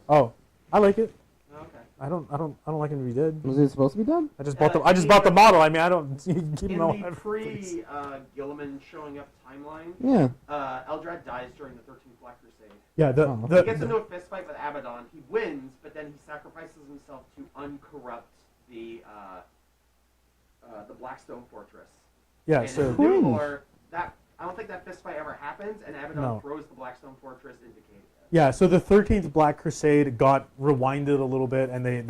Oh, I like it. Okay. I don't like him to be dead. Was he supposed to be dead? I just bought the model. I mean, I don't keep In him the alive. please. Gilliman showing up timeline, Yeah. Eldrad dies during the 13th Black Crusade. Yeah, He gets into a fist fight with Abaddon. He wins, but then he sacrifices himself to uncorrupt the Blackstone Fortress. yeah. And So in new lore, that I don't think that fist fight ever happens, and Abaddon No. throws the Blackstone Fortress into Cadia. yeah, so the 13th Black Crusade got rewinded a little bit, and they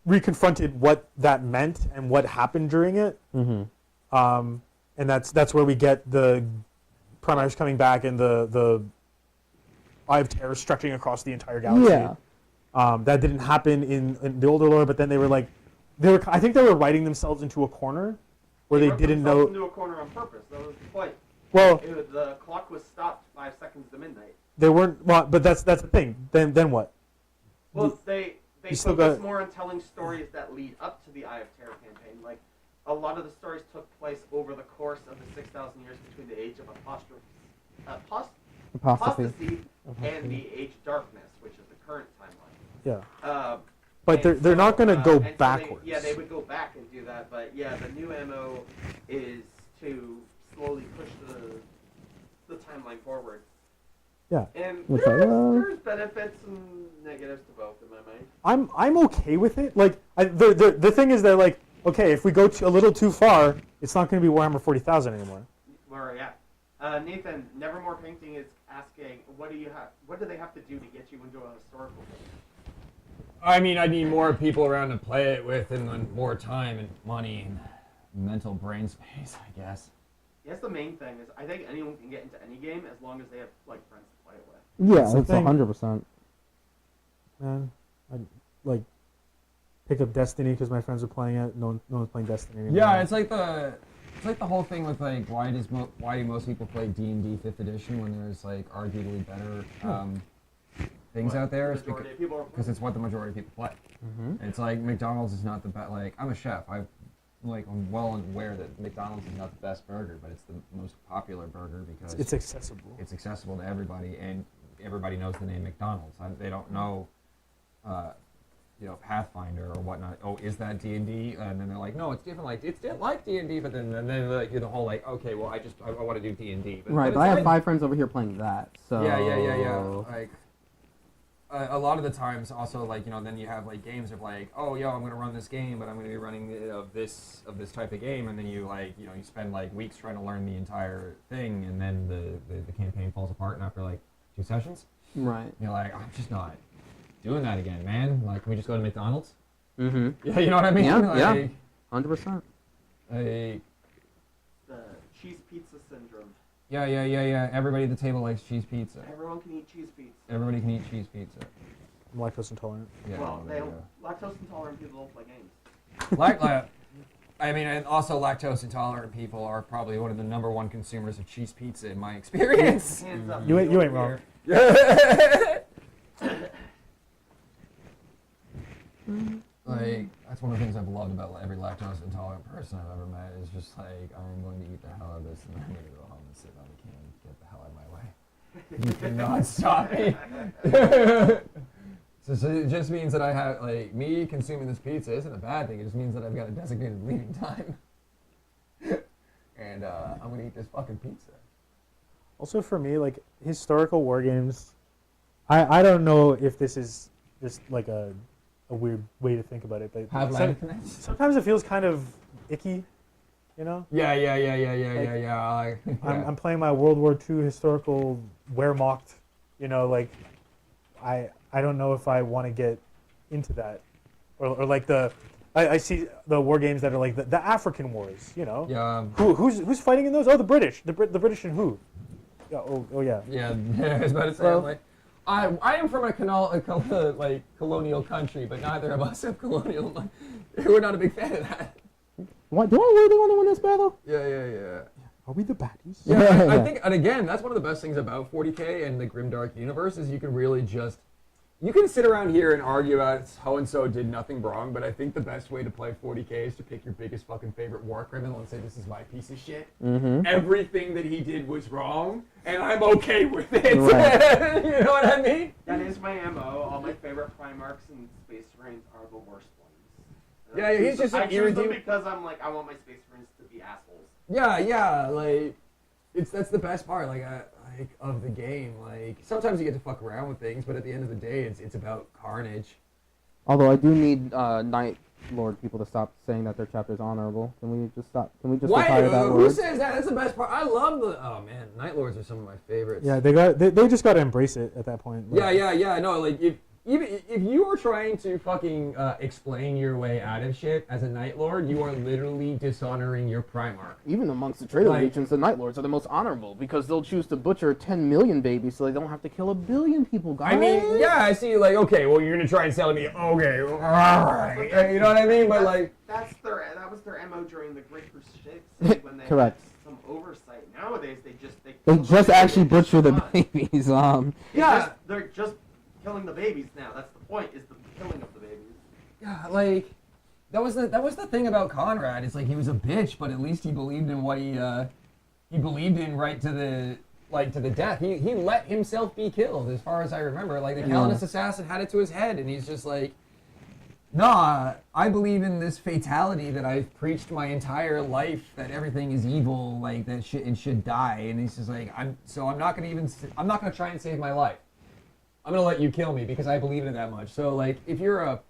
reconfronted what that meant and what happened during it. Mm-hmm. And that's where we get the Primaris coming back and the Eye of Terror stretching across the entire galaxy. Yeah. That didn't happen in the older lore, but then they were like, I think they were writing themselves into a corner where they wrote didn't themselves know. into a corner on purpose. That was the point. Well, The clock was stopped 5 seconds to midnight. they weren't. Well, but that's the thing. Then what? Well, they you still focus got- more on telling stories that lead up to the Eye of Terror campaign. Like, a lot of the stories took place over the course of the 6,000 years between the Age of Apostasy and the Age of Darkness, which is the current timeline. Yeah. But And they're not going to go and so backwards. they would go back and do that, but yeah, the new MO is to slowly push the timeline forward. Yeah. And Which there's benefits and negatives to both in my mind. I'm okay with it. Like the thing is that like okay, if we go a little too far, it's not going to be Warhammer 40,000 anymore. Where are you at? Nathan, Nevermore Painting is asking, what do they have to do to get you into a historical game? I mean, I need more people around to play it with, and then more time and money and mental brain space, I guess. Yes, the main thing is I think anyone can get into any game as long as they have like friends to play it with. Yeah, That's the that's thing. 100%. Man, I like pick up Destiny because my friends are playing it. No one's playing Destiny anymore. Yeah, it's like the whole thing with like why do most people play D&D 5th edition when there's like arguably better things out there? The majority of people are Because it's what the majority of people play. Mm-hmm. It's like McDonald's is not the best. Like I'm a chef. I'm well aware that McDonald's is not the best burger, but it's the most popular burger because it's accessible. it's accessible to everybody, and everybody knows the name McDonald's. They don't know, Pathfinder or whatnot. Oh, is that D&D? And then they're like, no, it's different. Like it's like D&D, but then like you're the whole like, okay, well, I want to do D&D. Right, but I have 5 friends over here playing that, so... Yeah. Like, a lot of the times, also, like, then you have, like, games of, like, oh, yo, I'm going to run this game, but I'm going to be running of this type of game, and then you, like, you spend, like, weeks trying to learn the entire thing, and then the campaign falls apart, and after, like, 2 sessions, Right. you're like, I'm just not doing that again, man. Like, can we just go to McDonald's? Mm-hmm. Yeah, you know what I mean? Yeah, like, yeah. 100%. Like, the cheese pizza syndrome. yeah. Everybody at the table likes cheese pizza. Everyone can eat cheese pizza. Everybody can eat cheese pizza. I'm lactose intolerant. Yeah, Well, there you lactose intolerant people don't play games. go. I mean, and also lactose intolerant people are probably one of the number one consumers of cheese pizza in my experience. Hands up. You ain't wrong. Like, that's one of the things I've loved about every lactose intolerant person I've ever met is just like, I'm going to eat the hell out of this and I'm going to go home and sit on the can and get the hell out of my way. You cannot stop me. So it just means that I have, like, me consuming this pizza isn't a bad thing. It just means that I've got a designated leaving time. And I'm going to eat this fucking pizza. Also for me, like historical war games, I don't know if this is just like a weird way to think about it, but Have some- land connects? sometimes it feels kind of icky, you know? Yeah. I'm playing my World War II historical Wehrmacht, like I don't know if I want to get into that, or like the I see the war games that are like the African wars. You know. Yeah. Who's fighting in those? Oh, the British. The British and who? Yeah. Oh yeah. Yeah, I was about to say. Well- like, I am from a colonial country, but neither of us have colonial. We're not a big fan of that. What? Do I really want to win this battle? Yeah. Are we the baddies? Yeah, I think, and again, that's one of the best things about 40K and the Grimdark universe is you can really just, you can sit around here and argue about so and so did nothing wrong, but I think the best way to play 40K is to pick your biggest fucking favorite war criminal and say, this is my piece of shit. Mm-hmm. Everything that he did was wrong, and I'm okay with it. Right. You know what I mean? That is my MO. All my favorite Primarchs and Space Marines are the worst ones. And Yeah, I he's choose just them- an I choose them irredeemable- because I'm like, I want my Space Marines to be assholes. Yeah, like, that's the best part, like of the game. Like, sometimes you get to fuck around with things, but at the end of the day, it's about carnage. Although I do need Night Lord people to stop saying that their chapter is honorable. Can we just stop? Can we just Why? retire that Who word? says that? That's the best part. I love the. Oh man, Night Lords are some of my favorites. Yeah, they just got to embrace it at that point. Like, Yeah. No, like if you are trying to fucking explain your way out of shit as a Night Lord, you are literally dishonoring your Primarch. Even amongst the Traitor Like- Legions, the Night Lords are the most honorable because they'll choose to butcher 10 million babies so they don't have to kill 1 billion people, guys. I mean, yeah, I see. Like, okay, well, you're gonna try and sell me. Okay, all right. You know what I mean? But like, that was their MO during the Great Crusade when they Correct. had some oversight. Nowadays they just They just actually butcher the baby. babies. Yeah. They're just killing the babies now. That's the point, is the killing of the babies. yeah, like that was the thing about Conrad. It's like he was a bitch, but at least he believed in what he believed in right to the death. He let himself be killed, as far as I remember. Like the Calidus assassin had it to his head, and he's just like, nah, I believe in this fatality that I've preached my entire life, that everything is evil, like that shit and should die. And he's just like, I'm not gonna try and save my life. I'm gonna let you kill me because I believe in it that much. So like, if you're a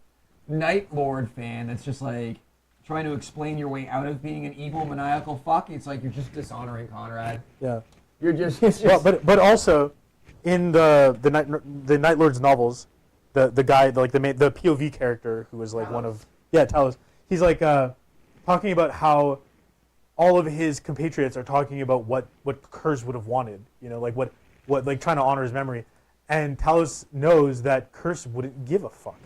Night Lord fan that's just like trying to explain your way out of being an evil maniacal fuck, it's like you're just dishonoring Conrad. Yeah. You're just, it's Well, just but also, in the Night Lord's novels, the guy the POV character who was like one of Talos, he's like talking about how all of his compatriots are talking about what Kurz would have wanted, you know, like what like trying to honor his memory, and Talos knows that Kurz wouldn't give a fuck.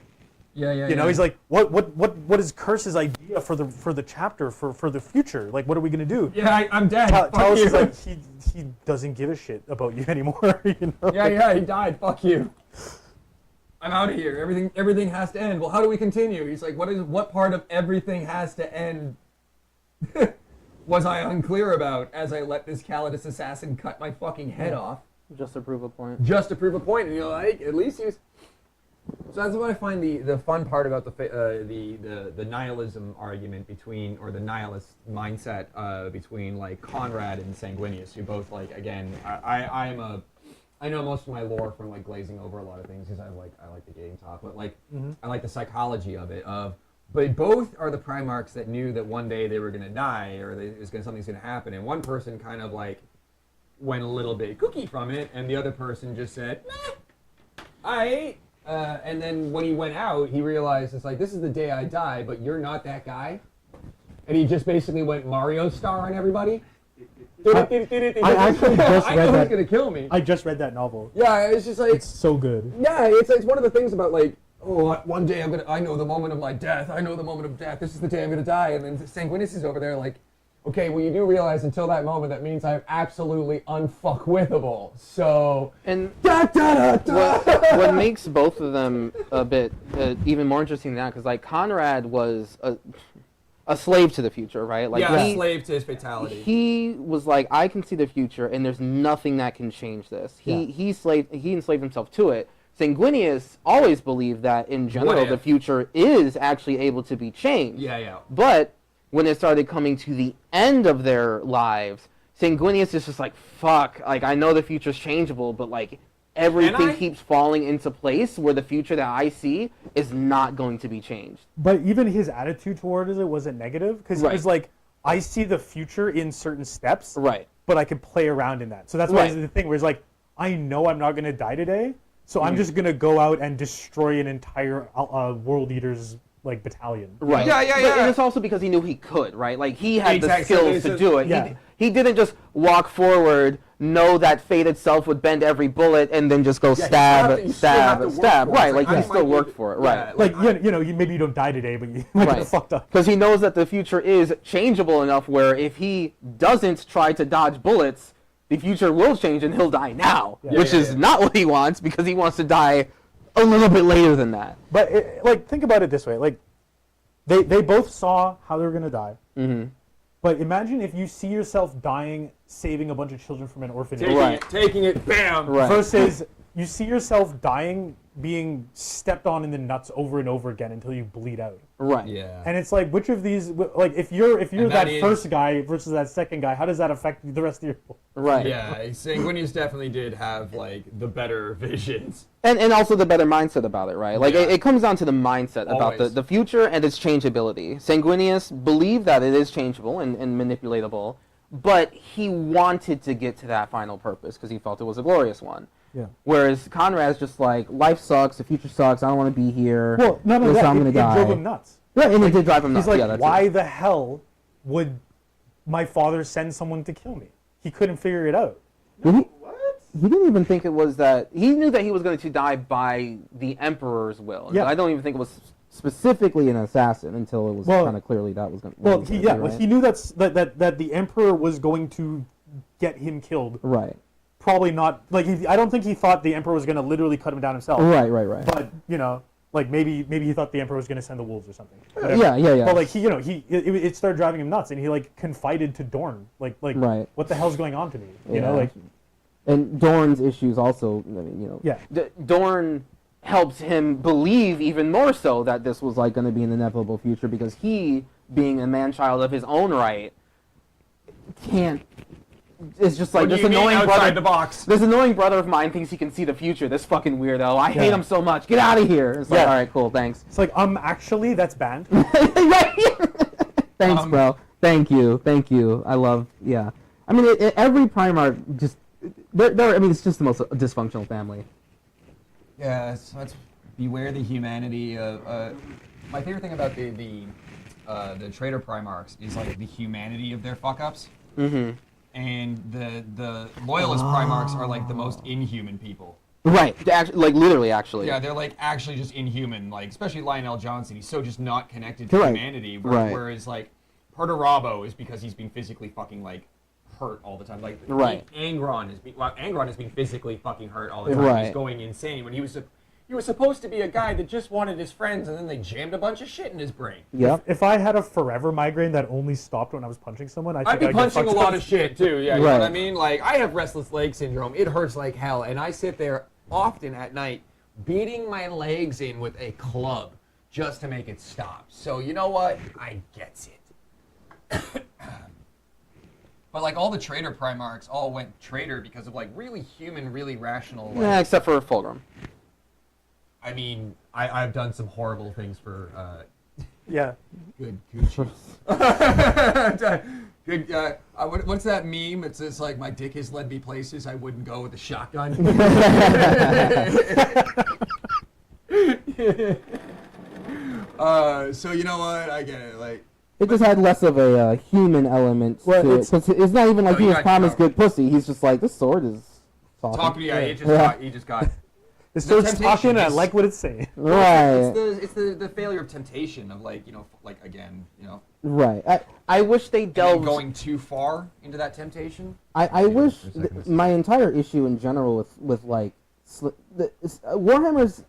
yeah. You know, he's like, what is Kurtz's idea for the chapter for the future? Like, what are we gonna do? yeah, I'm dead. Fuck Talos you. is like, he doesn't give a shit about you anymore. You know? Yeah, he died. Fuck you. I'm out of here. Everything has to end. Well, how do we continue? He's like, what part of everything has to end? Was I unclear about as I let this Calidus assassin cut my fucking head off Just to prove a point. just to prove a point? And you're like, at least he was. So that's what I find the fun part about the nihilism argument between, or the nihilist mindset between like Conrad and Sanguinius, who both like, again, I know most of my lore from like glazing over a lot of things because I like the game talk, but like I like the psychology of it. But both are the Primarchs that knew that one day they were gonna die or something's gonna happen, and one person kind of like went a little bit kooky from it, and the other person just said, "I." And then when he went out, he realized it's like, this is the day I die, but you're not that guy. And he just basically went Mario star on everybody. I actually just I read know that. he's gonna kill me. I just read that novel. Yeah, it's just like, It's so good. yeah, it's one of the things about like, oh, one day I know the moment of my death. I know the moment of death. This is the day I'm gonna die. And then Sanguinius is over there like, okay, well, you do realize until that moment that means I'm absolutely unfuckwithable. So, And da da da da. what makes both of them a bit even more interesting than that, because like Conrad was a slave to the future, right? Like Yeah, he, slave to his fatality. he was like, I can see the future, and there's nothing that can change this. He enslaved himself to it. Sanguinius always believed that in general What if? the future is actually able to be changed. Yeah. But when it started coming to the end of their lives, Sanguinius is just like, fuck, like I know the future's changeable, but like everything keeps falling into place where the future that I see is not going to be changed. But even his attitude towards it wasn't negative, because he Right. was like, I see the future in certain steps, Right. but I can play around in that. So that's why Right. the thing where it's like, I know I'm not going to die today, so I'm just going to go out and destroy an entire world eater's like battalion. Right. Yeah, yeah, But- yeah. And it's also because he knew he could, right? Like he had Exactly. the skills So- to do it. yeah. He didn't just walk forward, know that fate itself would bend every bullet, and then just go you still have stab, to- you still have to stab. work for it. Right. It's Like like, he I still might worked be- for it. yeah, Right. Like maybe you don't die today, but you might Right. get fucked up. Because he knows that the future is changeable enough where if he doesn't try to dodge bullets, the future will change and he'll die now, Yeah. which Yeah, is yeah. not what he wants because he wants to die a little bit later than that. But like, think about it this way: like, they both saw how they were gonna die. Mm-hmm. But imagine if you see yourself dying, saving a bunch of children from an orphanage, Taking it, bam. Right. versus you see yourself dying, being stepped on in the nuts over and over again until you bleed out. Right. Yeah. And it's like, which of these, like, if you're And that that is- first guy versus that second guy, how does that affect the rest of your? Right. Yeah, Sanguinius definitely did have like the better visions. And also the better mindset about it, right? Like Yeah. it comes down to the mindset about Always. the future and its changeability. Sanguinius believed that it is changeable and manipulatable, but he wanted to get to that final purpose because he felt it was a glorious one. Yeah. Whereas Conrad's just like, life sucks, the future sucks, I don't want to be here. Well, no, this is that, how I'm gonna it die. drove him nuts. Yeah, and it did drive him nuts. He's like, yeah, that's why it. the hell would my father send someone to kill me? He couldn't figure it out. Did he, What? he didn't even think it was that. He knew that he was going to die by the Emperor's will. Yeah. I don't even think it was specifically an assassin until it was Well- kind of clearly that was going. Well, he knew that the emperor was going to get him killed. Right. Probably not. Like, I don't think he thought the emperor was going to literally cut him down himself. Right. But like maybe he thought the emperor was going to send the wolves or something. Whatever. Yeah. But like it started driving him nuts, and he like confided to Dorn, like Right. what the hell's going on to me? You Yeah. know, like And Dorn's issues also, I mean, Yeah. Dorn helps him believe even more so that this was like going to be an inevitable future because he, being a man-child of his own right, can't. It's just like What do this you mean annoying outside brother. the box? This annoying brother of mine thinks he can see the future. This fucking weirdo. I hate Yeah. him so much. Get out of here. It's like, Yeah. all right, cool, thanks. it's like actually that's banned. Thanks, bro. Thank you. I love. Yeah. I mean, every Primarch just. I mean, it's just the most dysfunctional family. Yeah, so let's beware the humanity of. My favorite thing about the traitor Primarchs is like the humanity of their fuck ups, Mm-hmm. and the loyalist Primarchs are like the most inhuman people. Right. Actually, like literally, actually. Yeah, they're like actually just inhuman. Like especially Lionel Johnson, he's so just not connected to Correct. humanity. Right. Whereas like Perturabo is because he's being physically fucking like hurt all the time. Like Right. Angron has been physically fucking hurt all the time. Right. He's going insane when he was supposed to be a guy that just wanted his friends, and then they jammed a bunch of shit in his brain. Yep. If I had a forever migraine that only stopped when I was punching someone, I'd think be I'd get punching a fucked lot up. of shit too. Yeah, you know what I Right. mean? Like I have restless leg syndrome. It hurts like hell, and I sit there often at night beating my legs in with a club just to make it stop. So you know what? I gets it. But like all the traitor Primarchs all went traitor because of like really human, really rational. Like, Yeah, except for Fulgrim. I mean, I've done some horrible things for Yeah. good good. What's that meme? It's just like my dick has led me places I wouldn't go with a shotgun. So you know what? I get it. Like, It just had less of a human element Well, to it. it's- 'Cause it's not even like Oh, he you was got promised covered. good pussy. He's just like, this sword is talking. talk to me. Yeah, he just got. This The sword's temptation talking, and I is- like what it's saying. Right. It's the failure of temptation of like like again Right. I wish they and then delved. going too far into that temptation. I wish for a second. my entire issue in general with like Warhammer's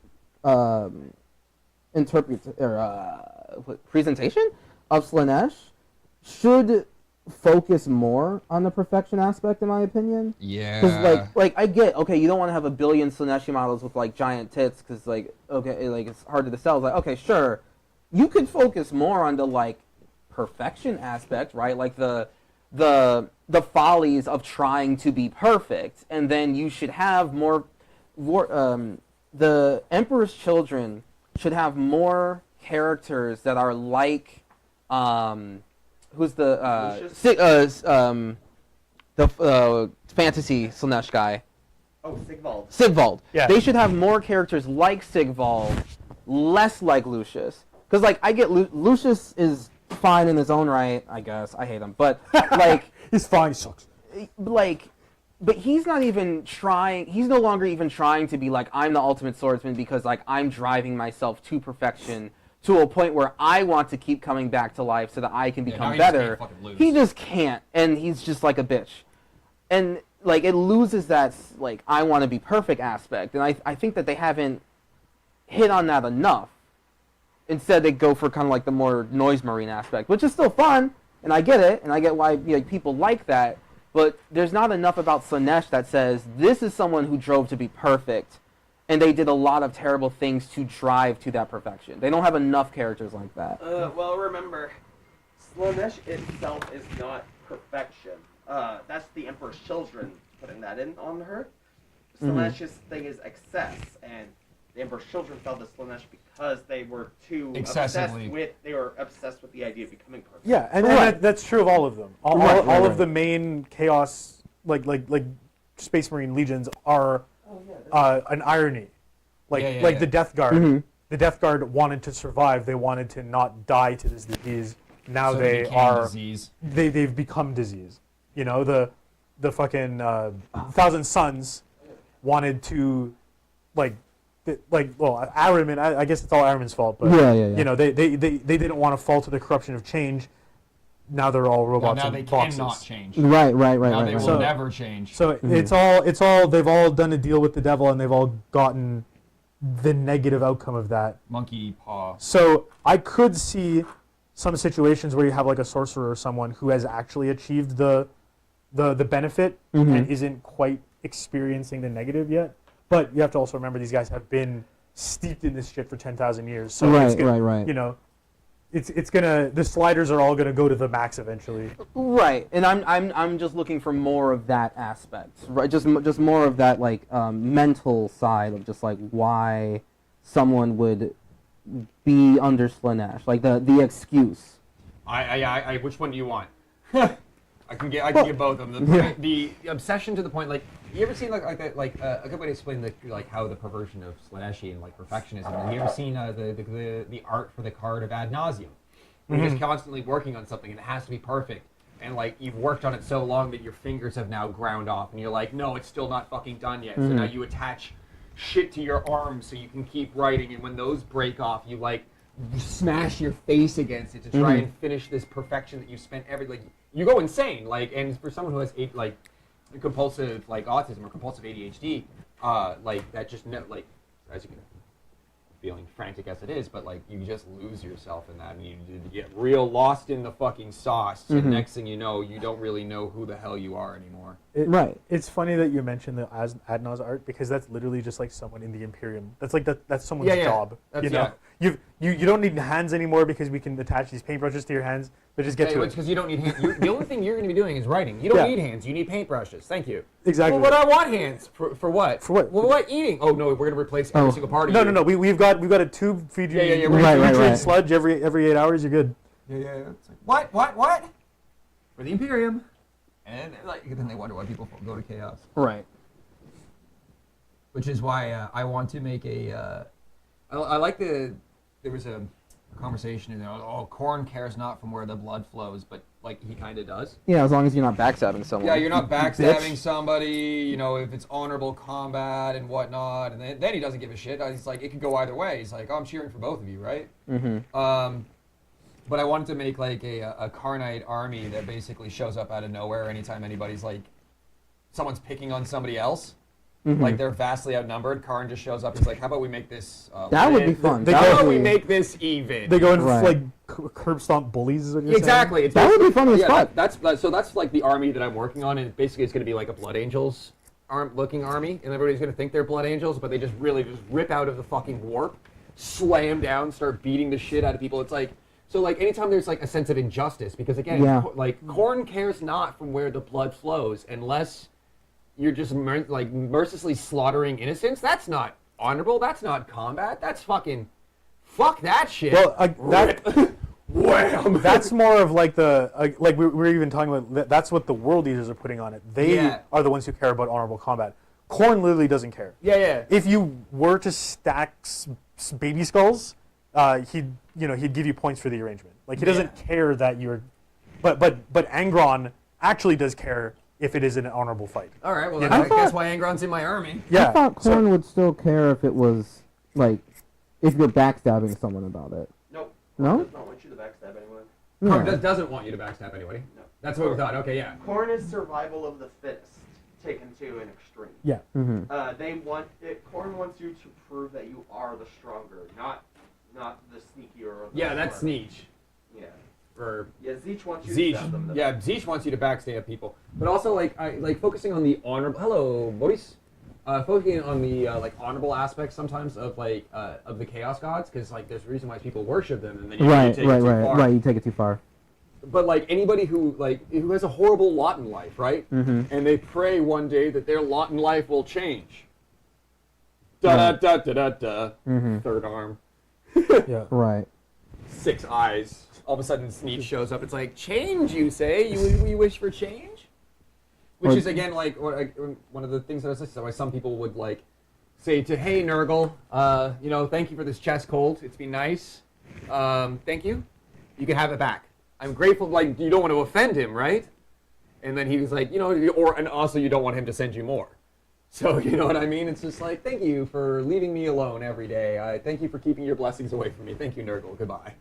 presentation of Slaanesh should focus more on the perfection aspect, in my opinion. Yeah. Because like I get, okay, you don't want to have a billion Slaaneshi models with like giant tits, because like okay, like it's hard to sell. It's like, okay, sure, you could focus more on the like perfection aspect, right? Like the follies of trying to be perfect, and then you should have more. The Emperor's Children should have more characters that are like, who's the fantasy Slaanesh guy. Oh, Sigvald. Sigvald. Yeah. They should have more characters like Sigvald, less like Lucius. Because like I get Lucius is fine in his own right, I guess. I hate him, but like He's fine. He sucks. like, but he's not even trying. He's no longer even trying to be like I'm the ultimate swordsman because like I'm driving myself to perfection to a point where I want to keep coming back to life so that I can now become he just better. can't fucking lose. He just can't, and he's just like a bitch, and like it loses that like I want to be perfect aspect, and I think that they haven't hit on that enough. Instead, they go for kind of like the more noise marine aspect, which is still fun, and I get it, and I get why people like that. But there's not enough about Slaanesh that says this is someone who drove to be perfect, and they did a lot of terrible things to drive to that perfection. They don't have enough characters like that. Well, remember, Slaanesh itself is not perfection. That's the Emperor's children putting that in on her. Slaanesh's thing is excess, and the Emperor's children fell to Slaanesh because they were too Excessively. obsessed with the idea of becoming perfect. Yeah, and Right. that's true of all of them. All, Right, all, right, all right. of the main chaos, like Space Marine legions, are an irony. Like the Death Guard. Mhm. The Death Guard wanted to survive. They wanted to not die to this disease. Now So they became are. disease. They've become disease. You know, the fucking Thousand Sons wanted to well, Aramin, I guess it's all Aramin's fault, but Yeah. you know, they didn't want to fall to the corruption of change. Now they're all robots Now in they boxes. cannot change. Right. Now they will So- never change. So it's all they've all done a deal with the devil, and they've all gotten the negative outcome of that. Monkey paw. So I could see some situations where you have like a sorcerer or someone who has actually achieved the benefit and isn't quite experiencing the negative yet. But you have to also remember these guys have been steeped in this shit for 10,000 years. So it's gonna, Right. you know, it's gonna the sliders are all gonna go to the max eventually. Right, and I'm just looking for more of that aspect, right? Just more of that like mental side of just like why someone would be under Slaanesh, like the excuse. I which one do you want? I can get both of them. The obsession to the point, like, you ever seen like a good way to explain like how the perversion of Slaaneshi and like perfectionism? Have you ever seen the art for the card of Ad Nauseam? Where you're just constantly working on something and it has to be perfect, and like you've worked on it so long that your fingers have now ground off, and you're like, no, it's still not fucking done yet. So now you attach shit to your arms so you can keep writing, and when those break off, you like smash your face against it to try and finish this perfection that you spent you go insane, like, and for someone who has like compulsive like autism or compulsive ADHD, like that just like as you can feeling frantic as it is, but like you just lose yourself in that, and you get real lost in the fucking sauce, and next thing you know, you don't really know who the hell you are anymore. Right. It's funny that you mentioned the Adnaz art because that's literally just like someone in the Imperium. That's like that's someone's job. That's- You know, you don't need hands anymore because we can attach these paintbrushes to your hands. But just get to it. Because you don't need hands. The only thing you're going to be doing is writing. You don't Yeah. need hands. You need paintbrushes. Thank you. Exactly. Well, what I want hands for what? For what? Well, what eating? Oh no, we're going to replace every single part of you. No. We've got a tube feed you. Yeah. Right. Sludge every 8 hours. You're good. Yeah. It's like, what? For the Imperium. And then they wonder why people go to Chaos. Right. Which is why I want to make a. I like there was a conversation in there. Oh, Khorne cares not from where the blood flows, but like he kind of does. Yeah, as long as you're not backstabbing someone. Yeah, you're not backstabbing Bitch. somebody. You know, if it's honorable combat and whatnot, and then he doesn't give a shit. He's like, it could go either way. He's like, oh, I'm cheering for both of you, right? But I wanted to make like a Kharnite army that basically shows up out of nowhere anytime anybody's like, someone's picking on somebody else. Like they're vastly outnumbered. Karn just shows up. He's like, how about we make this? That would be fun. They That go- How would about we be- make this even? They go and Right. like curb stomp bullies. Is what you're Exactly. It's That would be basically- fun as yeah, fuck. That's like the army that I'm working on, and basically it's going to be like a Blood Angels looking army, and everybody's going to think they're Blood Angels, but they just really just rip out of the fucking warp, slam down, start beating the shit out of people. It's like so like anytime there's like a sense of injustice, because again, Yeah. like Khorne cares not from where the blood flows unless you're just mercilessly slaughtering innocents. That's not honorable. That's not combat. That's fucking fuck that shit. Well, that Wham! that's more of like the like we were even talking about. That's what the world eaters are putting on it. They Yeah. are the ones who care about honorable combat. Khorne literally doesn't care. yeah. If you were to stack baby skulls, he'd give you points for the arrangement. Like he doesn't care that you're, but Angron actually does care if it is an honorable fight. All right, well, Yeah, I I thought- guess why Angron's in my army. Yeah. I thought so- Korn would still care if it was like if you're backstabbing someone about it. Nope. No? Does not want you to backstab anyone. Korn Yeah. doesn't want you to backstab anybody. No. That's what we thought. Okay, yeah. Corn is survival of the fittest, taken to an extreme. Yeah. Mm-hmm. They want it. Corn wants you to prove that you are the stronger, not the sneakier. Or the Yeah, that's smarter. Sneech. Yeah. Or Yeah, Zeech wants you to stab them. Zeech. Yeah, Zeech wants you to backstab people. But also, like focusing on the honorable. Hello, Boris. Focusing on the like honorable aspects sometimes of of the Chaos Gods, because like there's a reason why people worship them, and then you Right, take right, it too right, far. right. You take it too far. But like anybody who has a horrible lot in life, right? Mhm. And they pray one day that their lot in life will change. Da da da da da. Mhm. Third arm, Yeah. Right. 6 eyes. All of a sudden, Sneech shows up. It's like, change, you say? You wish for change? Which Or- is again like one of the things that I was listening to. Why some people would like say to, hey Nurgle, thank you for this chest cold. It's been nice. Thank you. You can have it back. I'm grateful. Like you don't want to offend him, right? And then he was like, and also you don't want him to send you more. So you know what I mean? It's just like, thank you for leaving me alone every day. Thank you for keeping your blessings away from me. Thank you, Nurgle. Goodbye.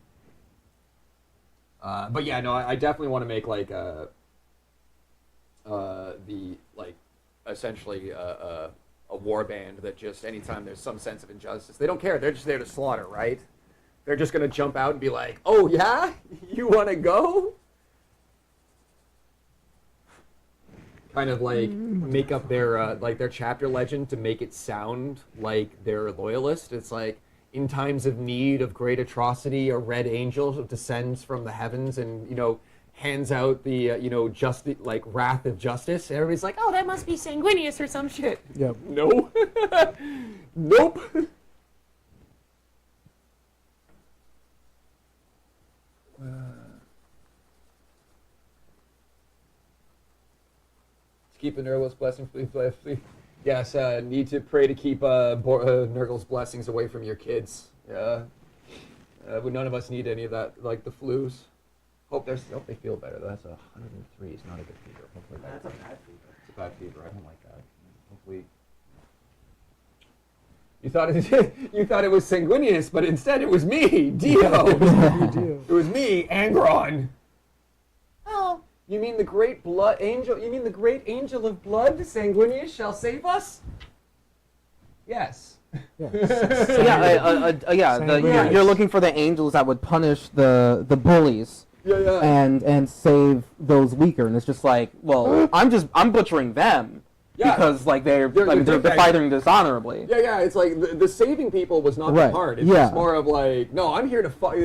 But yeah, no, I definitely want to make like essentially a war band that just anytime there's some sense of injustice, they don't care. They're just there to slaughter, right? They're just gonna jump out and be like, "Oh yeah, you want to go?" Kind of like make up their their chapter legend to make it sound like they're loyalist. It's like in times of need of great atrocity, a red angel descends from the heavens and hands out the just like wrath of justice. And everybody's like, "Oh, that must be Sanguinius or some shit." Yep. No, nope. Keep Nurgle's blessings, please. Yes, need to pray to keep Nurgle's blessings away from your kids. Yeah. But none of us need any of that, like the flus. Hope they feel better. That's 103 is not a good fever. Hopefully That's a bad fever. it's a bad fever. I don't like that. Hopefully. You thought it was Sanguinius, but instead it was me, Dio. It was me, Angron. Oh, you mean the great blood angel? You mean the great angel of blood, Sanguinius, shall save us? Yes. So yeah, you're looking for the angels that would punish the bullies Yeah. and save those weaker, and it's just like, well, I'm butchering them Yeah. because like they're They're fighting dishonorably. Yeah. It's like the saving people was not Right, the part. It's yeah. just more of like, no, I'm here to fight.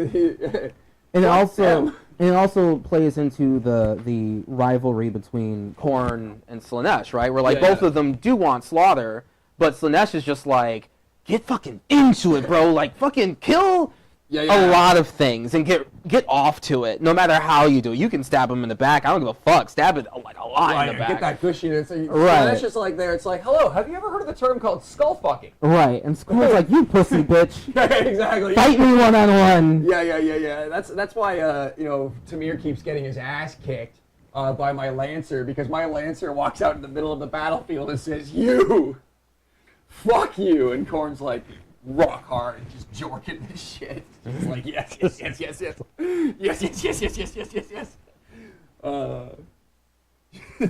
And them. it also plays into the rivalry between Korn and Slaanesh, right? Where like Yeah, both yeah. of them do want slaughter, but Slaanesh is just like, get fucking into it, bro. Like fucking kill a lot of things and get off to it. No matter how you do it, you can stab him in the back. I don't give a fuck. Stab it like a lot in the back. Get that gushy. It's like, Right. That's just like there. It's like, hello, have you ever heard of the term called skull fucking? Right, and Squirrel's like, you pussy bitch. Yeah, exactly. Fight me one-on-one. Yeah. That's why Tamir keeps getting his ass kicked by my Lancer, because my Lancer walks out in the middle of the battlefield and says, "You, fuck you," and Korn's like rock hard, just jorking this shit. He's like, yes.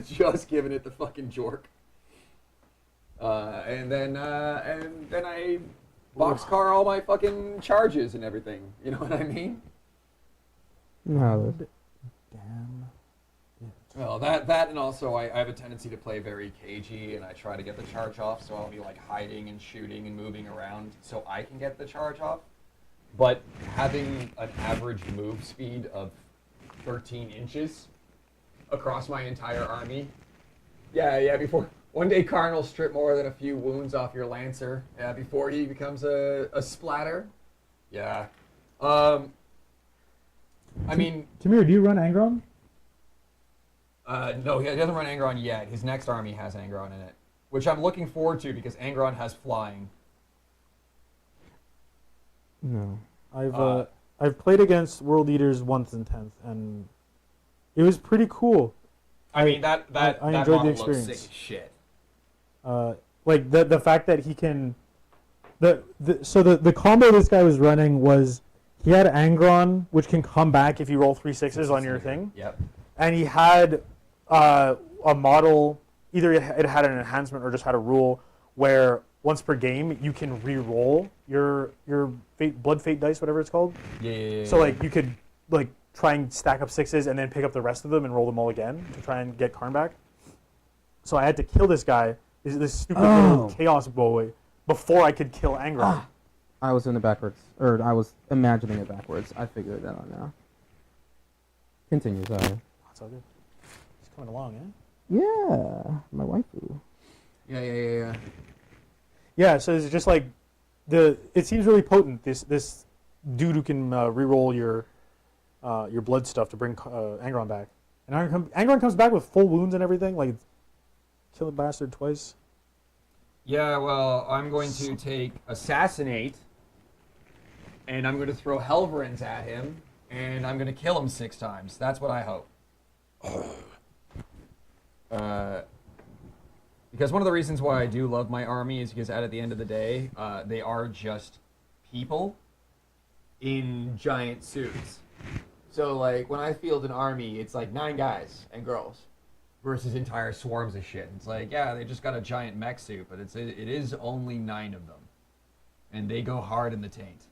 Just giving it the fucking jork. And then I boxcar all my fucking charges and everything. You know what I mean? No, Damn. Well, that and also I have a tendency to play very cagey, and I try to get the charge off, so I'll be like hiding and shooting and moving around so I can get the charge off. But having an average move speed of 13 inches across my entire army, before one day Karn will strip more than a few wounds off your Lancer, before he becomes a splatter. Yeah. I mean, Tamir, do you run Angron? no, he doesn't run Angron yet. His next army has Angron in it, which I'm looking forward to because Angron has flying. no. I've played against World Eaters once in 10th, and it was pretty cool. I mean that I that enjoyed the model looks experience. sick as shit. Like the fact that he can, the combo this guy was running was he had Angron, which can come back if you roll 3 6s on your thing, Yep. and he had a model. Either it had an enhancement or just had a rule where once per game you can re-roll your blood fate dice, whatever it's called. Yeah. So like you could like try and stack up 6s and then pick up the rest of them and roll them all again to try and get Karn back. So I had to kill this guy, this stupid little chaos boy, before I could kill Angron. I was doing it backwards, or I was imagining it backwards. I figured that out now. Continue, sorry. That's all good. He's coming along, eh? Yeah, my waifu. Yeah. Yeah, so it's just like it seems really potent. This dude who can re-roll your blood stuff to bring Angron back, and Angron comes back with full wounds and everything. Like, kill the bastard twice. Yeah, well, I'm going to take Assassinate, and I'm going to throw Helverins at him, and I'm going to kill him 6 times. That's what I hope. Because one of the reasons why I do love my army is because at the end of the day, they are just people in giant suits. So, like, when I field an army, it's like 9 guys and girls versus entire swarms of shit. It's like, yeah, they just got a giant mech suit, but it is only 9 of them. And they go hard in the taint.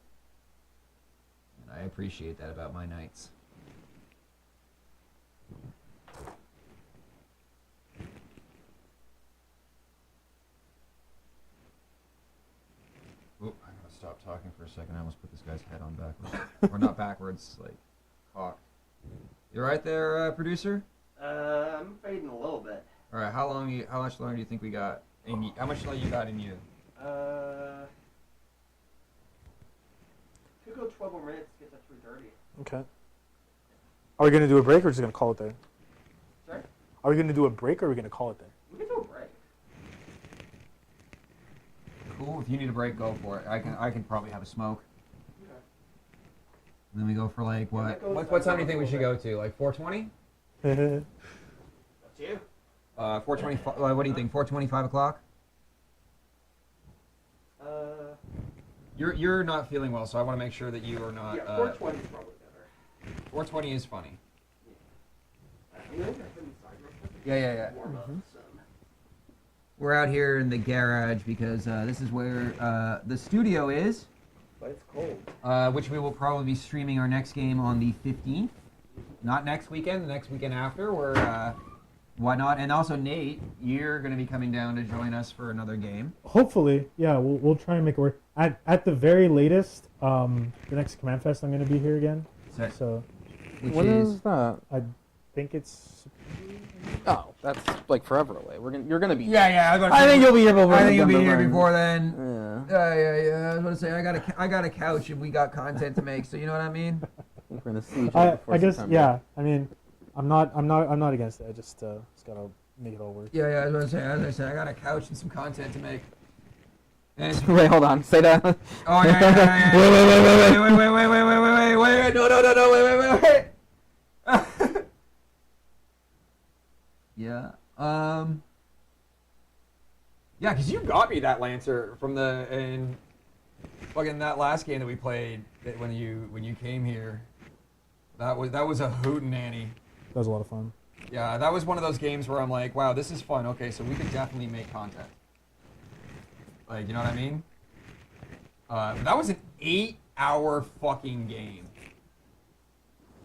And I appreciate that about my knights. Oh, I'm gonna stop talking for a second. I almost put this guy's head on backwards. Or not backwards, like, cocked. You right there, producer? I'm fading a little bit. All right, how much longer do you think we got? How much longer you got in you? Could go 12 more minutes to get to 3:30. Okay. Are we gonna do a break or just gonna call it there? Sorry? Are we gonna do a break or are we gonna call it there? We can do a break. Cool. If you need a break, go for it. I can probably have a smoke. Okay. And then we go for like what? that goes- What time do you think we should go to? Like 4:20? That's you. 4:20. What do you think? 4:20, 5 o'clock? You're not feeling well, so I want to make sure that you are not. Yeah, 4:20 is probably better. 4:20 is funny. I'm gonna get inside real quick. Yeah. Warm up some. We're out here in the garage because this is where the studio is, But it's cold. which we will probably be streaming our next game on the 15th. Not next weekend, the next weekend after. Why not? And also, Nate, you're going to be coming down to join us for another game. Hopefully, yeah, we'll try and make it work. At the very latest, the next Command Fest, I'm gonna be here again. Sick. So Which When is is that? I think it's Oh, that's like forever away. You're gonna be. yeah. I think you'll be here before. I think you'll be here November. before then. Yeah. Yeah. I was gonna say I got a couch and we got content to make. So you know what I mean. We're gonna see each other before I guess September. yeah. I mean, I'm not against it. I just gotta make it all work. Yeah. I was gonna say, as I said, I got a couch and some content to make. And it's, Wait, hold on. Say that. oh yeah. Wait. No. Wait. Yeah. Yeah, because you got me that Lancer from in fucking that last game that we played when you came here. That was a hootenanny. That was a lot of fun. Yeah, that was one of those games where I'm like, wow, this is fun. Okay, so we could definitely make content. Like, you know what I mean? That was an 8-hour fucking game.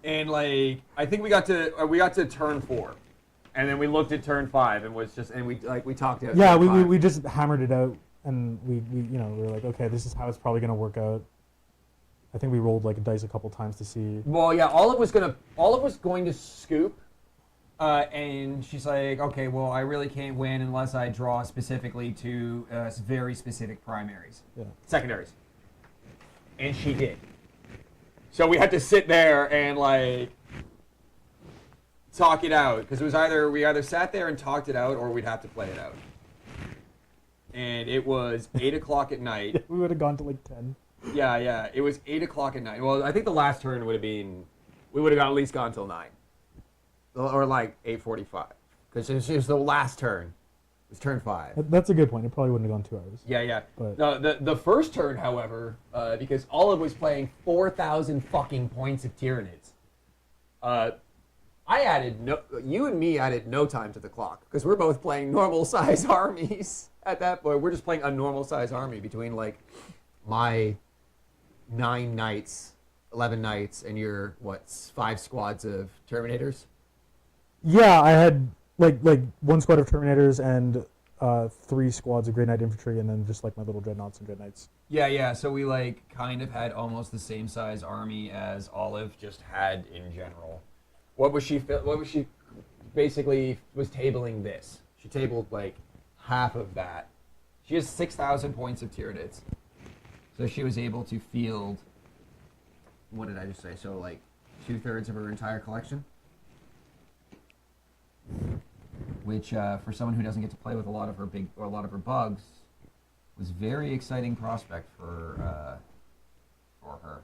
And like, I think we got to turn 4. And then we looked at turn 5 and we talked about Yeah, turn five. we just hammered it out, and we were like, okay, this is how it's probably gonna work out. I think we rolled like a dice a couple times to see. Well, yeah, Olive was going to scoop, and she's like, okay, well, I really can't win unless I draw specifically to very specific primaries, Yeah. secondaries, and she did. So we had to sit there and like talk it out because it was we either sat there and talked it out or we'd have to play it out. And it was 8 o'clock at night. We would have gone to like 10. Yeah. It was 8 o'clock at night. Well, I think the last turn would have been, we would have at least gone till 9. Or like 8:45. Because it was the last turn. It was turn 5. That's a good point. It probably wouldn't have gone 2 hours. Yeah. But- No, the first turn, however, because Olive was playing 4,000 fucking points of Tyranids. You and me added no time to the clock because we're both playing normal size armies at that point. We're just playing a normal size army between like my 9 knights, 11 knights, and your 5 squads of Terminators. Yeah, I had like 1 squad of Terminators and 3 squads of Grey Knight Infantry, and then just like my little Dreadnoughts and Dread Knights. Yeah. So we like kind of had almost the same size army as Olive just had in general. What was she basically was tabling this? She tabled like half of that. She has 6,000 points of Tyranids. So she was able to field, what did I just say? So like 2/3 of her entire collection? Which, for someone who doesn't get to play with a lot of her bugs, was very exciting prospect for her.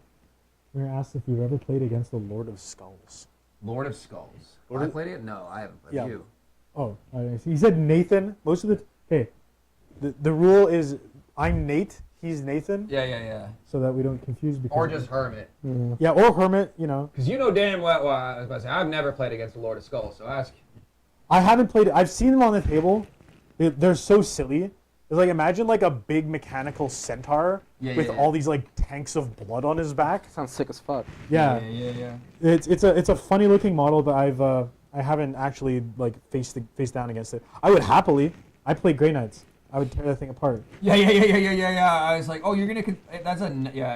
We were asked if you've ever played against the Lord of Skulls. Lord of Skulls. Lord I of- played it? No, I haven't played Yeah. you. Oh, he said Nathan. Most of the okay, the rule is I'm Nate, he's Nathan, Yeah. so that we don't confuse. Because Or just Hermit. yeah, or Hermit. You know, Because you know damn well, I was about to say, I've never played against the Lord of Skulls, so ask. I haven't played. I've seen them on the table. They're so silly. It's like imagine like a big mechanical centaur with all these like tanks of blood on his back. Sounds sick as fuck. Yeah, Yeah. it's a funny looking model, but I haven't actually like face down against it. I would happily. I play Grey Knights. I would tear that thing apart. Yeah. I was like, oh, you're gonna. That's a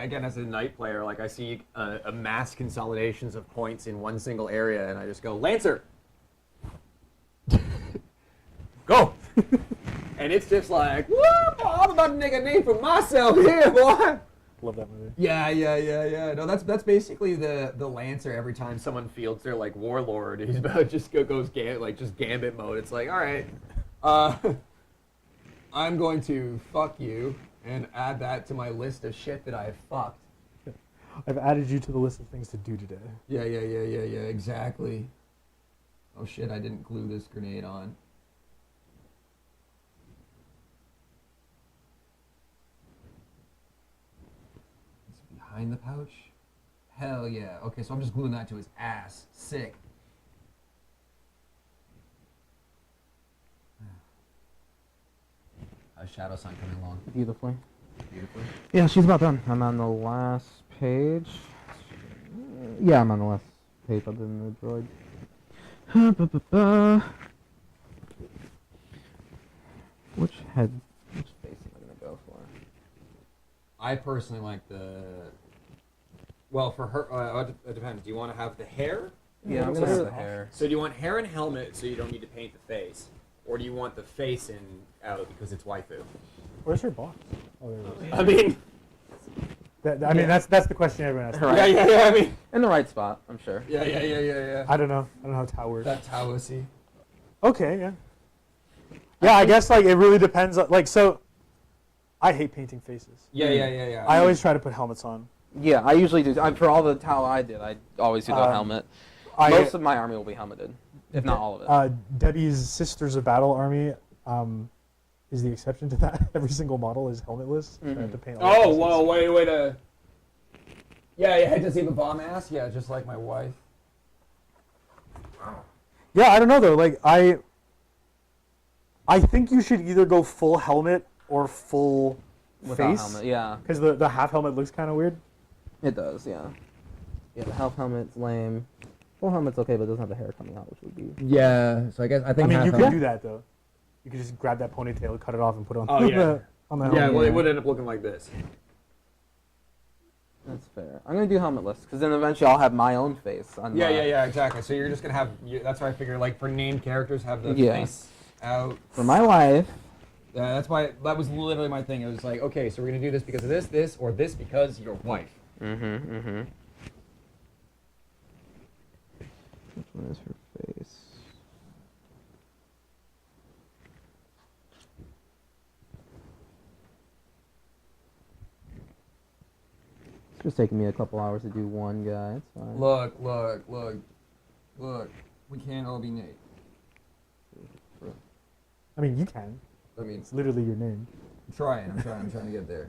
Again, as a knight player, like I see a mass consolidations of points in one single area, and I just go, Lancer! Go! And it's just like, whoop! I'm about to make a name for myself here, boy! Love that movie. Yeah. No, that's basically the Lancer every time Someone fields their like warlord, he's about just goes just gambit mode. It's like, all right, I'm going to fuck you and add that to my list of shit that I have fucked. I've added you to the list of things to do today. Yeah, exactly. Oh shit, I didn't glue this grenade on. It's behind the pouch? Hell yeah. Okay, so I'm just gluing that to his ass. Sick. How's Shadow Sun coming along? Beautifully. Beautifully. Yeah, she's about done. I'm on the last page. Yeah, I'm on the last page other than the droid. Which face am I gonna go for? I personally like the. Well, for her, it depends. Do you want to have the hair? Yeah, I'm So gonna do have the the hair. So do you want hair and helmet so you don't need to paint the face, or do you want the face in out because it's waifu? Where's her box? Oh, there it is. I mean, I mean, that's the question everyone asks. Right. yeah. I mean, In the right spot, I'm sure. yeah. I don't know. I don't know how Tau works. That's how I see. Okay, yeah. Yeah, I guess like it really depends. Like so, I hate painting faces. Yeah. I always try to put helmets on. Yeah, I usually do. For all the Tau I did, I always do the helmet. Most of my army will be helmeted, if not all of it. Debbie's Sisters of Battle army is the exception to that. Every single model is helmetless. I have to paint all the Oh, faces. whoa, wait. Yeah. Does he have a bomb ass? Yeah, just like my wife. Yeah, I don't know though. Like I think you should either go full helmet or full Without face. helmet, yeah. Because the half helmet looks kind of weird. It does, yeah. Yeah, the half helmet's lame. Full helmet's okay, but it doesn't have the hair coming out, which would be... Yeah. So I I think. mean, you could do that though. You could just grab that ponytail, cut it off, and put it on, Oh, yeah. on the Yeah. helmet. Well, it would end up looking like this. That's fair. I'm going to do helmetless, because then eventually I'll have my own face. On Yeah. Exactly. So you're just gonna have. That's why I figure like for named characters have the Yeah. face out. For my wife, Yeah, that's why that was literally my thing. It was like, okay, so we're gonna do this because of this, or this because your wife. which one is her face? It's just taking me a couple hours to do one guy. It's fine. Look. We can't all be Nate. I mean, you can. I mean, It's literally your name. I'm trying to get there.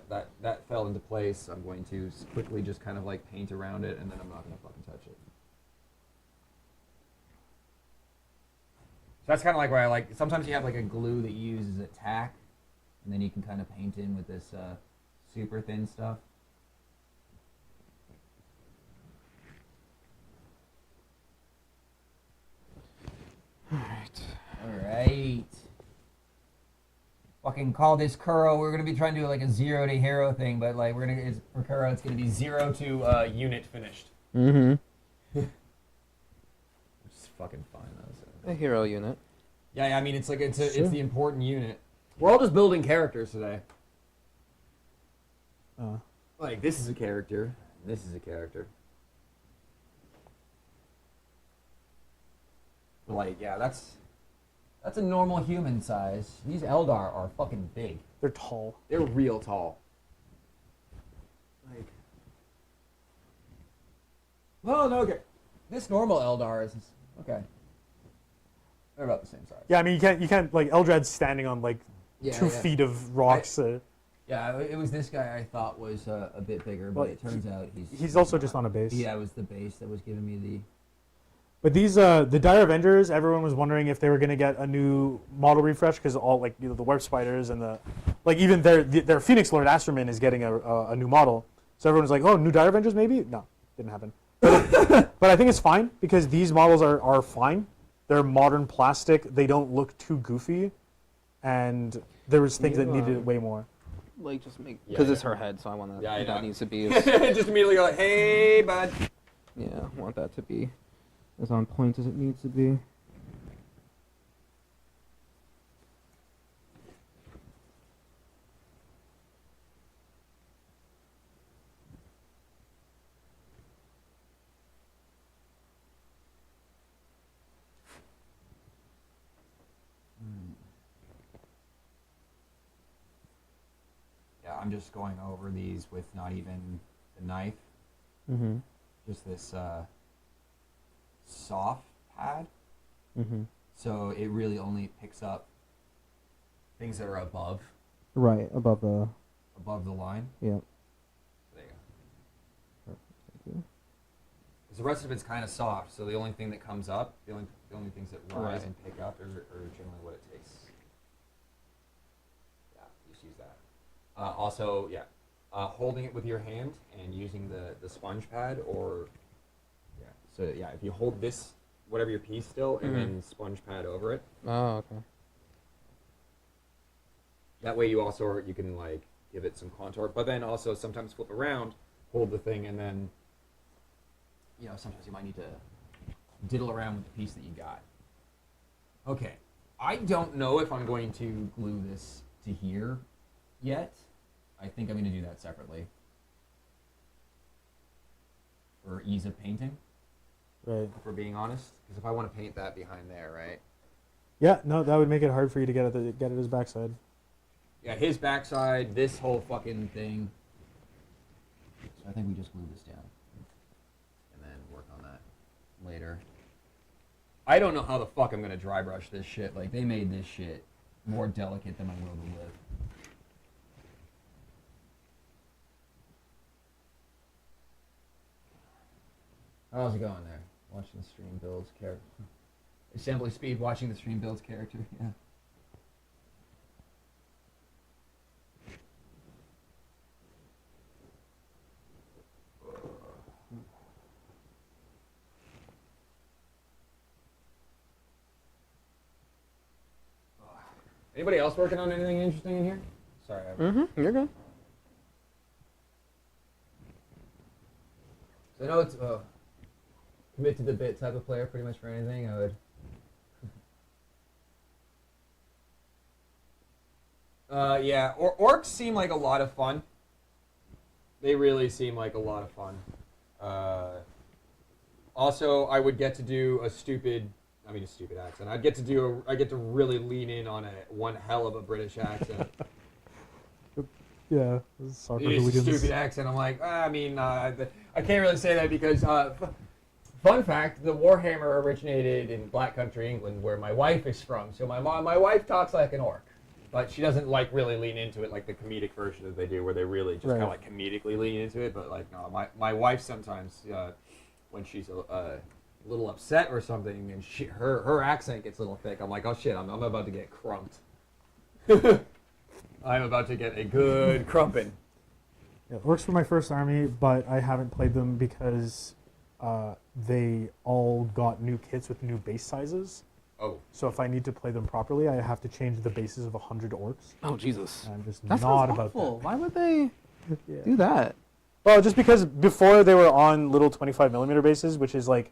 That fell into place. I'm going to quickly just kind of like paint around it, and then I'm not going to fucking touch it. So that's kind of like where I like. Sometimes you have like a glue that you use as a tack, and then you can kind of paint in with this super thin stuff. Alright. Fucking call this Kuro. We're gonna be trying to do like a 0 to hero thing, but like for Kuro it's gonna be 0 to unit finished. Mm-hmm. Which is fucking fine though. So. A hero unit. Yeah, I mean it's like it's Sure. the important unit. We're all just building characters today. Like this is a character. This is a character. But like, yeah, that's a normal human size. These Eldar are fucking big. They're tall. They're real tall. Like, well, no, okay. This normal Eldar is okay. They're about the same size. Yeah, I mean, you can't like Eldred's standing on like Yeah, 2 feet of rocks. Yeah, it was this guy I thought was a bit bigger, but Well, it turns out he's also not. just on a base. Yeah, it was the base that was giving me the. But these, the Dire Avengers, everyone was wondering if they were gonna get a new model refresh because all like the Warp Spiders and like even their Phoenix Lord Asterman is getting a new model. So everyone was like, oh, new Dire Avengers maybe? No, didn't happen. But I think it's fine because these models are fine. They're modern plastic. They don't look too goofy, and there was things that needed it way more. Like, just make... Yeah, Because it's yeah. her head, so I want that. Yeah, I that know. needs to be... Just immediately go like, hey, bud. Yeah, I want that to be as on point as it needs to be. Yeah, I'm just going over these with not even the knife. Mm-hmm. Just this soft pad. Mm-hmm. So it really only picks up things that are above Right, above the... the line. Yeah. There you go. Thank you. 'Cause the rest of it's kind of soft, so the only thing that comes up, the only things that rise Right. and pick up are generally what it takes. Yeah, just use that. Also, yeah, holding it with your hand and using the sponge pad, or yeah. So yeah, if you hold this, whatever your piece still, and then sponge pad over it. Oh, okay. That way, you can like give it some contour, but then also sometimes flip around, hold the thing, and then sometimes you might need to diddle around with the piece that you got. Okay, I don't know if I'm going to glue this to here yet. I think I'm going to do that separately for ease of painting. Right. If we're being honest, because if I want to paint that behind there, right? Yeah, no, that would make it hard for you to get at his backside. Yeah, his backside, this whole fucking thing. So I think we just glue this down. And then work on that later. I don't know how the fuck I'm going to dry brush this shit. Like, they made this shit more delicate than my will to live. How's it going there? Watching the stream builds character. Assembly speed, watching the stream builds character, yeah. Anybody else working on anything interesting in here? Sorry. Mm-hmm. You're good. So I know it's commit to the bit type of player pretty much for anything. I would. Yeah, orcs seem like a lot of fun. They really seem like a lot of fun. Also, I would get to do a stupid accent. I get to really lean in on one hell of a British accent. Yeah, soccer It's a hooligans. stupid accent. I'm like, I mean, I can't really say that because, fun fact, the Warhammer originated in Black Country, England, where my wife is from. So my wife talks like an orc, but she doesn't like really lean into it like the comedic version that they do, where they really just kind of like comedically lean into it. But like, no, my wife sometimes, when she's a little upset or something, and her accent gets a little thick, I'm like, oh shit, I'm about to get crumped. I'm about to get a good crumpin'. Yeah, orcs were my first army, but I haven't played them because they all got new kits with new base sizes. Oh. So if I need to play them properly, I have to change the bases of 100 orcs. Oh Jesus. I'm just That not sounds about awful. that. Why would they Yeah. do that? Well, just because before they were on little 25mm bases, which is like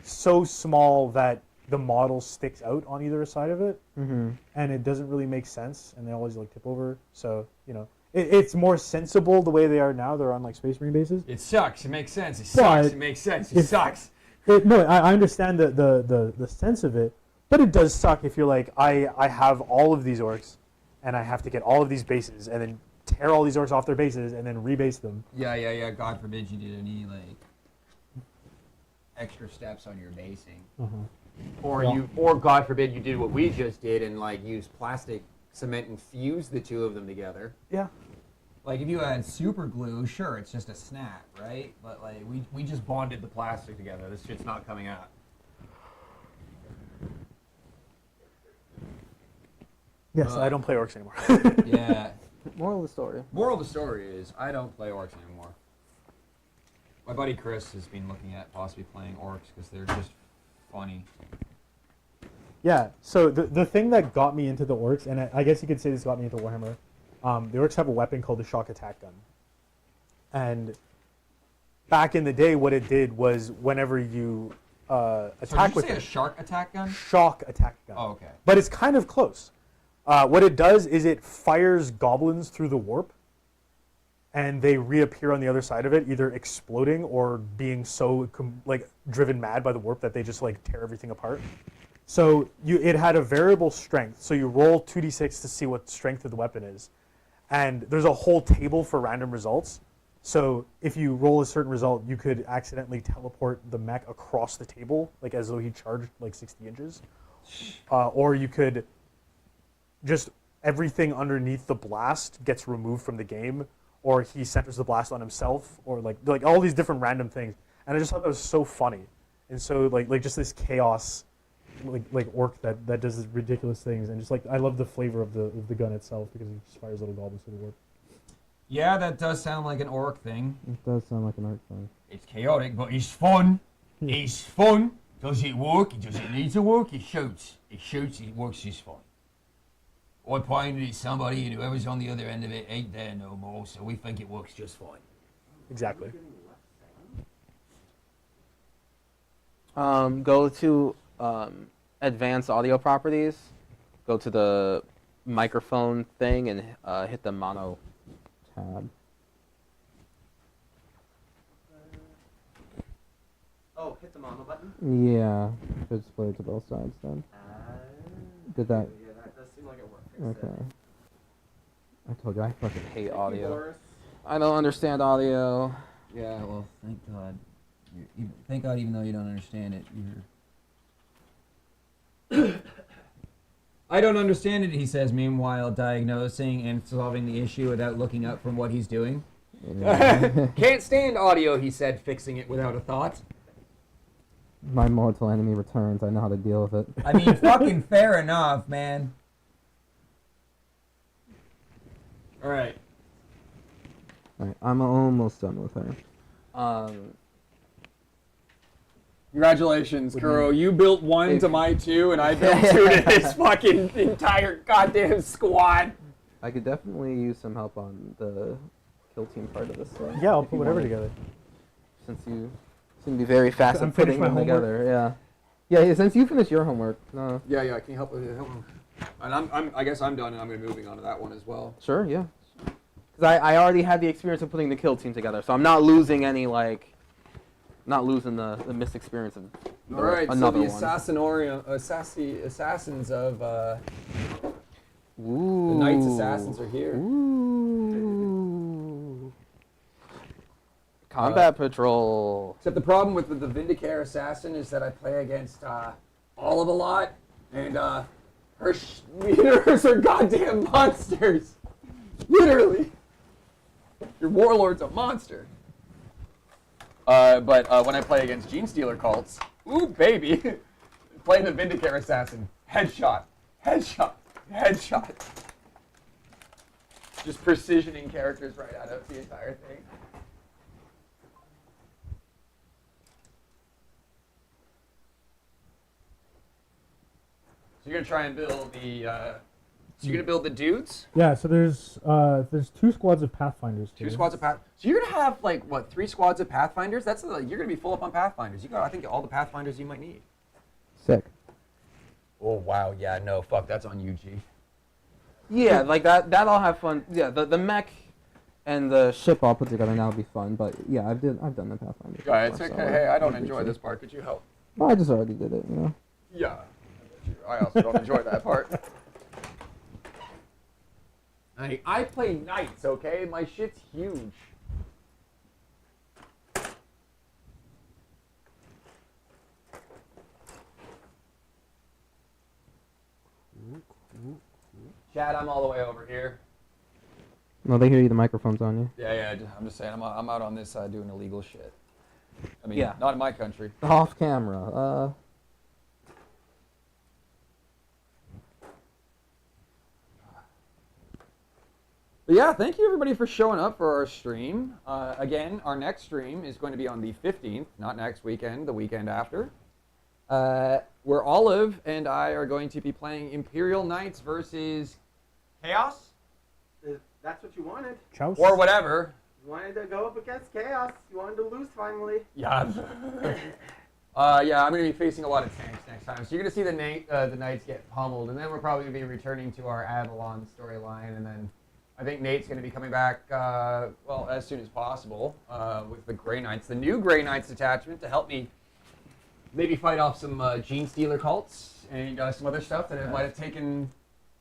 so small that the model sticks out on either side of it, Mm-hmm. and it doesn't really make sense, and they always like tip over. So it's more sensible the way they are now. They're on like Space Marine bases. It sucks. It makes sense. It But sucks. It makes sense. It if- sucks. No, I understand the sense of it, but it does suck if you're like, I have all of these orcs, and I have to get all of these bases, and then tear all these orcs off their bases, and then rebase them. Yeah. God forbid you did any like extra steps on your basing. Or God forbid you did what we just did and like use plastic cement and fuse the two of them together. Yeah. Like if you had super glue, sure, it's just a snap, right? But like we just bonded the plastic together. This shit's not coming out. Yes, I don't play orcs anymore. Yeah. Moral of the story. Moral of the story is I don't play orcs anymore. My buddy Chris has been looking at possibly playing orcs because they're just funny. Yeah, so the thing that got me into the orcs, and I guess you could say this got me into Warhammer, the orcs have a weapon called the shock attack gun. And back in the day, what it did was whenever you So attack did you with say a it, shark attack gun? shock attack gun. Oh, okay. But it's kind of close. What it does is it fires goblins through the warp, and they reappear on the other side of it, either exploding or being so driven mad by the warp that they just like tear everything apart. So it had a variable strength. So you roll 2d6 to see what strength of the weapon is, and there's a whole table for random results. So if you roll a certain result, you could accidentally teleport the mech across the table, like as though he charged like 60 inches, or you could just everything underneath the blast gets removed from the game, or he centers the blast on himself, or like all these different random things. And I just thought that was so funny, and so like just this chaos, like orc that does these ridiculous things, and just like I love the flavor of the gun itself because it just fires little goblins through the warp. Yeah, that does sound like an orc thing. It does sound like an art thing. It's chaotic, but it's fun. It's fun. Does it work? Does it need to work? It shoots. It shoots. It works just fine. I pointed at somebody, and whoever's on the other end of it ain't there no more, so we think it works just fine. Exactly. Go to advanced audio properties. Go to the microphone thing and hit the mono tab. Oh, hit the mono button. Yeah, should split it to both sides then. Did that? Yeah, that does seem like it worked. Okay. I told you I fucking hate audio. Boris. I don't understand audio. Yeah, well, thank God. Thank God, even though you don't understand it, you're. I don't understand it, he says, meanwhile diagnosing and solving the issue without looking up from what he's doing. Can't stand audio, he said, fixing it without a thought. My mortal enemy returns. I know how to deal with it. I mean, fucking fair enough, man. All right. Alright, I'm almost done with her. Congratulations, Kuro. You built one to my two, and I built two to this fucking entire goddamn squad. I could definitely use some help on the kill team part of this thing. Yeah, I'll if put you whatever want. together. Since you seem to be very fast I'm at putting finished my them homework. together, yeah. Yeah, since you finished your homework, no. Yeah, can you help with it? And I guess I'm done, and I'm gonna be moving on to that one as well. Sure, yeah. Because I already had the experience of putting the kill team together, so I'm not losing any, like, not losing the missed experience of All right, so another the one. assassins of Ooh. the Knights Assassins are here. Ooh. Combat Patrol. Except the problem with the Vindicare Assassin is that I play against Olive a lot, and her leaders are goddamn monsters. Literally. Your warlord's a monster. But when I play against Gene Stealer cults, ooh baby, playing the Vindicare Assassin, headshot, headshot, headshot. Just precisioning characters right out of the entire thing. So you're gonna try and build the. So you're gonna build the dudes. Yeah, so there's 2 squads of Pathfinders. Two squads of Path. So you're gonna have like what 3 squads of Pathfinders? That's you're gonna be full up on Pathfinders. You got I think all the Pathfinders you might need. Sick. Oh wow, yeah, no, fuck, that's on UG. Yeah, like that'll have fun. Yeah, the mech and the ship all put together now will be fun. But yeah, I've done the Pathfinder. Yeah, it's before, okay. so Hey, I don't I'd enjoy appreciate this it. part. Could you help? Well, I just already did it, you know. Yeah. I also don't enjoy that part. I play knights, okay? My shit's huge. Chad, I'm all the way over here. No, they hear you. The microphone's on you. Yeah, I'm just saying, I'm out on this side doing illegal shit. I mean, Yeah. not in my country. Off camera. But yeah, thank you everybody for showing up for our stream. Again, our next stream is going to be on the 15th, not next weekend, the weekend after. Where Olive and I are going to be playing Imperial Knights versus Chaos? If that's what you wanted. Chouse. Or whatever. You wanted to go up against Chaos. You wanted to lose finally. Yeah. Yeah, I'm going to be facing a lot of tanks next time. So you're going to see the Knights get pummeled, and then we're probably going to be returning to our Avalon storyline, and then I think Nate's going to be coming back, well, as soon as possible with the Grey Knights, the new Grey Knights detachment to help me maybe fight off some Gene Stealer cults and some other stuff that I might have taken,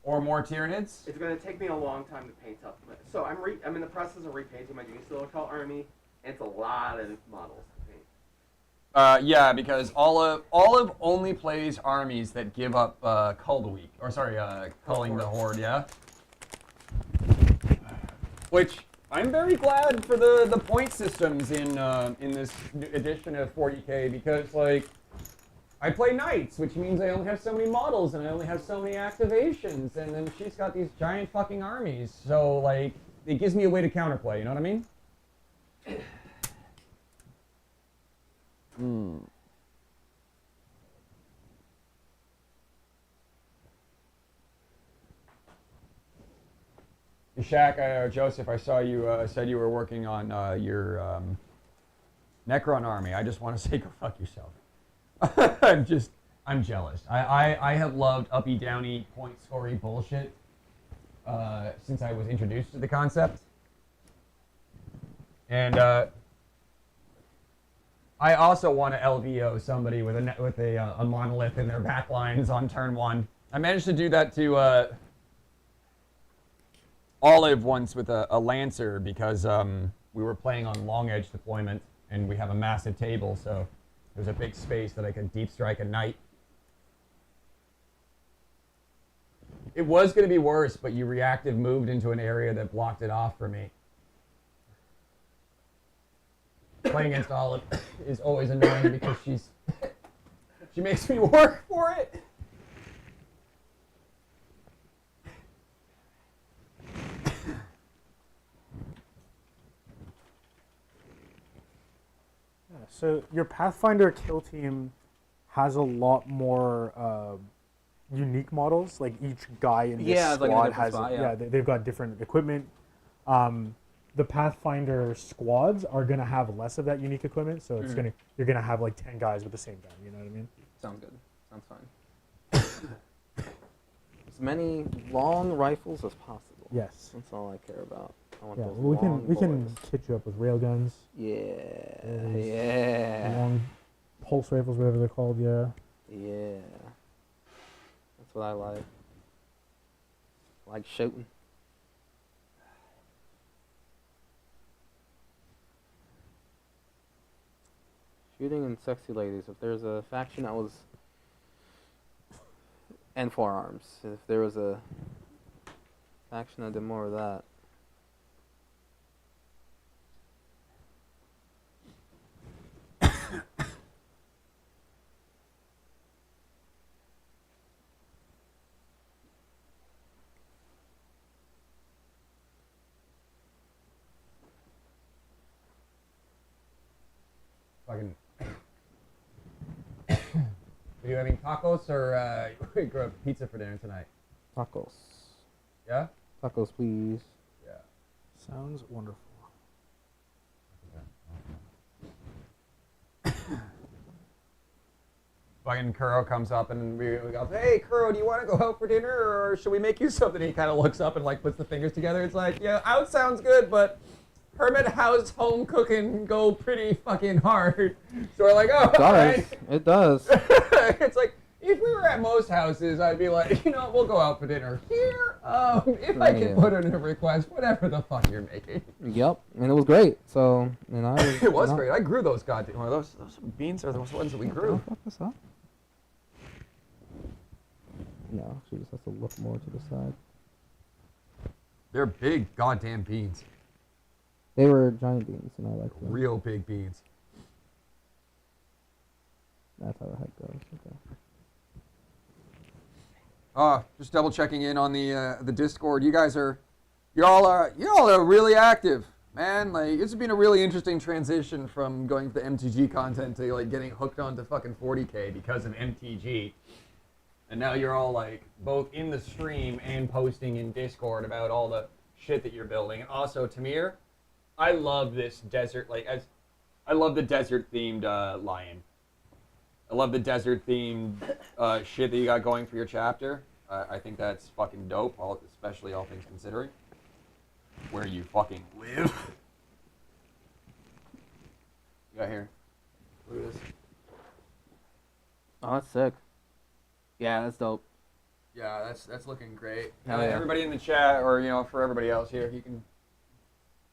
or more Tyranids. It's going to take me a long time to paint up. So I'm in the process of repainting my Gene Stealer cult army, and it's a lot of models to paint. Yeah, because Olive only plays armies that give up Cull the Weak, or sorry, Culling the Horde, yeah? Which I'm very glad for the point systems in this edition of 40K, because like I play knights, which means I only have so many models and I only have so many activations, and then she's got these giant fucking armies. So like it gives me a way to counterplay. You know what I mean? Shaq, Joseph, I saw you said you were working on your Necron army. I just want to say go fuck yourself. I'm jealous. I have loved uppy downy point scorey bullshit since I was introduced to the concept. And I also want to LVO somebody with a monolith in their backlines on turn 1. I managed to do that to Olive once with a Lancer because we were playing on long edge deployment and we have a massive table, so there's a big space that I could deep strike a knight. It was going to be worse, but you reactive moved into an area that blocked it off for me. Playing against Olive is always annoying because she makes me work for it. So your Pathfinder kill team has a lot more unique models. Like each guy in this Yeah, it's like in a squad different has, spot, yeah. they've got different equipment. The Pathfinder squads are gonna have less of that unique equipment, so it's you're gonna have like 10 guys with the same gun. You know what I mean? Sounds good. Sounds fine. As many long rifles as possible. Yes. That's all I care about. I want Yeah. those Well, long we can bullets. kit you up with railguns, Yeah. Yeah. long pulse rifles, whatever they're called. Yeah. Yeah. That's what I like. I like shooting. Shooting and sexy ladies. If there's a faction that was, and forearms. If there was a faction that did more of that. Fucking. Are you having tacos or pizza for dinner tonight? Tacos. Yeah? Tacos, please. Yeah. Sounds wonderful. Fucking Kuro comes up and we go, hey, Kuro, do you want to go out for dinner or should we make you something? He kind of looks up and like puts the fingers together. It's like, yeah, out sounds good, but Hermit House home cooking go pretty fucking hard. So we're like, oh, It does. alright. It does. It's like, if we were at most houses, I'd be like, you know, we'll go out for dinner here. If I Yeah. can put in a request, whatever the fuck you're making. Yep, and it was great. So, and I was. It was not- great. I grew those goddamn. Well, those beans are those ones that we grew. Fuck this up. No, she just has to look more to the side. They're big goddamn beans. They were giant beans, and I like them. Real big beans. That's how the heck goes. Okay. Just double checking in on the Discord. You guys are, y'all are really active, man. Like it's been a really interesting transition from going to MTG content to like getting hooked onto fucking 40K because of MTG. And now you're all like both in the stream and posting in Discord about all the shit that you're building. And also, Tamir, I love this desert. I love the desert themed lion. I love the desert themed shit that you got going for your chapter. I think that's fucking dope, especially all things considering. Where you fucking live. You got here. Look at this. Oh, that's sick. Yeah, that's dope. Yeah, that's looking great. Hell yeah. Everybody in the chat, or you know, for everybody else here, you can.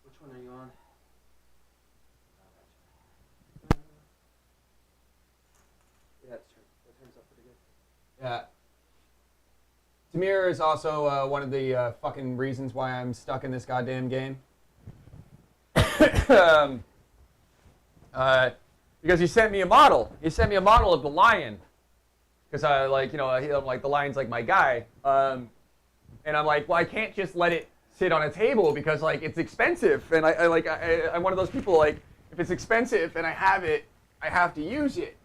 Which one are you on? Yeah, that's true. That turns out pretty good. Yeah. Tamir is also one of the fucking reasons why I'm stuck in this goddamn game. Because he sent me a model. He sent me a model of the lion. Because I'm like the lion's like my guy. And I'm like, well, I can't just let it sit on a table because like it's expensive. And I'm one of those people like, if it's expensive and I have it, I have to use it.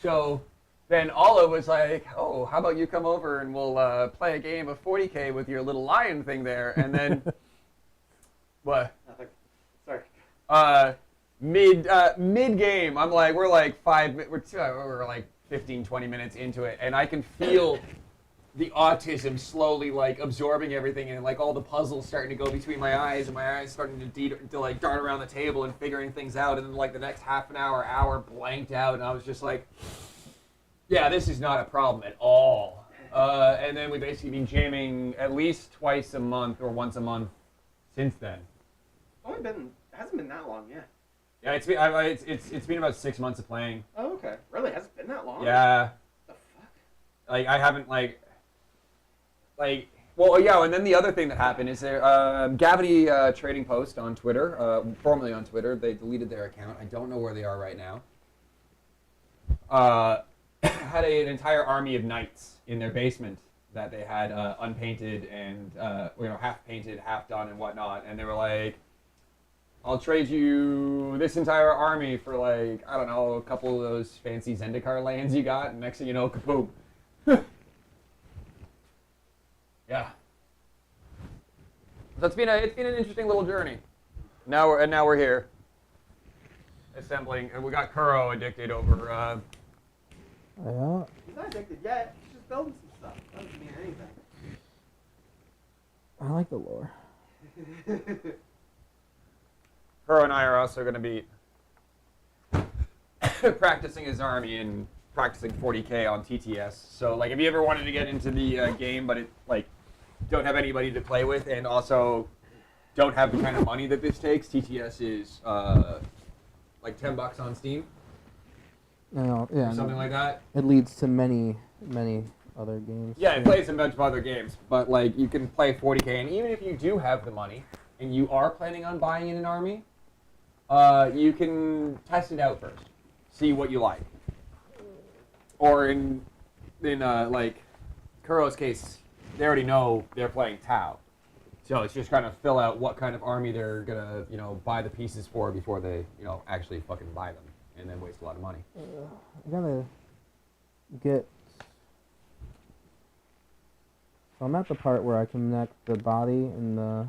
So then Olive was like, oh, how about you come over and we'll play a game of 40K with your little lion thing there. And then, what? Nothing. Sorry. Mid game, I'm like, we're like we're like 15, 20 minutes into it, and I can feel the autism slowly like absorbing everything, and like all the puzzles starting to go between my eyes, and my eyes starting to like dart around the table and figuring things out, and then like the next half an hour blanked out, and I was just like, yeah, this is not a problem at all. And then we've basically been jamming at least twice a month or once a month since then. It hasn't been that long yet. Yeah, it's been about 6 months of playing. Oh, okay. Really? Hasn't been that long? Yeah. The fuck? Like I haven't well, yeah, and then the other thing that happened is there Gavity Trading Post on Twitter, formerly on Twitter, they deleted their account. I don't know where they are right now. Had an entire army of knights in their basement that they had unpainted and half painted, half done and whatnot, and they were like, I'll trade you this entire army for like, I don't know, a couple of those fancy Zendikar lands you got, and next thing you know, kaboom. Yeah. So it's been an interesting little journey. Now we're here. Assembling, and we got Kuro addicted over Yeah. He's not addicted yet. He's just building some stuff. That doesn't mean anything. I like the lore. Kuro and I are also going to be practicing his army and practicing 40K on TTS. So, like, if you ever wanted to get into the game, but don't have anybody to play with, and also don't have the kind of money that this takes, TTS is like $10 on Steam. Yeah, or something like that. It leads to many other games. Yeah, it plays a bunch of other games, but like you can play 40K, and even if you do have the money and you are planning on buying in an army, you can test it out first, see what you like. Or in like Kuro's case, they already know they're playing Tau, so it's just kind of fill out what kind of army they're gonna buy the pieces for before they actually fucking buy them, and then waste a lot of money. I gotta get. So I'm at the part where I connect the body and the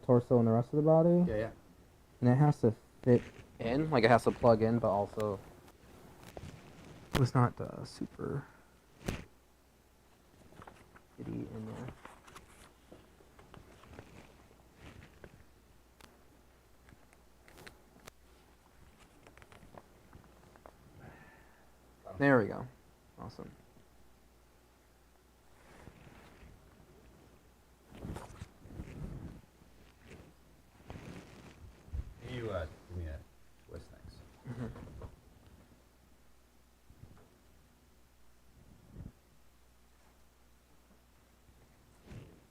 torso and the rest of the body, Yeah. and it has to fit in, like it has to plug in, but also it's not super itty in there. There we go. Awesome. You give me a twist, thanks.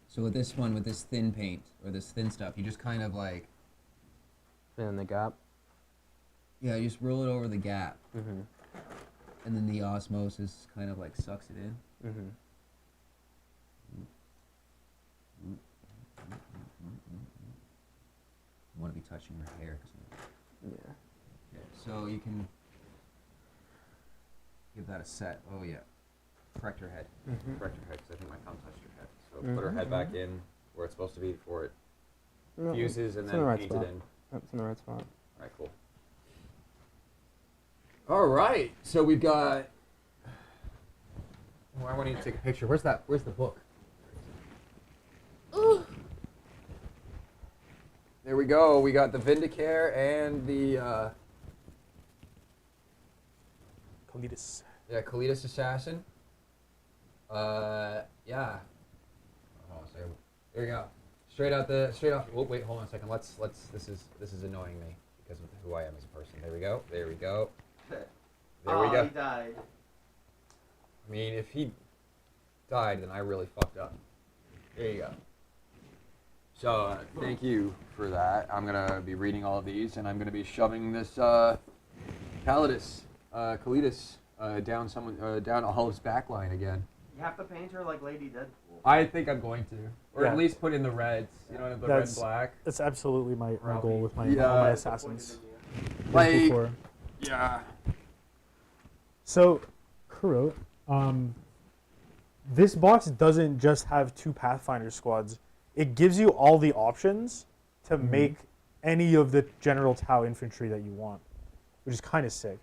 So with this one, with this thin paint or this thin stuff, you just kind of like, Fit in the gap. yeah, you just roll it over the gap, Mm-hmm. and then the osmosis kind of like sucks it in. Mm-hmm. You want to be touching your hair. Yeah. Yeah, so you can give that a set. Oh yeah. Correct her head. Mm-hmm. Correct her head, because I think my thumb touched her head. So put her head back in where it's supposed to be before it No, fuses, and it's then in the right paint spot. it in. That's in the right spot. All right, cool. All right, so we've got. Oh, I want you to take a picture. Where's that? Where's the book? There we go. We got the Vindicare and the Colitis. Kalidas Assassin. Yeah. Hold on a second. There you go. Straight off. Oh, wait, hold on a second. Let's. This is annoying me because of who I am as a person. There we go. There we go. There we go. He died. I mean, if he died, then I really fucked up. There you go. So, thank you for that. I'm going to be reading all of these, and I'm going to be shoving this Kalidas down Olive's backline again. You have to paint her like Lady Deadpool. I think I'm going to. Or Yeah. at least put in the reds. You know, the red That's- and black. That's absolutely my Ralphie. goal with my, Yeah. all my Disappointed assassins. in you. Like, Before. yeah. So, Kuro, this box doesn't just have 2 Pathfinder squads. It gives you all the options to make any of the General Tau infantry that you want, which is kind of sick.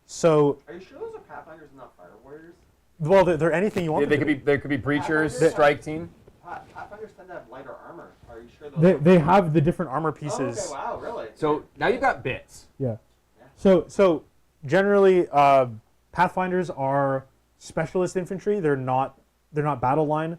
So, Are you sure those are Pathfinders and not Fire Warriors? well, they're anything you want. Yeah, they them could to be. There could be breachers, They- strike team. Pathfinders tend to have lighter armor. Are you sure those? be. are- They have the different armor Oh, pieces. okay, wow, really? So now you've got bits. Yeah. So generally, Pathfinders are specialist infantry. They're not battle line.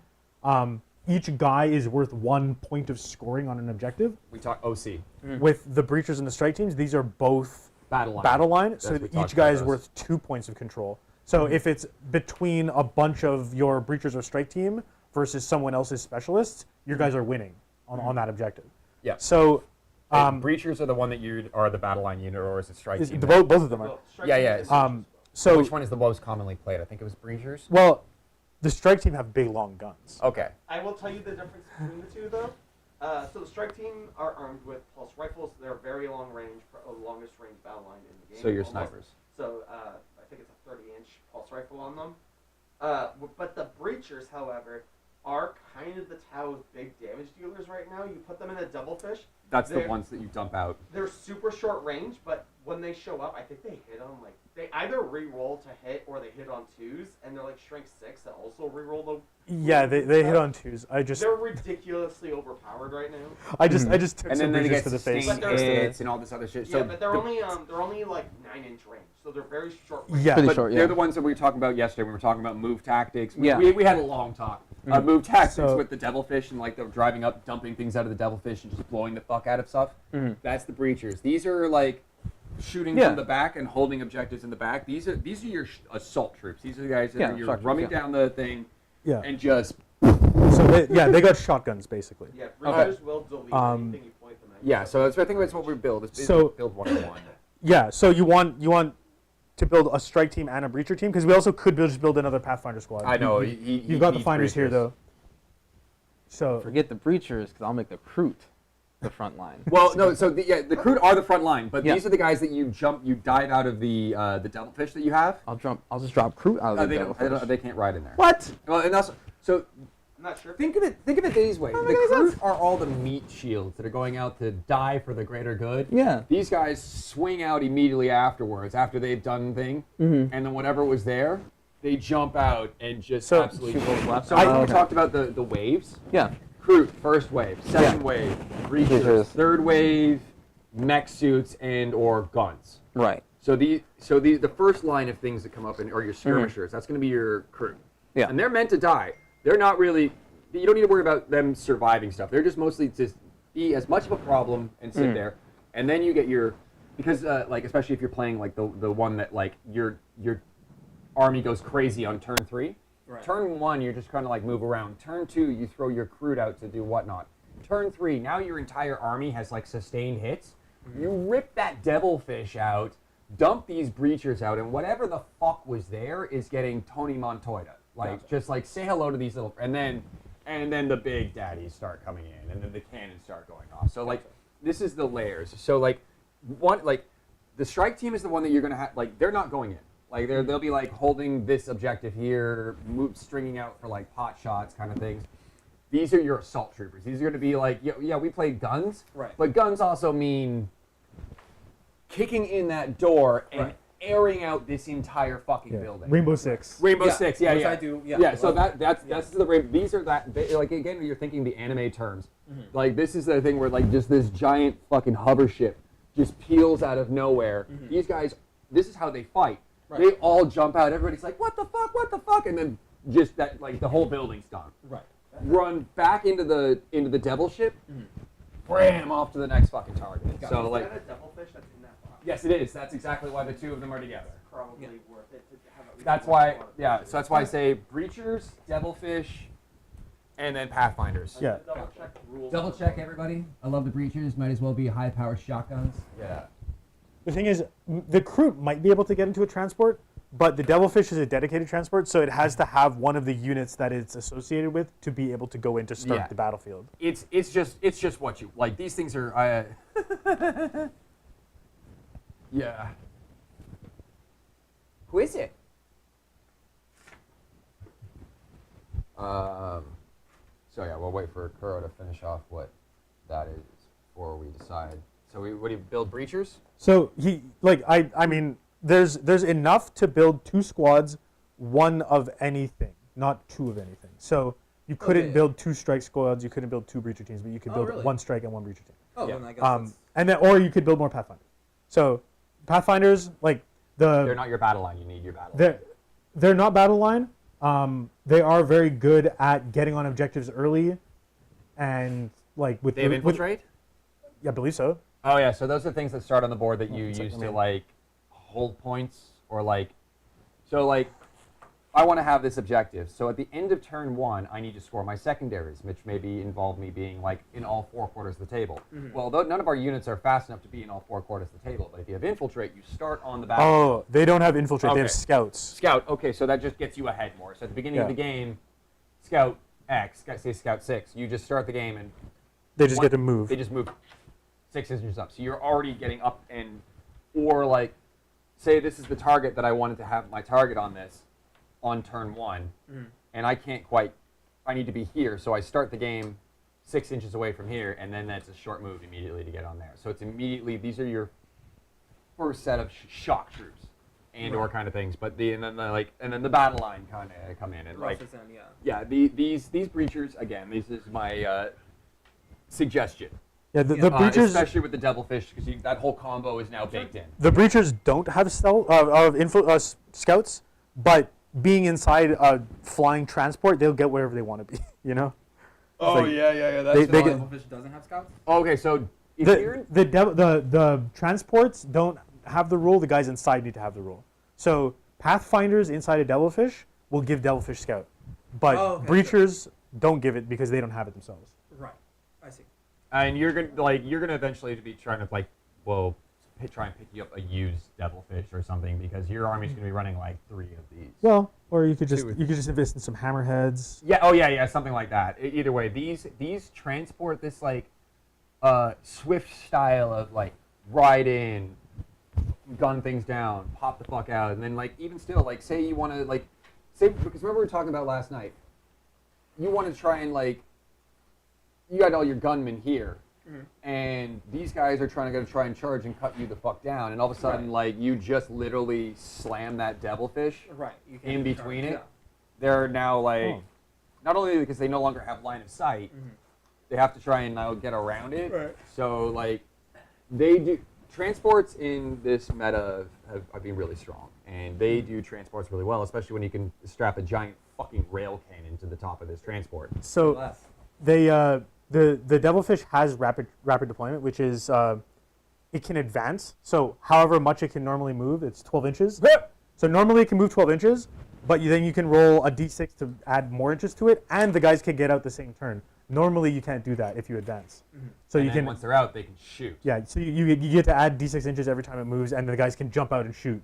Each guy is worth 1 point of scoring on an objective. We talk OC. With the breachers and the strike teams, these are both Battle line. battle line. So That's what we talked each guy about is those. worth 2 points of control. So if it's between a bunch of your breachers or strike team versus someone else's specialists, your guys are winning on that objective. Yeah. So Breachers are the one that you are the battle line unit, or is it strike team? both of them are. Well, strike Yeah, team yeah, is- So Which one is the most commonly played? I think it was breachers. well, the strike team have big long guns. Okay. I will tell you the difference between the two, though. So the strike team are armed with pulse rifles. They're very long range, longest range battle line in the game. So you're almost. snipers. So I think it's a 30-inch pulse rifle on them. But the breachers, however, are kind of the Tau's big damage dealers right now. You put them in a double fish. That's the They're- ones that you dump out. They're super short range, but when they show up, I think they hit on they either re-roll to hit or they hit on 2s, and they're like strength 6 that also re-roll the. Yeah, they hit on 2s. They're ridiculously overpowered right now. I just took And some then they breachers get to the face. sustained But they're- hits and all this other shit. Yeah, So but they're only like 9-inch range, so they're very short. Range. Yeah, Pretty but short, they're yeah. the ones that we were talking about yesterday when we were talking about move tactics. Yeah. We had a long talk. Move tactics So- with the devilfish and like the driving up, dumping things out of the devilfish and just blowing the fuck out of stuff. That's the breachers. These are like shooting Yeah. from the back and holding objectives in the back. These are your assault troops. These are the guys that Yeah, are you're shock troops, rumming yeah. down the thing Yeah. and just So they got shotguns basically. Yeah, breachers will delete anything you point them at. yeah. So that's I think that's what we build. Is So- build 1-on-1. Yeah. So you want to build a strike team and a breacher team because we also could just build another Pathfinder squad. I know. You've got the finders here though. So Forget the breachers, because I'll make the Kroot the front line. Well, no. So the crew are the front line, but Yeah. these are the guys that you dive out of the devilfish that you have. I'll just drop Kroot out of the They Devilfish. they can't ride in there. What? Well, and also so. I'm not sure. Think of it this way: that the makes crew sense. are all the meat shields that are going out to die for the greater good. Yeah. These guys swing out immediately afterwards, after they've done thing, and then whatever was there, they jump out and just So- absolutely. Shoot those left. So Oh, we okay. talked about the waves. Yeah. Crew, first wave, second wave, breachers, Breachers. third wave, mech suits and or guns. Right. So the first line of things that come up are your skirmishers. That's going to be your crew. Yeah. And they're meant to die. They're not really. You don't need to worry about them surviving stuff. They're just mostly to be as much of a problem and sit there. And then you get your, because like especially if you're playing like the one that like your army goes crazy on turn 3. Right. Turn 1, you're just kind of like move around. Turn 2, you throw your crew out to do whatnot. Turn 3, now your entire army has like sustained hits. You rip that devilfish out, dump these breachers out, and whatever the fuck was there is getting Tony Montoya. Like just like say hello to these little, and then the big daddies start coming in, and then the cannons start going off. So like this is the layers. So like the strike team is the one that you're gonna have. Like they're not going in. Like they'll be like holding this objective here, stringing out for like pot shots kind of things. These are your assault troopers. These are going to be like, yeah, we play guns, Right. but guns also mean kicking in that door and Right. airing out this entire fucking building. Rainbow Six. Rainbow Yeah, Six, yeah, which yeah. I do, yeah. Yeah, so that's the these are like again you're thinking the anime terms. Like this is the thing where like just this giant fucking hover ship just peels out of nowhere. These guys, this is how they fight. Right. They all jump out. Everybody's like, "What the fuck? What the fuck?" And then just that, like the whole building's done. Right. Run back into the devil ship, bram off to the next fucking target. So Is like, that a devilfish that's in that box? yes, it is. That's exactly why the two of them are together. Probably worth it to have at least That's one why, squad. yeah. So that's why I say breachers, devilfish, and then pathfinders. Yeah. Double check the rules. Double check, everybody. I love the breachers. Might as well be high-powered shotguns. Yeah. The thing is, the crew might be able to get into a transport, but the Devilfish is a dedicated transport, so it has to have one of the units that it's associated with to be able to go in to start Yeah. the battlefield. It's just what you like. These things are. Yeah. Who is it? So yeah, we'll wait for Kuro to finish off what that is before we decide. So what do you build breachers? So I mean, there's enough to build 2 squads, 1 of anything, not 2 of anything. So you couldn't Okay. build 2 strike squads, you couldn't build 2 breacher teams, but you could Oh, build really? 1 strike and 1 breacher team. Oh, Yeah. then I guess And then, or you could build more Pathfinders. So Pathfinders, like They're not your battle line. You need your battle line. they're not battle line. They are very good at getting on objectives early, and like with They have with- infiltrate? yeah, I believe so. Oh yeah, so those are things that start on the board that you it's like- use I to mean- like hold points or like. So like, I want to have this objective. So at the end of turn 1, I need to score my secondaries, which maybe involve me being like in all 4 quarters of the table. Well, though none of our units are fast enough to be in all 4 quarters of the table. But if you have infiltrate, you start on the battle. Oh, they don't have infiltrate. They have Okay. scouts. Scout. Okay, so that just gets you ahead more. So at the beginning of Yeah. the game, Scout X, say Scout 6, you just start the game and They just One- get to move. they just move 6 inches up. So you're already getting up and, or like, say this is the target that I wanted to have my target on this on turn 1, and I can't quite, I need to be here. So I start the game 6 inches away from here, and then that's a short move immediately to get on there. So it's immediately, these are your first set of shock troops and or kind of things. But and then the battle line kind of come in and like, Rushes in, yeah. yeah, these breachers, again, this is my suggestion. Yeah, the breachers. Especially with the devilfish, because that whole combo is now baked in. The breachers don't have stealth scouts, but being inside a flying transport, they'll get wherever they want to be. You know. Oh like- yeah. They get, Devilfish doesn't have scouts? Okay, so if you're the transports don't have the rule, the guys inside need to have the rule. So Pathfinders inside a Devilfish will give Devilfish Scout, but Oh, okay, Breachers don't give it because they don't have it themselves. Right. I see. And you're gonna eventually be trying to try and pick you up a used Devilfish or something because your army's gonna be running like 3 of these. Well, or you could just Two or you could just invest in some Hammerheads. Yeah. Oh yeah. Something like that. Either way, these transport this like swift style of like ride in, gun things down, pop the fuck out, and then like even still like say you want to like say because remember we were talking about last night. You want to try and like you got all your gunmen here. And these guys are try and charge and cut you the fuck down, and all of a sudden, like you just literally slam that Devilfish Right. You can't in charge, between it. yeah. They're now like, Oh. not only because they no longer have line of sight, they have to try and now get around it. Right. So like, they do transports in this meta have been really strong, and they do transports really well, especially when you can strap a giant fucking rail cannon to the top of this transport. So Less. they the Devilfish has rapid deployment, which is it can advance. So however much it can normally move, it's 12 inches. So normally it can move 12 inches, but then you can roll a d6 to add more inches to it, and the guys can get out the same turn. Normally you can't do that if you advance. So And you then can once they're out, they can shoot. yeah. So you get to add d6 inches every time it moves, and the guys can jump out and shoot.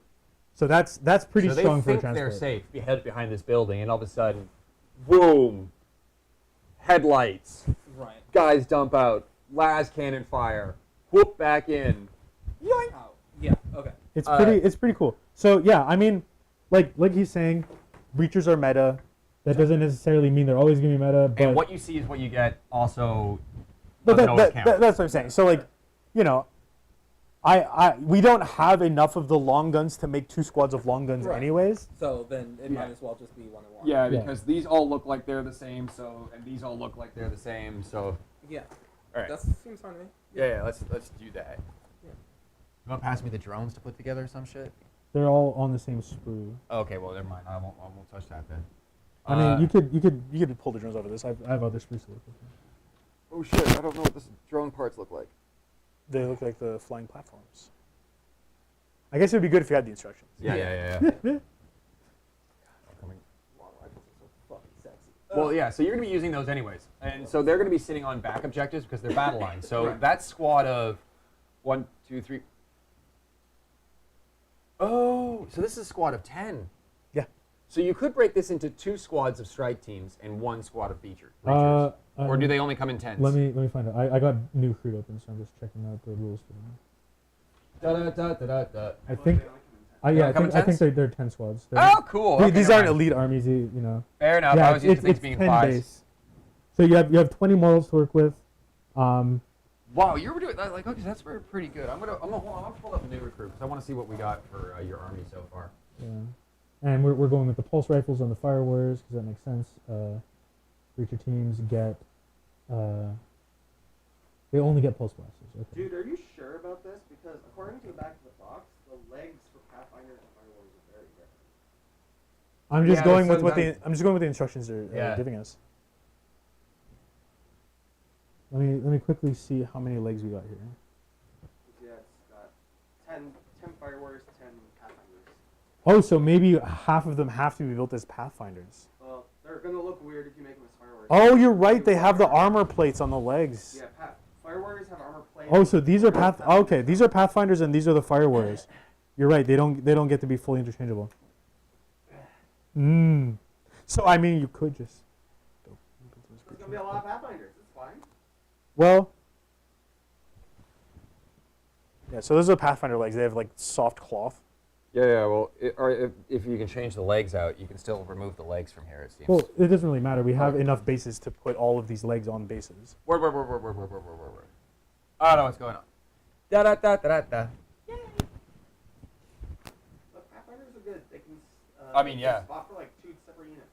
So that's pretty So they strong for a think transport. they're safe behind this building, and all of a sudden, boom, headlights, Right. guys dump out, las cannon fire, whoop back in. Yoink. Oh, yeah. Okay. It's pretty cool. So yeah, I mean, like he's saying, Breachers are meta. That doesn't necessarily mean they're always gonna be meta. But And what you see is what you get. Also, But doesn't always count. that's what I'm saying. So like, you know, we don't have enough of the long guns to make 2 squads of long guns Right. anyways. So then it Yeah. might as well just be 1 and 1. Yeah, Yeah. because these all look like they're the same. So, and these all look like they're the same. So, Yeah. all right. That seems fine to me. Yeah, let's do that. You want to pass me the drones to put together or some shit? They're all on the same sprue. Okay, well never mind. I won't touch that then. I mean, you could pull the drones over this. I have other sprues to look at. Oh shit! I don't know what this drone parts look like. They look like the flying platforms. I guess it would be good if you had the instructions. Yeah. Fucking sexy. Well, yeah. So you're gonna be using those anyways, and so they're gonna be sitting on back objectives because they're battle lines. So that squad of 1, 2, 3. Oh, so this is a squad of 10. Yeah. So you could break this into 2 squads of strike teams and 1 squad of breachers. Or do they only come in 10s? Let me find out. I got new crude open, so I'm just checking out the rules for them. I think. They come in I think 10s? they're 10 squads. Oh, cool. These Okay, aren't never mind. elite armies, you know. Fair enough. I was used to things being 10 5s. base. So you have 20 morals to work with. Wow, you were doing that like okay, that's pretty good. I'm gonna hold on. I'm gonna pull up a new recruit because I want to see what we got for your army so far. Yeah. And we're going with the pulse rifles on the fire warriors because that makes sense. Breacher teams get. They only get pulse blasters. Okay. Dude, are you sure about this? Because according to the back of the box, the legs for Pathfinder and Firewalls are very different. I'm just Yeah, going there's with sometimes- I'm just going with the instructions they're Yeah. giving us. Let me quickly see how many legs we got here. Yeah, it's got 10 Fire Warriors, 10 Pathfinders. Oh, so maybe half of them have to be built as Pathfinders. Well, they're gonna look weird if you make them as Fire Warriors. Oh, you're right. They have the armor plates on the legs. Yeah, Fire Warriors have armor plates. Oh, so these are Okay, these are Pathfinders and these are the Fire Warriors. You're right. They don't get to be fully interchangeable. So I mean, you could just. There's gonna be a lot of Pathfinders. It's fine. Well. Yeah. So those are Pathfinder legs. They have like soft cloth. Yeah. Well, if you can change the legs out, you can still remove the legs from here. It seems. Well, it doesn't really matter. We have enough bases to put all of these legs on bases. Word. I don't know what's going on. Da. But Pathfinders are good. They can. I mean, they yeah. can spot for like 2 separate units.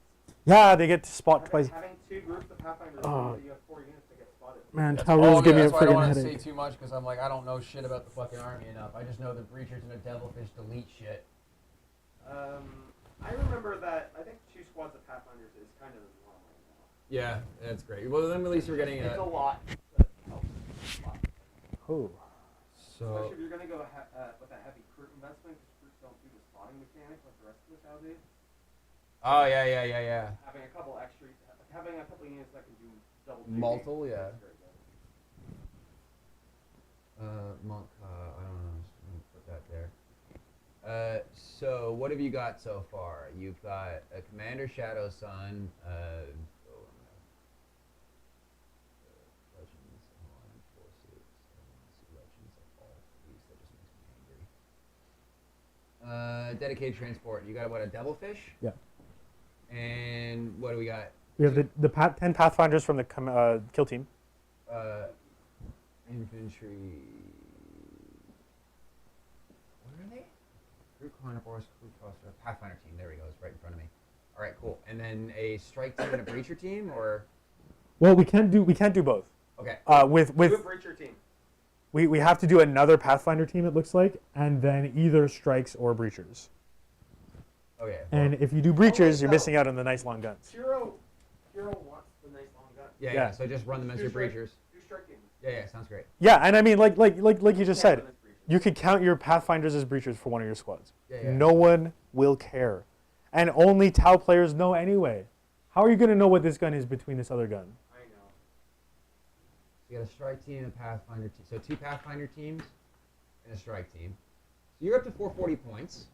Yeah, they get to spot twice. Having 2 groups of Pathfinders, Oh. you have 4 units that get spotted. Man, That's towers give me a that's why I don't friggin' want to say headache. too much because I'm like I don't know shit about the fucking army enough. I just know the breachers and the devilfish delete shit. I remember that. I think 2 squads of Pathfinders is kind of the norm right now. Yeah, that's great. Well, then at least we're getting It's a a. lot. But it helps a lot. Oh. So Especially if you're gonna go with a heavy crit investment, because crits don't do the spawning mechanic like the rest of the nowadays. oh yeah. Having a couple units that can do double. Multiple, duty, yeah. that's very good. Monk. I don't know. Just gonna put that there. So what have you got so far? You've got a Commander Shadow Sun. Legends. On forces. I want to see legends of all these. That just makes me angry. Dedicated transport. You got what? A Devilfish. Yeah. And what do we got? We have the 10 Pathfinders from the kill team. Infantry. What are they? Crew Carnivores, Crew Cluster, Pathfinder team. There we go. It's right in front of me. All right, cool. And then a strike team and a breacher team, or Well, we can't do both. okay. With Do a breacher team. we have to do another Pathfinder team. It looks like, and then either strikes or breachers. Okay. And if you do breachers, you're missing out on the nice long guns. Hero wants the nice long gun. yeah. yeah. So just run them as your breachers. Do strike teams. Yeah. Sounds great. Yeah, and I mean, like you just said, Can't run as breachers. you could count your Pathfinders as breachers for one of your squads. Yeah. No one will care, and only Tau players know anyway. How are you going to know what this gun is between this other gun? I know. You got a strike team and a Pathfinder team. So 2 Pathfinder teams and a strike team. So you're up to 440 points.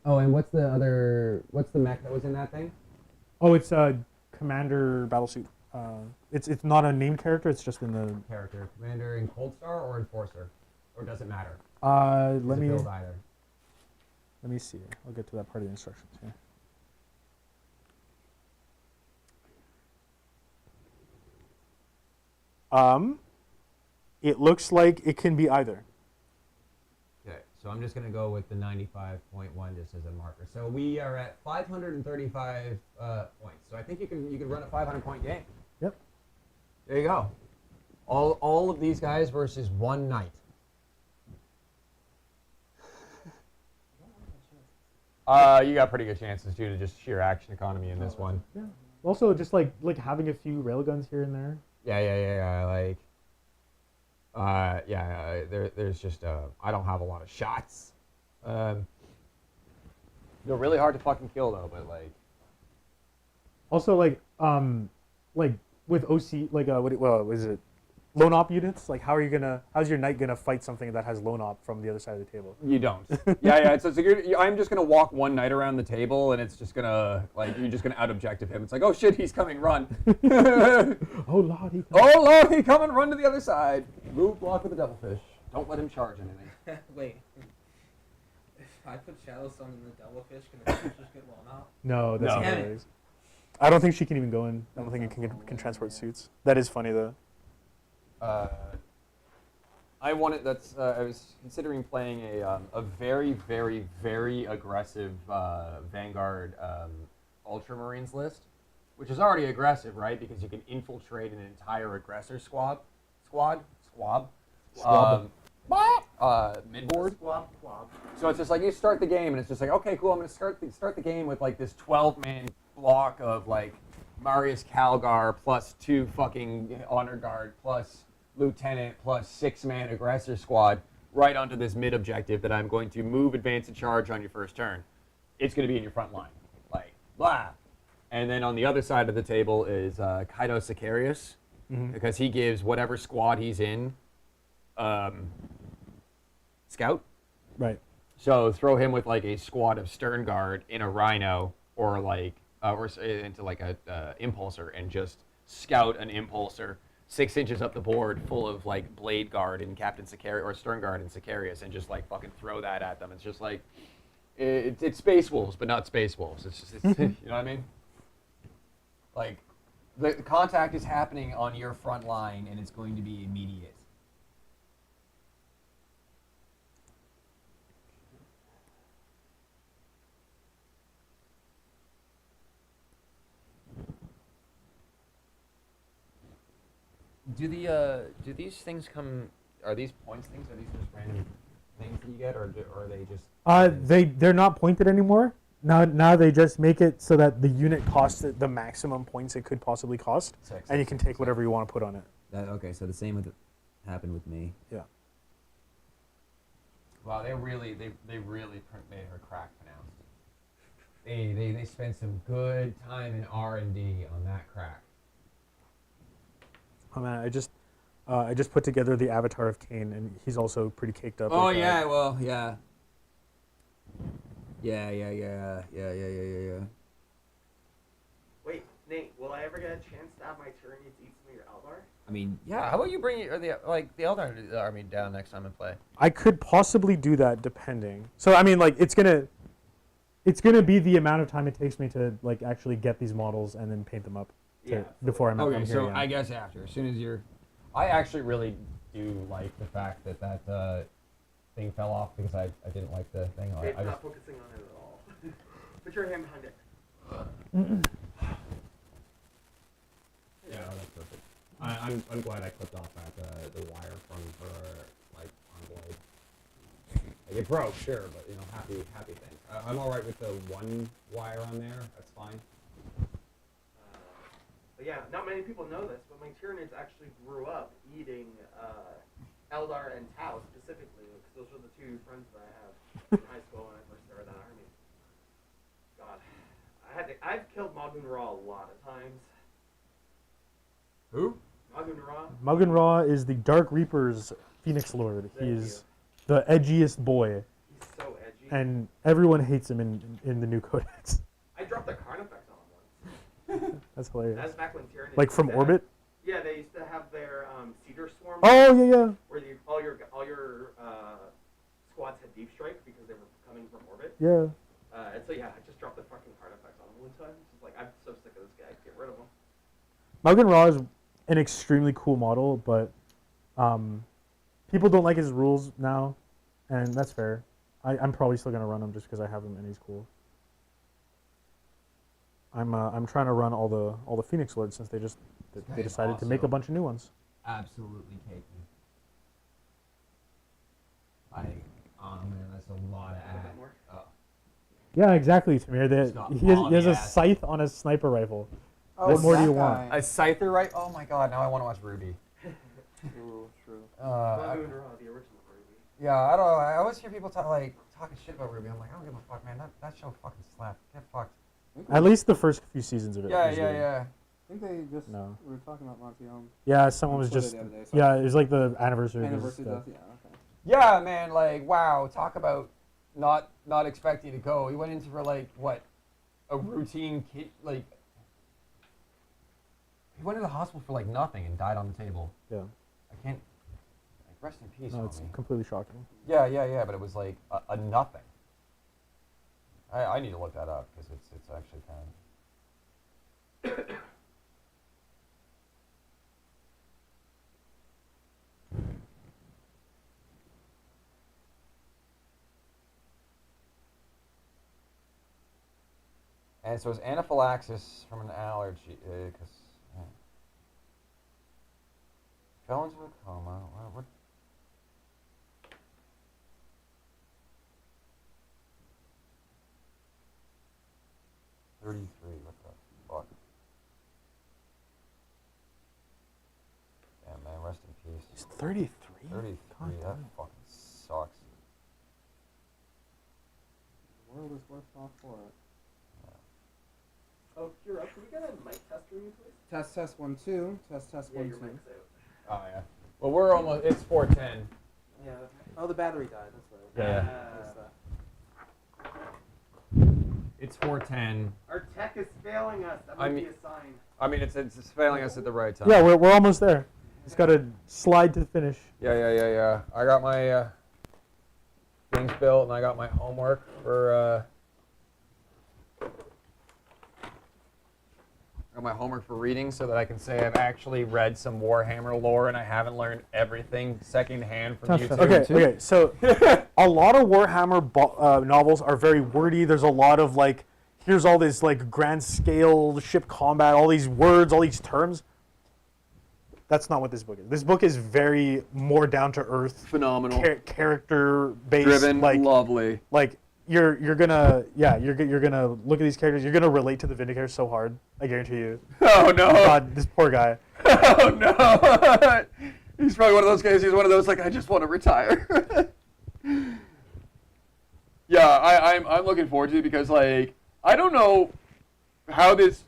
Oh, and what's the mech that was in that thing? Oh, it's a Commander battlesuit. It's not a named character. It's just in the. Character. Commander in Cold Star or Enforcer? Or does it matter? Let Does it me build either? see. I'll get to that part of the instructions here. It looks like it can be either. Okay, so I'm just going to go with the 95.1 just as a marker. So we are at 535 points. So I think you can run a 500-point game. Yep. There you go. All of these guys versus one knight. You got pretty good chances due to just sheer action economy in this one. Yeah. Also, just like having a few railguns here and there. Yeah. There's just I don't have a lot of shots. They're really hard to fucking kill though, but like. Also, like with OC, what is it? Lone op units. Like, how's your knight gonna fight something that has lone op from the other side of the table? You don't. yeah. I'm just gonna walk one knight around the table, and it's just gonna you're just gonna out objective him. It's like, oh shit, he's coming, run. Oh lord, he. Oh lord, he coming, run to the other side. Move, block with the devilfish. Don't let him charge anything. Wait. If I put Shadow Sun in the Devilfish, can the creatures just get blown out? No, that's No. not Damn how it. it is. I don't think she can even go in. I don't think it can transport suits. That is funny though. I wanted. I was considering playing a very, very, very aggressive Vanguard Ultramarines list, which is already aggressive, right? Because you can infiltrate an entire aggressor squad. Midboard. Squab. So it's just like you start the game, and it's just like, okay, cool. I'm gonna start the game with like this 12-man block of like Marius Calgar plus 2 fucking honor guard plus lieutenant plus 6-man aggressor squad right onto this mid objective that I'm going to move, advance, and charge on your first turn. It's going to be in your front line, like blah. And then on the other side of the table is Kaido Sicarius, because he gives whatever squad he's in scout. Right. So throw him with like a squad of stern guard in a rhino, or like into like a impulsor, and just scout an impulsor 6 inches up the board full of like blade guard and Captain Sicarius or stern guard and Sicarius, and just like fucking throw that at them. It's just like it's Space Wolves, but not Space Wolves. It's just you know what I mean? Like the contact is happening on your front line, and it's going to be immediate. Do these things come? Are these points things? Are these just random things that you get, or are they just? They're not pointed anymore. Now they just make it so that the unit costs the maximum points it could possibly cost, and you can take whatever you want to put on it. Okay, so the same happened with me. Yeah. Wow, they really made her crack pronounced. They spent some good time in R&D on that crack. Oh man, I just put together the avatar of Kane, and he's also pretty caked up. Oh like that. yeah, well yeah. Yeah. Wait, Nate, will I ever get a chance to have my Tyranids eat some of your Eldar? I mean, yeah. How about you bring the Elder army down next time and play? I could possibly do that depending. So I mean, like it's gonna be the amount of time it takes me to like actually get these models and then paint them up before I'm Okay, I'm so here. Yeah. I guess after, as soon as you're. I actually really do like the fact that thing fell off because I didn't like the thing. Dave's I not just, focusing on it at all. Put your hand behind it. Yeah, that's perfect. I'm glad I clipped off that the wire from her like Envoy. Like, it broke, sure, but happy things. I'm all right with the one wire on there. That's fine. But yeah, not many people know this, but my Tyranids actually grew up eating Eldar and Tau specifically, because those were the two friends that I have in high school when I first started that army. God, I've killed Magun Ra a lot of times. Who? Magun Ra. Mugen Ra is the Dark Reaper's Phoenix Lord. Thank He's the edgiest boy, He's so edgy. and everyone hates him in the new codex. I dropped the Carnifex on him once. That's That hilarious. was back when Tyranids Like from used to orbit. Yeah, they used to have their Cedar Swarm. Oh yeah. Where all your squads had deep strike because they were coming from orbit. Yeah. And so yeah, I just dropped the fucking Carnifex on him one time. Just like, I'm so sick of this guy. Get rid of him. Mugen Ra is an extremely cool model, but people don't like his rules now, and that's fair. I'm probably still gonna run him just because I have him and he's cool. I'm trying to run all the Phoenix Lords since they guy is decided to make a awesome. bunch of new ones. Absolutely cakey. Oh man, that's a lot of A bit add. more. Oh. Yeah, exactly, Tamir. He's got He has a long-ass- scythe on his sniper rifle. Oh, What more do that you want? guy. A Scyther, right? Oh my god, now I want to watch Ruby. True, true. Magun Ra, the original Ruby. Yeah, I don't know. I always hear people talking shit about Ruby. I'm like, I don't give a fuck, man. That show fucking slapped. Get fucked. At least the first few seasons of it. Yeah, was yeah, good. yeah. I think they just No. we were talking about Monty Holmes. Yeah, someone was Twitter just. the other day, so- Yeah, it was like the anniversary. of his Anniversary stuff. death, yeah, okay. Yeah, man. Like, wow. Talk about not expecting to go. He went into for like what, a routine kid like. He went to the hospital for like nothing and died on the table. Yeah. I can't. Like, rest in peace, No, it's homie. completely shocking. Yeah, but it was like a nothing. I need to look that up because it's actually kind of. And so it's anaphylaxis from an allergy. Fell into a coma. What? What 33. What the fuck? Yeah, man. Rest in peace. He's 33. 33. God That damn. fucking sucks. The world is worse off for it. Oh, you're up. Can we get a mic test for me, please? Test 1 2. Test Yeah, 1 your 2. mic's out. Oh yeah. Well, we're almost. It's 4:10. Yeah. Oh, the battery died. That's right. Yeah. That's that. It's 4:10. Our tech is failing us. That I might mean- be a sign. I mean, it's failing us at the right time. Yeah, we're almost there. It's got to slide to the finish. Yeah. I got my things built, and I got my homework for. I got my homework for reading, so that I can say I've actually read some Warhammer lore, and I haven't learned everything secondhand from YouTube. Okay. So a lot of Warhammer novels are very wordy. There's a lot of like, here's all this like grand scale ship combat, all these words, all these terms. That's not what this book is. This book is very more down to earth, Phenomenal. character based, Driven, like lovely. you're gonna you're gonna look at these characters. You're gonna relate to the Vindicators so hard. I guarantee you. Oh no! God, this poor guy. Oh no! He's probably one of those guys. He's one of those like, I just want to retire. Yeah, I'm looking forward to it because like I don't know how this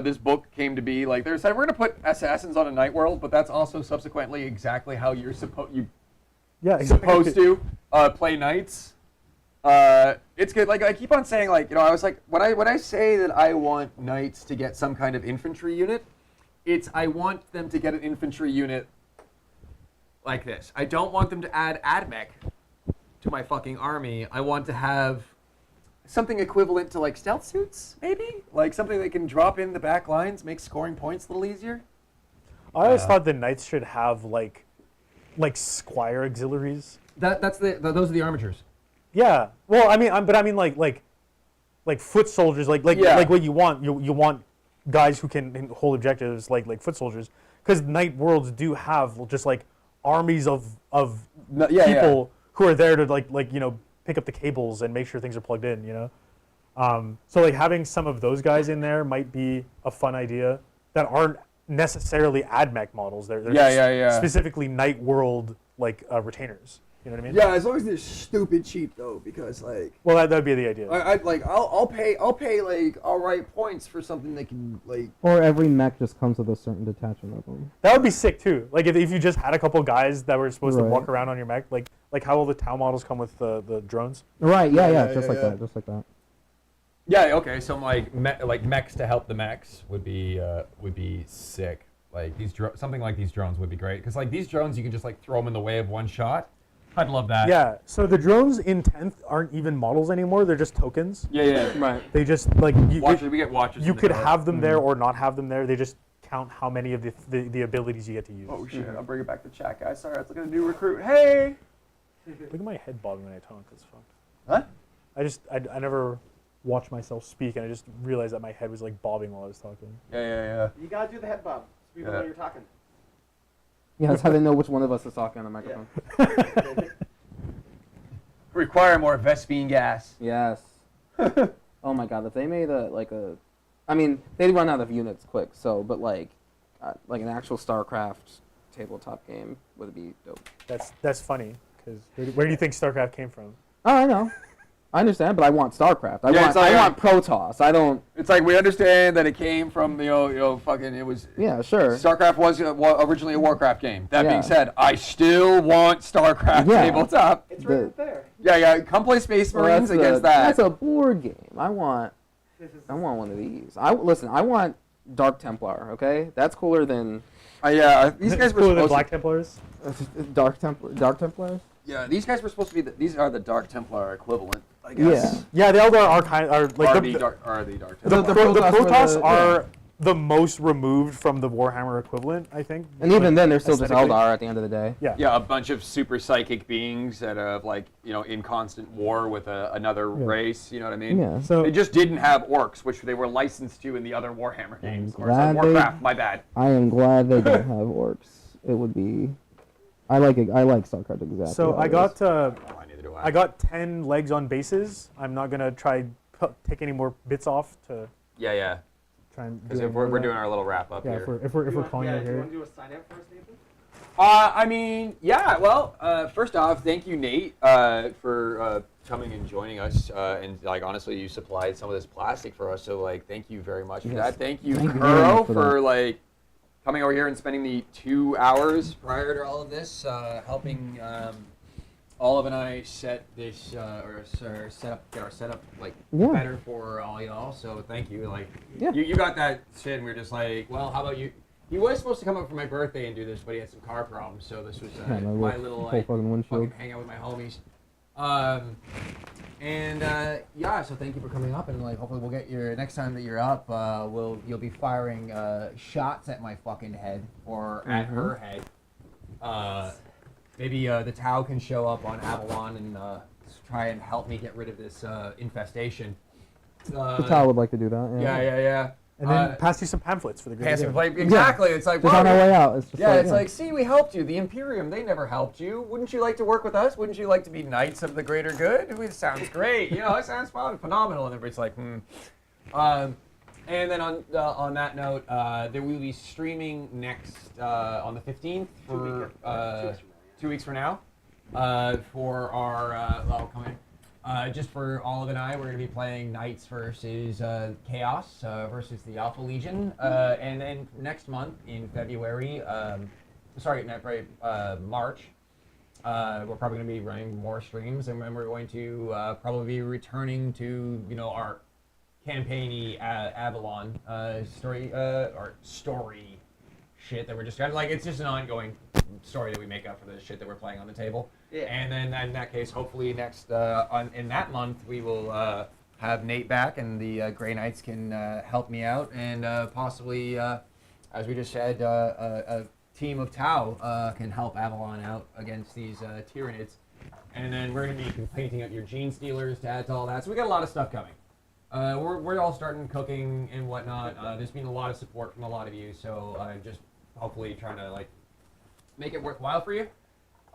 this book came to be. Like they said we're gonna put assassins on a night world, but that's also subsequently exactly how you're supposed Yeah, supposed to play knights. It's good. Like I keep on saying, like I was like when I say that I want knights to get some kind of infantry unit, I want them to get an infantry unit like this. I don't want them to add AdMech to my fucking army. I want to have something equivalent to like stealth suits, maybe like something that can drop in the back lines, make scoring points a little easier. I always thought the knights should have like squire auxiliaries. Those are the armatures. Yeah. Well, I mean, like foot soldiers, like Yeah. like what you want. You want guys who can hold objectives, like foot soldiers, because night worlds do have just like armies of people who are there to like pick up the cables and make sure things are plugged in. So like having some of those guys in there might be a fun idea that aren't necessarily AdMech models. They're just specifically night world like retainers. You know what I mean? Yeah, as long as they're stupid cheap though, because like. Well, that'd be the idea. I'll pay like alright points for something that can like. Or every mech just comes with a certain detachment of them. That would be sick too. Like if you just had a couple guys that were supposed to Right. walk around on your mech, like how all the town models come with the drones. Right? Yeah, Yeah, just yeah, like yeah. that, just like that. Yeah. Okay. So like mechs to help the mechs would be sick. Like something like these drones would be great because like these drones you can just like throw them in the way of one shot. I'd love that. Yeah. So the drones in 10th aren't even models anymore. They're just tokens. Yeah. Right. They just like Watchers. We get watchers. you in the could dark. have them there or not have them there. They just count how many of the abilities you get to use. Oh shit! I'll bring it back to chat, guys. Sorry, I was looking at a new recruit. Hey. Look at my head bobbing when I talk. That's fun. Huh? I never watch myself speak, and I just realized that my head was like bobbing while I was talking. Yeah. You gotta do the head bob. So people Yeah. know you're talking. Yeah, that's how they know which one of us is talking on the microphone. Require more Vespine gas. Yes. Oh my god, if they made I mean, they'd run out of units quick. So, but like an actual StarCraft tabletop game would be dope. That's funny because where do you think StarCraft came from? Oh, I know. I understand, but I want StarCraft. I Yeah, it's want like- Protoss. I don't. It's like we understand that it came from fucking it was. Yeah, sure. StarCraft was originally a Warcraft game. That being Yeah. said, I still want StarCraft Yeah. tabletop. It's The- right up there. Yeah. Come play Space Well, Marines against that. That's a board game. I want one of these. I want Dark Templar. Okay, that's cooler than These guys were Cooler than supposed Black Templars. Dark Templars. Yeah, these guys were supposed to be. These are the Dark Templar equivalent, I guess. Yeah, the Eldar are like Are the the Dark Templar. The The Protoss were Protoss the- are the most removed from the Warhammer equivalent, I think. And even then, they're still just aesthetically. Eldar at the end of the day. Yeah. Yeah, a bunch of super psychic beings that are like in constant war with another race. You know what I mean? Yeah. So They just didn't have orcs, which they were licensed to in the other Warhammer games. Or glad they- Warcraft, my bad. I am glad they don't have orcs. It would be. I like it. I like StarCraft exactly. so how I it got is. Neither do I got 10 legs on bases. I'm not gonna try take any more bits off to Yeah. try and Because do if more we're of that. doing our little wrap up Yeah, here. if we're Do you calling it want here. to do a sign up first, Nathan? I mean, yeah. Well, first off, thank you, Nate, for coming and joining us. And like, honestly, you supplied some of this plastic for us, so like, thank you very much for Yes. that. Thank you, Thank you very Kuro, much for for that. like coming over here and spending the 2 hours Prior to all of this, helping Olive and I set this get our setup like Yeah. better for all y'all. So thank you. Like, Yeah. you got that shit, and we were just like, well, how about you? He was supposed to come up for my birthday and do this, but he had some car problems. So this was Yeah, my little whole like fucking windshield. fucking hang out with my homies. So thank you for coming up, and like hopefully we'll get your next time that you're up. You'll be firing shots at my fucking head or at her head. Maybe the Tau can show up on Avalon and try and help me get rid of this infestation. The Tau would like to do that. Yeah. And then pass you some pamphlets for the great Passive game. play, exactly. It's like, Just on our way out. It's just yeah, it's like, see, we helped you. The Imperium, they never helped you. Wouldn't you like to work with us? Wouldn't you like to be knights of the greater good? It sounds great. It sounds fun, phenomenal. And everybody's like, And then on that note, there will be streaming next on the 15th for 2 weeks from now for our. I'll come in. Just for Olive and I, we're going to be playing Knights versus Chaos versus the Alpha Legion. And then next month in February, March, we're probably going to be running more streams, and then we're going to probably be returning to our campaigny Avalon story shit that we're just kind of like, it's just an ongoing story that we make up for the shit that we're playing on the table. Yeah. And then in that case, hopefully in that month we will have Nate back, and the Grey Knights can help me out, and possibly, as we just said, a team of Tau can help Avalon out against these Tyranids. And then we're going to be painting up your Gene Stealers to add to all that. So we got a lot of stuff coming. We're all starting cooking and whatnot. There's been a lot of support from a lot of you, so I'm just hopefully trying to make it worthwhile for you.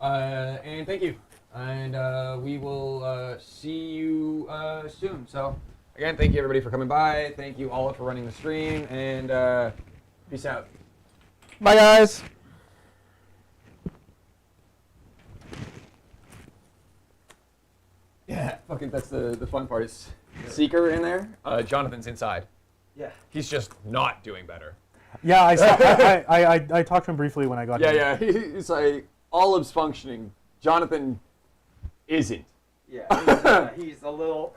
And thank you. And we will see you soon. So again, thank you everybody for coming by. Thank you Olive for running the stream, and peace out. Bye, guys. Yeah, fucking that's the fun part is Seeker in there. Jonathan's inside. Yeah. He's just not doing better. Yeah, I talked to him briefly when I got here. Yeah. He's like Olive's functioning. Jonathan isn't. Yeah, he's a little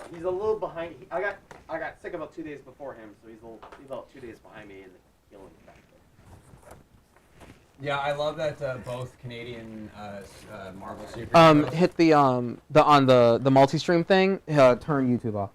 behind. I got sick about 2 days before him, so he's about 2 days behind me in the healing factor. Yeah, I love that both Canadian Marvel superheroes. Hit the on the multi-stream thing. Turn YouTube off.